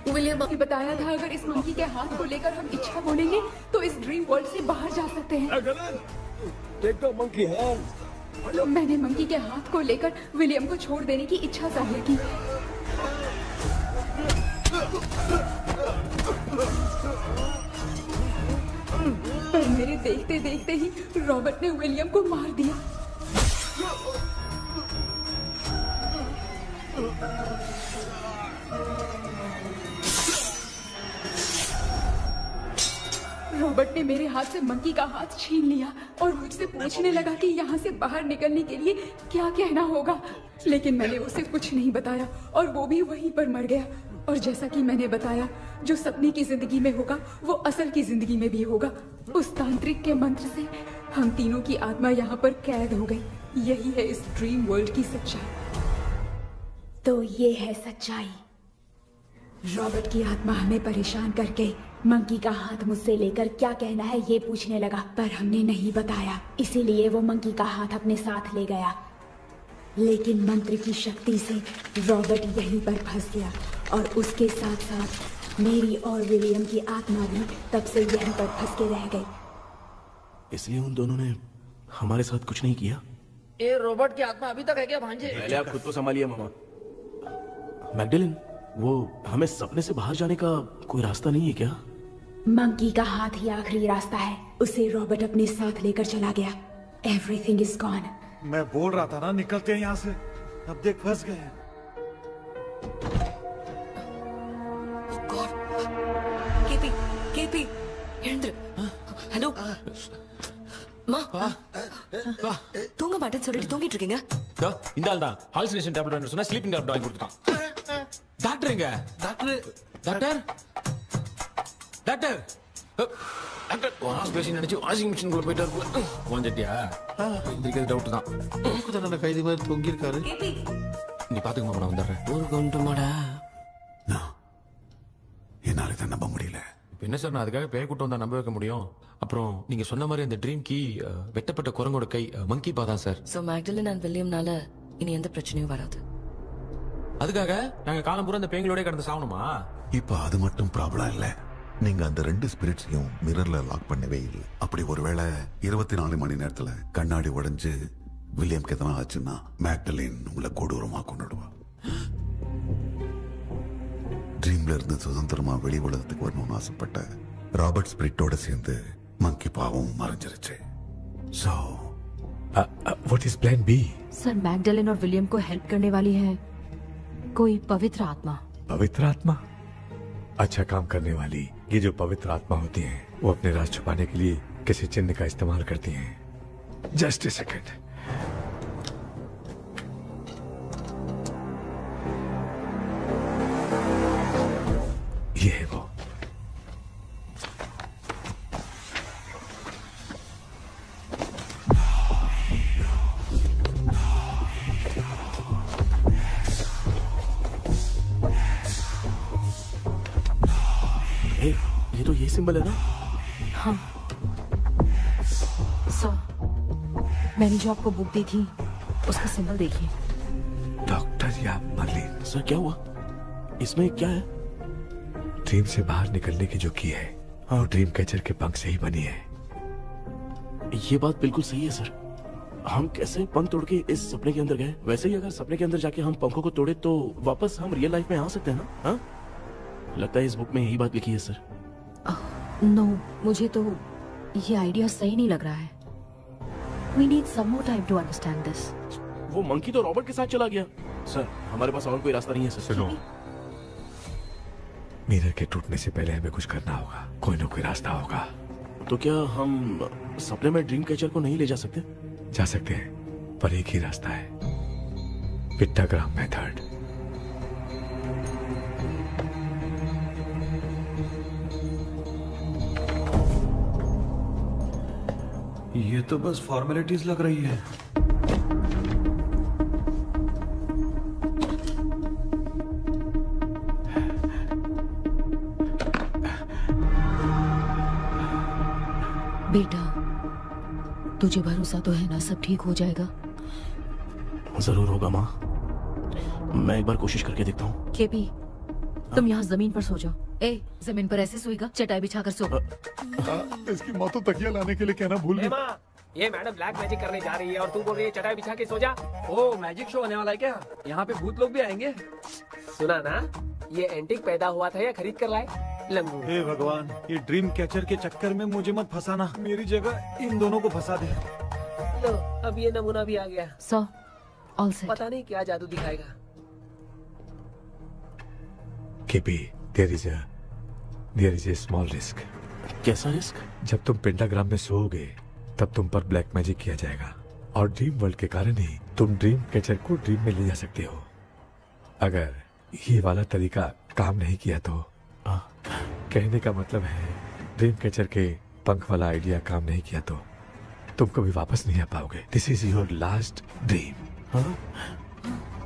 विलियम ने बताया था अगर इस मंकी के हाथ को लेकर हम इच्छा बोलेंगे तो इस ड्रीम वर्ल्ड से बाहर जा सकते हैं। Take the monkey hand. मैंने मंकी के हाथ को लेकर विलियम को छोड़ देने की इच्छा जाहिर की। पर मेरे देखते देखते ही रॉबर्ट ने विलियम को मार दिया। रॉबर्ट ने मेरे हाथ से मंकी का हाथ छीन लिया और मुझसे पूछने लगा कि यहाँ से बाहर निकलने के लिए क्या कहना होगा, लेकिन मैंने उसे कुछ नहीं बताया और वो भी वहीं पर मर गया। और जैसा कि मैंने बताया, जो सपने की जिंदगी में होगा वो असल की जिंदगी में भी होगा। उस तांत्रिक के मंत्र से हम तीनों की आत्मा यहाँ पर कैद हो गई। यही है इस ड्रीम वर्ल्ड की सच्चाई। तो ये है सच्चाई। रॉबर्ट की आत्मा हमें परेशान करके मंकी का हाथ मुझसे लेकर क्या कहना है ये पूछने लगा, पर हमने नहीं बताया, इसीलिए वो मंकी का हाथ अपने साथ ले गया। लेकिन मंत्र की शक्ति से रॉबर्ट यहीं पर फंस गया और उसके साथ साथ मेरी और विलियम की आत्मा भी तब से यहीं पर फंस के रह गई। इसलिए उन दोनों ने हमारे साथ कुछ नहीं किया। ये रॉबर्ट की आत्मा अभी तक है क्या भांजे? पहले आप खुद को संभालिए मामा। मैगडेलिन, वो हमें सपने से बाहर जाने का कोई रास्ता नहीं है क्या? मंकी का हाथ ही आखिरी रास्ता है। उसे रॉबर्ट अपने साथ लेकर चला गया। Everything is gone. मैं बोल रहा था ना, निकलते हैं यहाँ से। अब देख फंस गए। केपी केपी हेलो மா தூங்க மாட்டேன்னு சொல்லிட்டு தூங்கிட்டு இருக்கீங்க? இந்த ஆள் தான் ஹாலுசினேஷன் டேப்லெட் வேணும் சொன்னா ஸ்லீப்பிங் டேப்லெட் வாங்கி கொடுத்துட்டான். டாக்டர் எங்க? Doctor doctor doctor doctor wash basin நினைச்சு வாஷிங் மிஷின் குள்ள போயிட்டாரு. வந்துட்டியா? இந்த டவுட் தான். கூதன கைதி மாதிரி தொங்கி இருக்காரு. நீ பாத்துக்க மாமா, நான் வந்துறேன். ஒரு கொண்டுமாடா. என்னால இதை நம்ப முடியல. இப்போ என்ன சார், நான் அதுக்காக பேய் கூட்டம் வந்தா நம்ப வைக்க முடியும்? அப்புறம் நீங்க சொன்ன மாதிரி அந்த ட்ரீம் கீ வெட்டப்பட்ட குரங்கோட கை மங்கி பா தான் சார். சோ மேக்டலின் அண்ட் வில்லியம்னால இனி எந்த பிரச்சனையும் வராது. அதுக்காக நாங்க காலம் பூரா அந்த பேய்களோட கடந்து சாவணுமா? இப்ப அது மட்டும் ப்ராப்ளம் இல்ல. நீங்க அந்த ரெண்டு ஸ்பிரிட்ஸையும் மிரர்ல லாக் பண்ணவே இல்லை. அப்படி ஒருவேளை 24 மணி நேரத்துல கண்ணாடி உடைஞ்சு வில்லியம்க்கு எதனா ஆச்சுன்னா மேக்டலின் உங்களை கொடூரமா கொண்டுடுவா. ட்ரீம்ல இருந்து சுதந்திரமா வெளி உலகத்துக்கு வரணும்னு ஆசைப்பட்ட ராபர்ட் ஸ்பிரிட்டோட சேர்ந்து मंकी पावों मरंजरचे। So, what is plan B? Sir, Magdalene और विलियम को हेल्प करने वाली है कोई पवित्र आत्मा। पवित्र आत्मा? अच्छा काम करने वाली ये जो पवित्र आत्मा होती हैं, वो अपने राज छुपाने के लिए किसी चिन्ह का इस्तेमाल करती हैं। Just a second. है वो। ये तो ये सिंबल है ना? हाँ। मैंने जो आपको बुक दी थी उसका सिंबल देखिए। डॉक्टर या मर्लिन। सर क्या हुआ? इसमें क्या है? ड्रीम से बाहर निकलने की जो की है वो ड्रीम कैचर के पंख से ही बनी है। ये बात बिल्कुल सही है सर। हम कैसे पंख तोड़ के इस सपने के अंदर गए, वैसे ही अगर सपने के अंदर जाके हम पंखों को तोड़े तो वापस हम रियल लाइफ में आ सकते हैं ना? हाँ? लगता है इस बुक में यही बात लिखी है सर। नो, मुझे तो ये आइडिया सही नहीं लग रहा है। We need some more time to understand this. वो मंकी तो रॉबर्ट के साथ चला गया। सर हमारे पास और कोई रास्ता नहीं है सर। सुनो, मिरर के टूटने से पहले हमें कुछ करना होगा। कोई ना कोई रास्ता होगा। तो क्या हम सपने में ड्रीम कैचर को नहीं ले जा सकते? जा सकते हैं, पर एक ही रास्ता है, पिट्टाग्राम मेथड। ये तो बस फॉर्मेलिटीज लग रही है। बेटा, तुझे भरोसा तो है ना सब ठीक हो जाएगा? जरूर होगा माँ, मैं एक बार कोशिश करके देखता हूँ। केपी, तुम यहाँ जमीन पर सो जाओ। ए, जमीन पर ऐसे सोएगा? चटाई बिछाकर सो। इसकी माँ तो तकिया लाने के लिए कहना भूल गई। ये मैडम ब्लैक मैजिक करने जा रही है और तू बोल रही है चटाई बिछा के सो जा। ओ, मैजिक शो होने वाला है क्या? यहाँ पे भूत लोग भी आएंगे। सुना ना, ये एंटीक पैदा हुआ था या खरीद कर लाए? लंगू। हे भगवान, ये ड्रीम कैचर के चक्कर में मुझे मत फंसाना। मेरी जगह इन दोनों को फंसा दे। लो, अब ये नमूना भी आ गया। So, all set. पता नहीं क्या जादू दिखाएगा। KP, there is a small risk. कैसा रिस्क? जब तुम पेंटाग्राम में सोओगे तब तुम पर ब्लैक मैजिक किया जाएगा और ड्रीम वर्ल्ड के कारण ही तुम ड्रीम कैचर को ड्रीम में ले जा सकते हो। अगर ये वाला तरीका काम नहीं किया तो कहने का मतलब है ड्रीम कैचर के पंख वाला आइडिया काम नहीं किया तो तुम कभी वापस नहीं आ पाओगे। This is your last dream.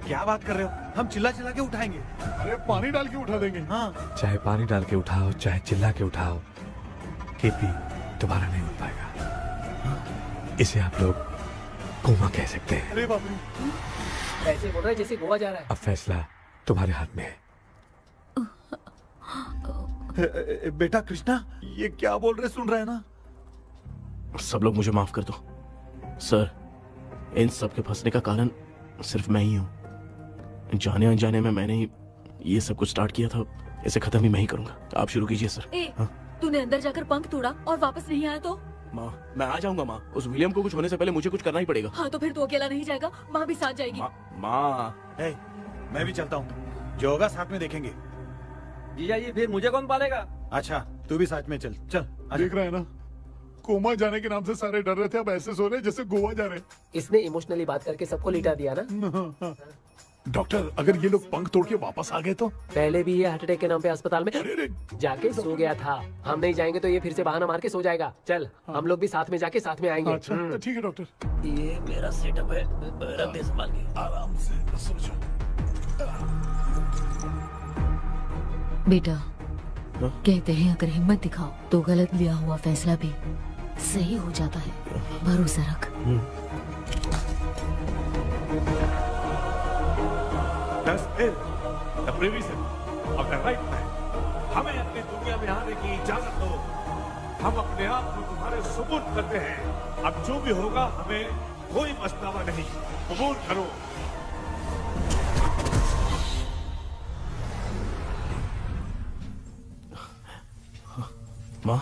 क्या बात कर रहे हो? हम चिल्ला चिल्ला के उठाएंगे। अरे पानी डाल के उठा देंगे। हाँ। चाहे पानी डाल के उठाओ, चाहे चिल्ला के उठाओ, केपी दोबारा नहीं उठ पाएगा। इसे आप लोग कोमा कह सकते हैं। अरे बाप रे, ऐसे बोल रहा है जैसे गोवा जा रहा है। अब फैसला तुम्हारे हाथ में है। बेटा कृष्णा, ये क्या बोल रहे, सुन रहे हैं ना? सब लोग मुझे माफ कर दो सर। इन सब के फंसने का कारण सिर्फ मैं ही हूँ। जाने अनजाने में मैंने ही ये सब कुछ स्टार्ट किया था। इसे खत्म भी मैं ही करूंगा। आप शुरू कीजिए सर। तूने अंदर जाकर पंख तोड़ा और वापस नहीं आया तो? माँ, मैं आ जाऊंगा माँ। उस विलियम को कुछ होने से पहले मुझे कुछ करना ही पड़ेगा। हाँ, तो फिर तू अकेला नहीं जाएगा, माँ भी साथ जाएगी। माँ, मैं भी चलता हूँ, जो होगा साथ में देखेंगे। जीजा जी, फिर मुझे कौन पालेगा? अच्छा, तू भी साथ में चल। चल देख रहा है ना, कोमा जाने के नाम से सारे डर रहे थे, अब ऐसे सो रहे जैसे गोवा जा रहे। इसने इमोशनली बात करके सबको लिटा दिया ना। डॉक्टर, अगर ये लोग पंख तोड़ के वापस आ गए तो? पहले भी ये हार्ट अटैक के नाम पे अस्पताल में जाके सो गया था। हम नहीं जाएंगे तो ये फिर से बहाना मार के सो जाएगा। चल, हम लोग भी साथ में जाके साथ में आएंगे। अच्छा, ठीक है डॉक्टर। ये मेरा सेटअप है, रख दे संभाल के। आराम से सो जाओ। बेटा, कहते हैं अगर हिम्मत दिखाओ तो गलत लिया हुआ फैसला भी सही हो जाता है। भरोसा रख। हमें अपनी दुनिया में आने की इजाजत दो। हम अपने आप को तुम्हारे सुपुर्द करते हैं। अब जो भी होगा हमें कोई पछतावा नहीं। कबूल करो। माँ,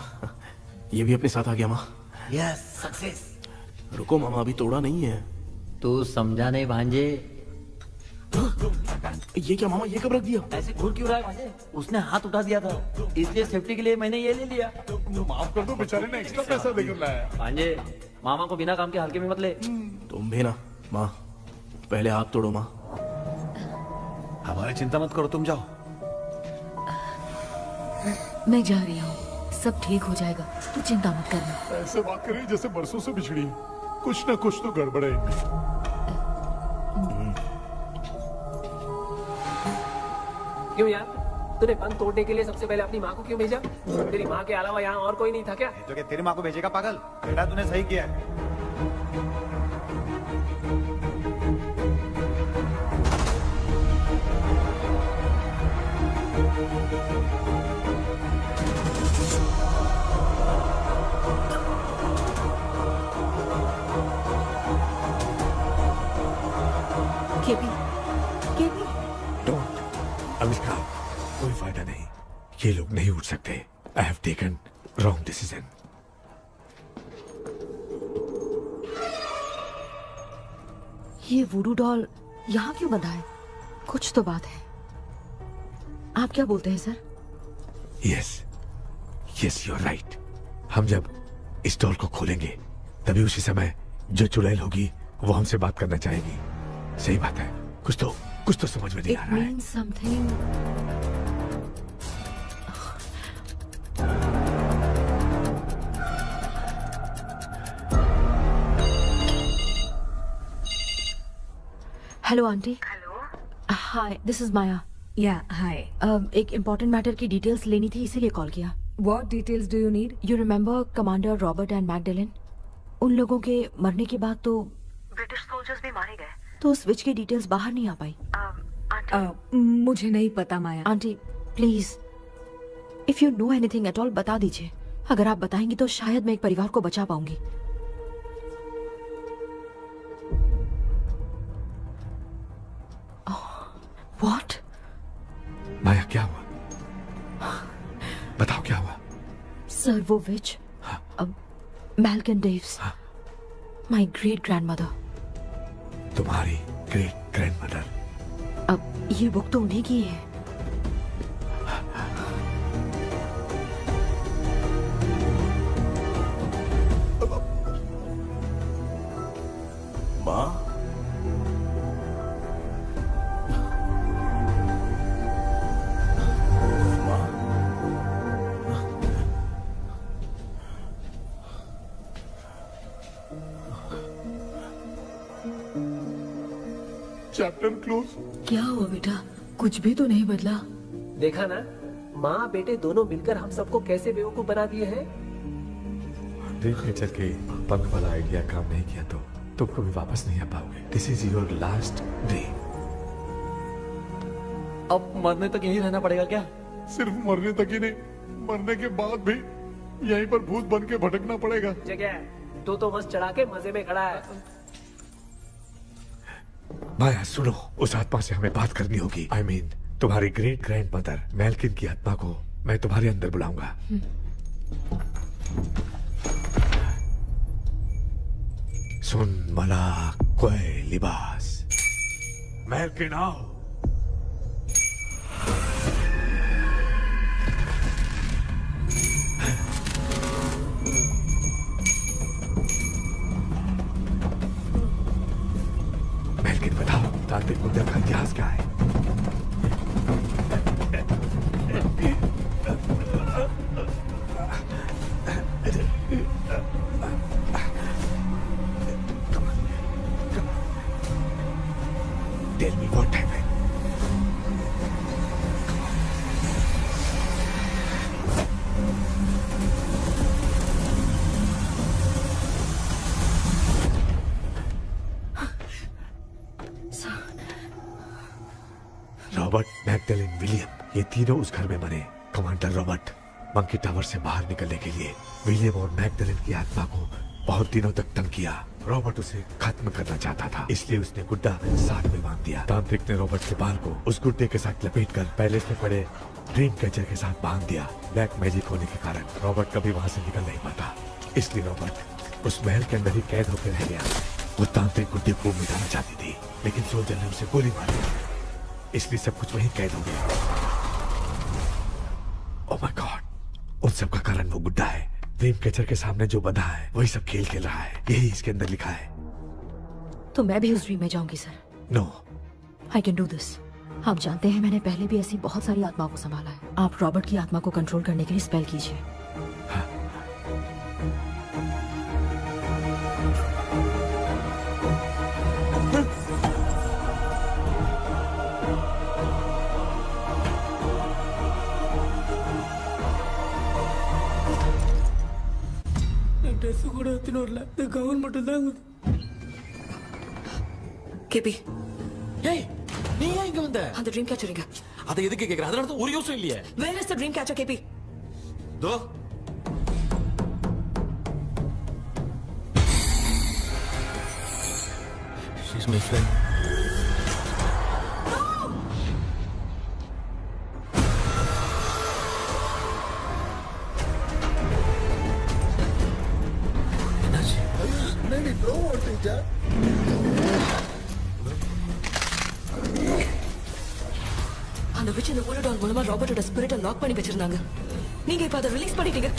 ये भी अपने साथ आ गया। माँ, यस, सक्सेस। रुको मामा, अभी तोड़ा नहीं है। तू समझा नहीं भांजे। ये क्या मामा, ये कब रख दिया? ऐसे घूर क्यों रहा है भांजे? उसने हाथ उठा दिया था, इसलिए सेफ्टी के लिए मैंने ये ले लिया। माफ कर दो, बेचारे ने एक्स्ट्रा पैसा देकर लाया। भांजे, मामा को बिना काम के हल्के में मत ले। तुम भी ना। माँ, पहले हाथ तोड़ो। माँ, हमारी चिंता मत करो, तुम जाओ। मैं जा रही हूँ, सब ठीक हो जाएगा, तू चिंता मत करना। ऐसे बात कर रही जैसे बरसों से बिछड़ी है। कुछ ना कुछ तो गड़बड़ है इनमें। क्यों यार, तूने बंद तोड़ने के लिए सबसे पहले अपनी माँ को क्यों भेजा? तेरी माँ के अलावा यहाँ और कोई नहीं था क्या? तो क्या तेरी माँ को भेजेगा पागल? बेटा तूने सही किया है। KP, KP. डोंट अविष्का, कोई फायदा नहीं, ये लोग नहीं उठ सकते। I have taken wrong decision. ये वुडू डॉल यहाँ क्यों बंधा है? कुछ तो बात है। आप क्या बोलते हैं sir? Yes yes, you are right. हम जब इस डॉल को खोलेंगे तभी उसी समय जो चुड़ैल होगी वो हमसे बात करना चाहेगी। सही बात है, कुछ तो समझ में नहीं आ रहा है। It means something. Hello aunty. Hello, hi, this is Maya. Yeah hi. एक इम्पोर्टेंट मैटर की डिटेल्स लेनी थी, इसीलिए कॉल किया। What details do you need? You remember commander Robert and Magdalene? उन लोगों के मरने के बाद तो ब्रिटिश सोल्जर्स भी मारे गए। तो स्विच की डिटेल्स बाहर नहीं आ पाई। मुझे नहीं पता Maya. Aunty please, if you know anything at all बता दीजिए। अगर आप बताएंगी तो शायद मैं एक परिवार को बचा पाऊंगी। व्हाट? माया क्या हुआ? बताओ क्या हुआ? सर वो विच, मैल्कन डेव्स, माय ग्रेट ग्रैंडमदर। तुम्हारी ग्रेट ग्रैंडमदर? अब ये बुक तो उन्हीं की है। माँ, चैप्टर क्लोज। क्या हुआ बेटा? कुछ भी तो नहीं बदला। देखा ना, माँ बेटे दोनों मिलकर हम सबको कैसे बेवकूफ बना दिए हैं। ड्रीम कैचर के पंख वाला आइडिया काम नहीं किया तो तुम कभी वापस नहीं आ पाओगे। This is your last dream. अब मरने तक यहीं रहना पड़ेगा क्या? सिर्फ मरने तक ही नहीं, मरने के बाद भी यहीं पर भूत बन के भटकना पड़ेगा। जगह तो बस चढ़ा के मजे में खड़ा है। माया सुनो, उस आत्मा से हमें बात करनी होगी। I mean, तुम्हारी ग्रेट ग्रैंड मदर मैल्किन की आत्मा को मैं तुम्हारे अंदर बुलाऊंगा। सुन मला कोई लिबास, मैल्किन आओ। मैल्किन बताओ, तांत्रिक मुद्दा का इतिहास क्या है? Tell me what happened. Robert, Magdalene, William, ये तीनों उस घर में मरे। कमांडर रॉबर्ट मंकी टावर से बाहर निकलने के लिए विलियम और मैगडेलिन की आत्मा को बहुत दिनों तक तंग किया। रॉबर्ट उसे खत्म करना चाहता था, इसलिए उसने गुड्डा साथ में बांध दिया। तांत्रिक ने रॉबर्ट के बाल को उस गुड्डे के साथ लपेटकर पैलेस में पड़े ड्रीम कैचर के साथ बांध दिया। ब्लैक मैजिक होने के कारण रॉबर्ट कभी वहां से निकल नहीं पाता, इसलिए रॉबर्ट उस महल के अंदर ही कैद होकर रह गया। वो तांत्रिक गुड्डे को मिटाना चाहती थी, लेकिन सोल्जर ने उसे गोली मारी, इसलिए सब कुछ वहीं कैद हो गया। ओह माय गॉड, उन सब का कारण वो गुड्डा है। ड्रीम कैचर के सामने जो बंधा है वही सब खेल खेल रहा है, यही इसके अंदर लिखा है। तो मैं भी उस ड्रीम में जाऊंगी sir? No, I can do this. आप जानते हैं मैंने पहले भी ऐसी बहुत सारी आत्माओं को संभाला है। आप रॉबर्ट की आत्मा को कंट्रोल करने के लिए स्पेल कीजिए। ட்ரெஸ் கூட எடுத்துன்னு வரல. இந்த கவுன் மட்டும் தான். கேபி, ஏய் நீ ஏன் இங்க வந்த? அந்த ட்ரீம் கேச்சர் எங்க? அதை எதுக்கு கேக்குற? அதனால தான் ஒரு யோசனை இல்லையே. Where is the dream catcher, KP? Though she's my friend. नहीं थ्रो टीचर அந்த விட்ச் இந்த ஓலடால் மூலமா ராபர்ட்டோட ஸ்பிரிட்டை லாக் பண்ணி வச்சிருந்தாங்க. நீங்க இப்ப அதை ரிலீஸ் பண்ணிட்டீங்க.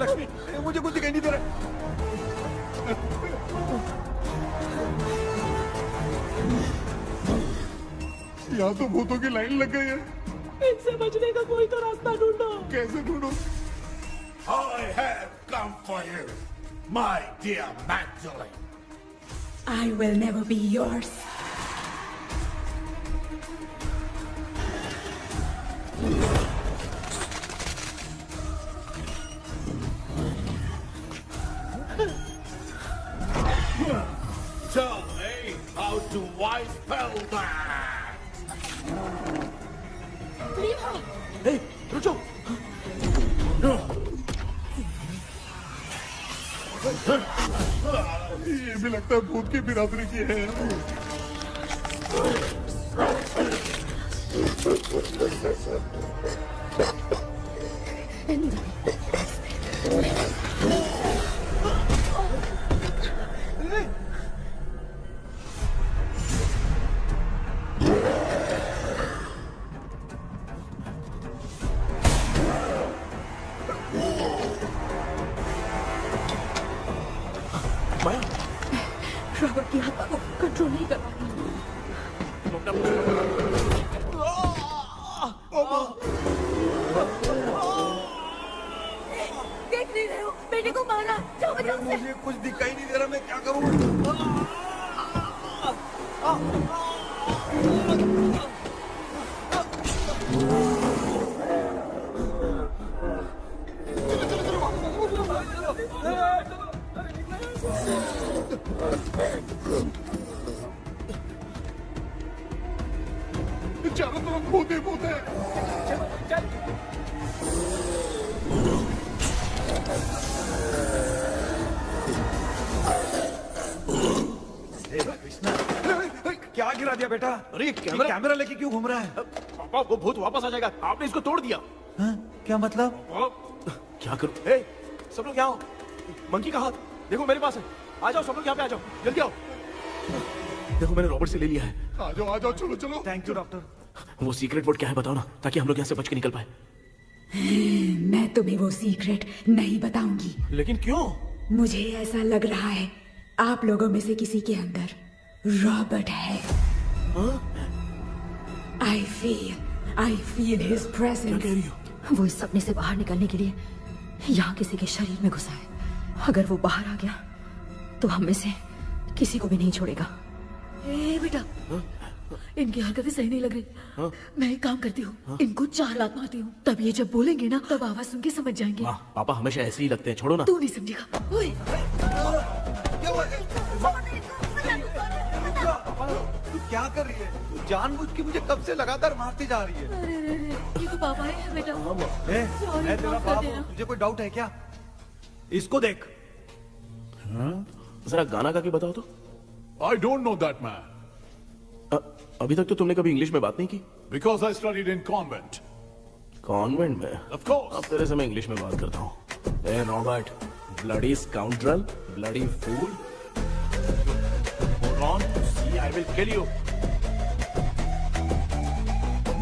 लक्ष्मी, मुझे कुछ दिखाई नहीं दे रहा। यहाँ तो भूतों की लाइन लग गई है। इनसे बचने का कोई तो रास्ता ढूंढो। कैसे ढूंढो? I have come for you, my dear Magdalene. I will never be yours. Tell me how to wipe spell that. Hey, रुको। ये भी लगता है भूत की बिरादरी की है। रॉबर्ट की आत्मा को कंट्रोल नहीं कर पा देख नहीं रहे हो? बेटे को मारा। जाओ बचाओ उसे। मुझे कुछ दिखाई नहीं दे रहा, मैं क्या करूं? चारों तरफ भूत ही भूत है। क्या गिरा दिया बेटा? अरे कैमरा लेके क्यों घूम रहा है? पापा वो भूत वापस आ जाएगा। आपने इसको तोड़ दिया। हाँ? क्या मतलब? क्या करूं? ए, सब लोग यहाँ आओ। मंकी का हाथ देखो मेरे पास है। आ जाओ सब लोग यहाँ पे आ जाओ, जल्दी आओ। देखो मैंने रॉबर्ट से ले लिया है। आ जाओ चलो चलो। Thank you doctor. वो सीक्रेट वर्ड क्या है बताओ ना, ताकि हम लोग यहाँ से बच के निकल पाए। मैं तुम्हें वो सीक्रेट नहीं बताऊंगी। लेकिन क्यों? मुझे ऐसा लग रहा है आप लोगों में से किसी के अंदर रॉबर्ट है। I feel his presence। क्या कह रही हो? वो इस सपने से बाहर निकलने के लिए यहाँ किसी के शरीर में घुसा है। अगर वो बाहर आ गया तो हम में से किसी को भी नहीं छोड़ेगा। ए बेटा, इनकी हरकतें सही नहीं लग रही। मैं एक काम करती हूँ, इनको 4 लात मारती हूँ, तब ये जब बोलेंगे ना तब आवाज सुन के समझ जाएंगे। पापा हमेशा ऐसे ही लगते हैं, छोड़ो ना। तू नहीं समझेगा। ओए, तू क्या कर रही है? जानबूझ के मुझे कब से लगातार मारती जा रही है। अरे अरे अरे, ये तो पापा है बेटा। मैं तेरा बाप हूँ, तुझे कोई डाउट है क्या? इसको देख। जरा गाना गा के बताओ तो। I don't know that man. अभी तक तो तुमने कभी इंग्लिश में बात नहीं की। Because I studied in convent. Convent में? Of course. अब तेरे से मैं इंग्लिश में बात करता हूँ। ए Robert, bloody scoundrel, bloody fool. Hold on, see, I will kill you.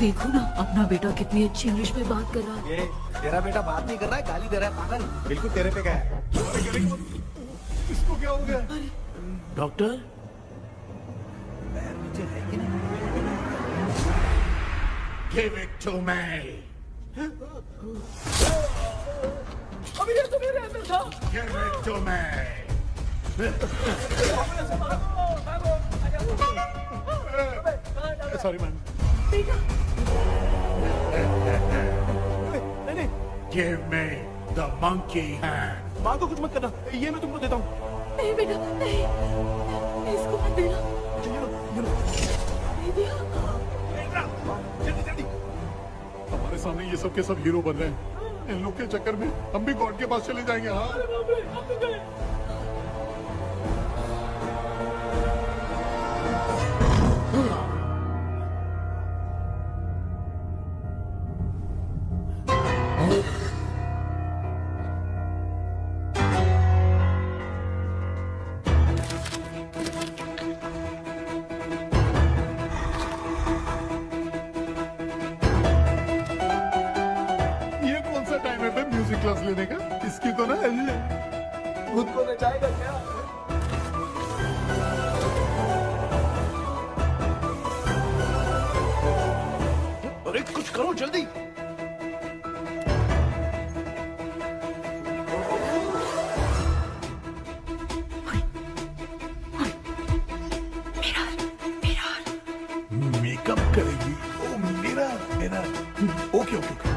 देखो ना अपना बेटा कितनी अच्छी इंग्लिश में बात कर रहा है। ये तेरा बेटा बात नहीं कर रहा है, गाली दे रहा है पागल। बिल्कुल तेरे पे क्या है? इसको क्या हो गया? Doctor? Give it to me. अभी ये तो मेरे अंदर था। Give it to me. Sorry man. Give me the monkey hand. माँ को कुछ मत करना, ये मैं तुमको देता हूँ। नहीं बेटा नहीं, इसको मत देना। हमारे सामने ये सब के सब हीरो बन रहे हैं। इन लोग के चक्कर में हम भी गॉड के पास चले जाएंगे। हाँ क्लास लेने का। इसकी तो ना खुद को नचाएगा क्या? अरे कुछ करो जल्दी। मेकअप करेगी? ओ मेरा मेरा ओके ओके ओके।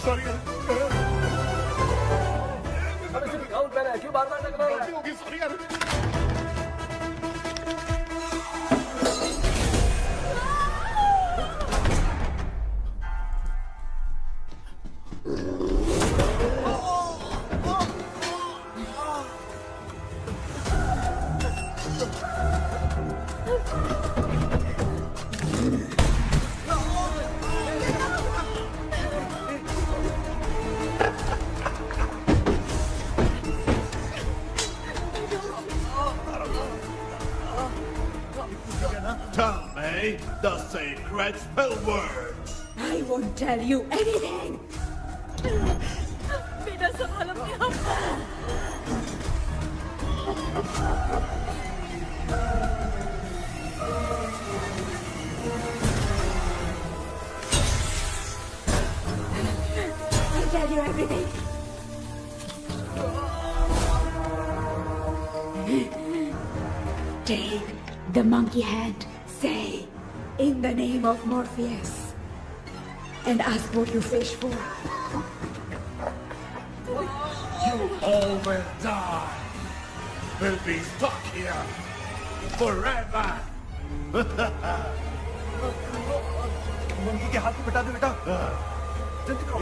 सॉरी क्यों बार-बार टकरा रहा है? सॉरी यार। Tell me the sacred spell words. I won't tell you anything. बेटा संभाल अपने आप को। I'll tell you everything. Take the monkey hand. Say, in the name of Morpheus, and ask what you fish for. You all will die. Will be stuck here forever. Monkey के हाथ में बिठा दे बेटा।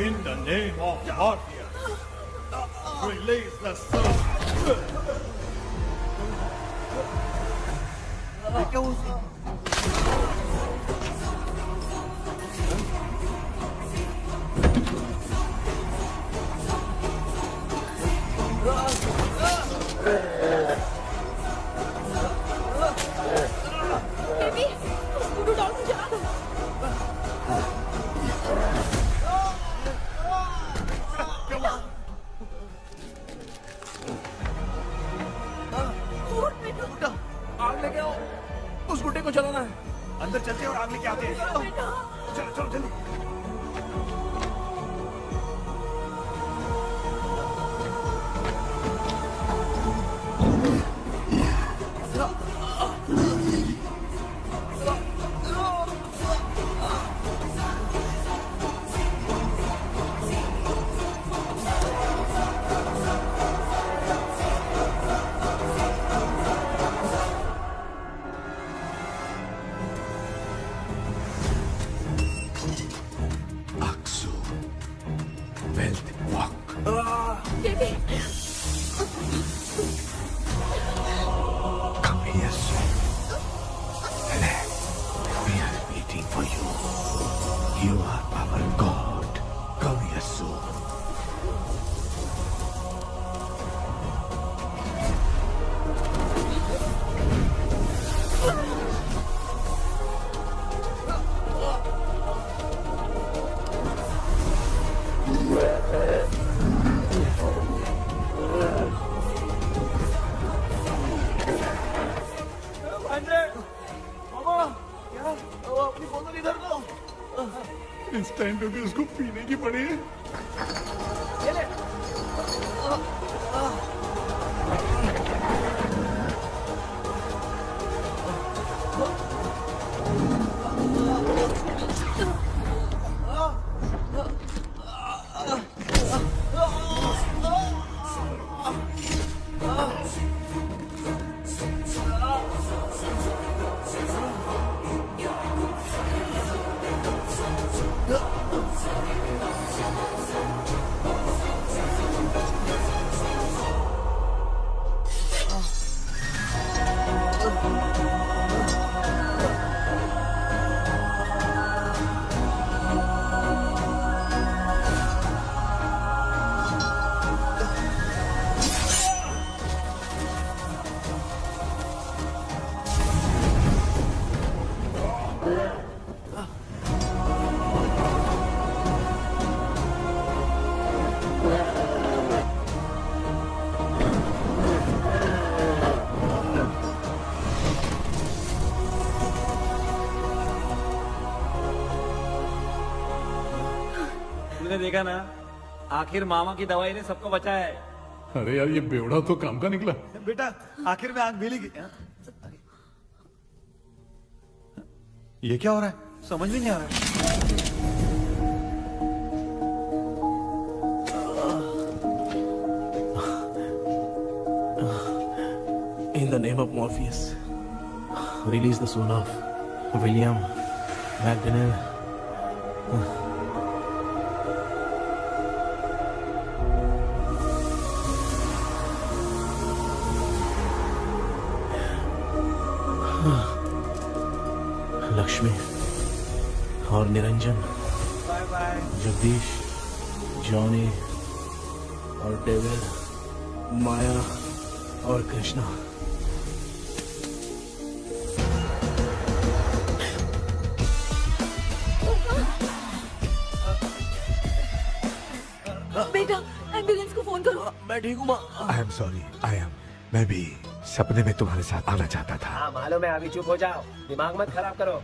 In the name of Morpheus, release the soul. क्या वो baby scooter doll को चला दो। आग लेके आओ, उस गुड्डे को चलाना है। अंदर चलते हैं और आग लेके आते हैं। चलो चलो जल्दी। You are our God. Come here soon. अपनी बोतल इधर दो। इस टाइम पे भी उसको पीने की पड़ी है। तुमने देखा ना, आखिर मामा की दवाई ने सबको बचाया है। अरे यार ये बेवड़ा तो काम का निकला। बेटा आखिर में आंख मिली गई। ये क्या हो रहा है? समझ में नहीं आ रहा है। In the name of Morpheus, release the soul of William Magdalene. Lakshmi और Niranjan, bye bye. Jagdish, Johnny और डेविड, माया और कृष्णा। बेटा एम्बुलेंस को फोन करो। मैं ठीक हूँ माँ। आई एम सॉरी, मैं भी सपने में तुम्हारे साथ आना चाहता था। हाँ मालूम है, अभी चुप हो जाओ, दिमाग मत खराब करो।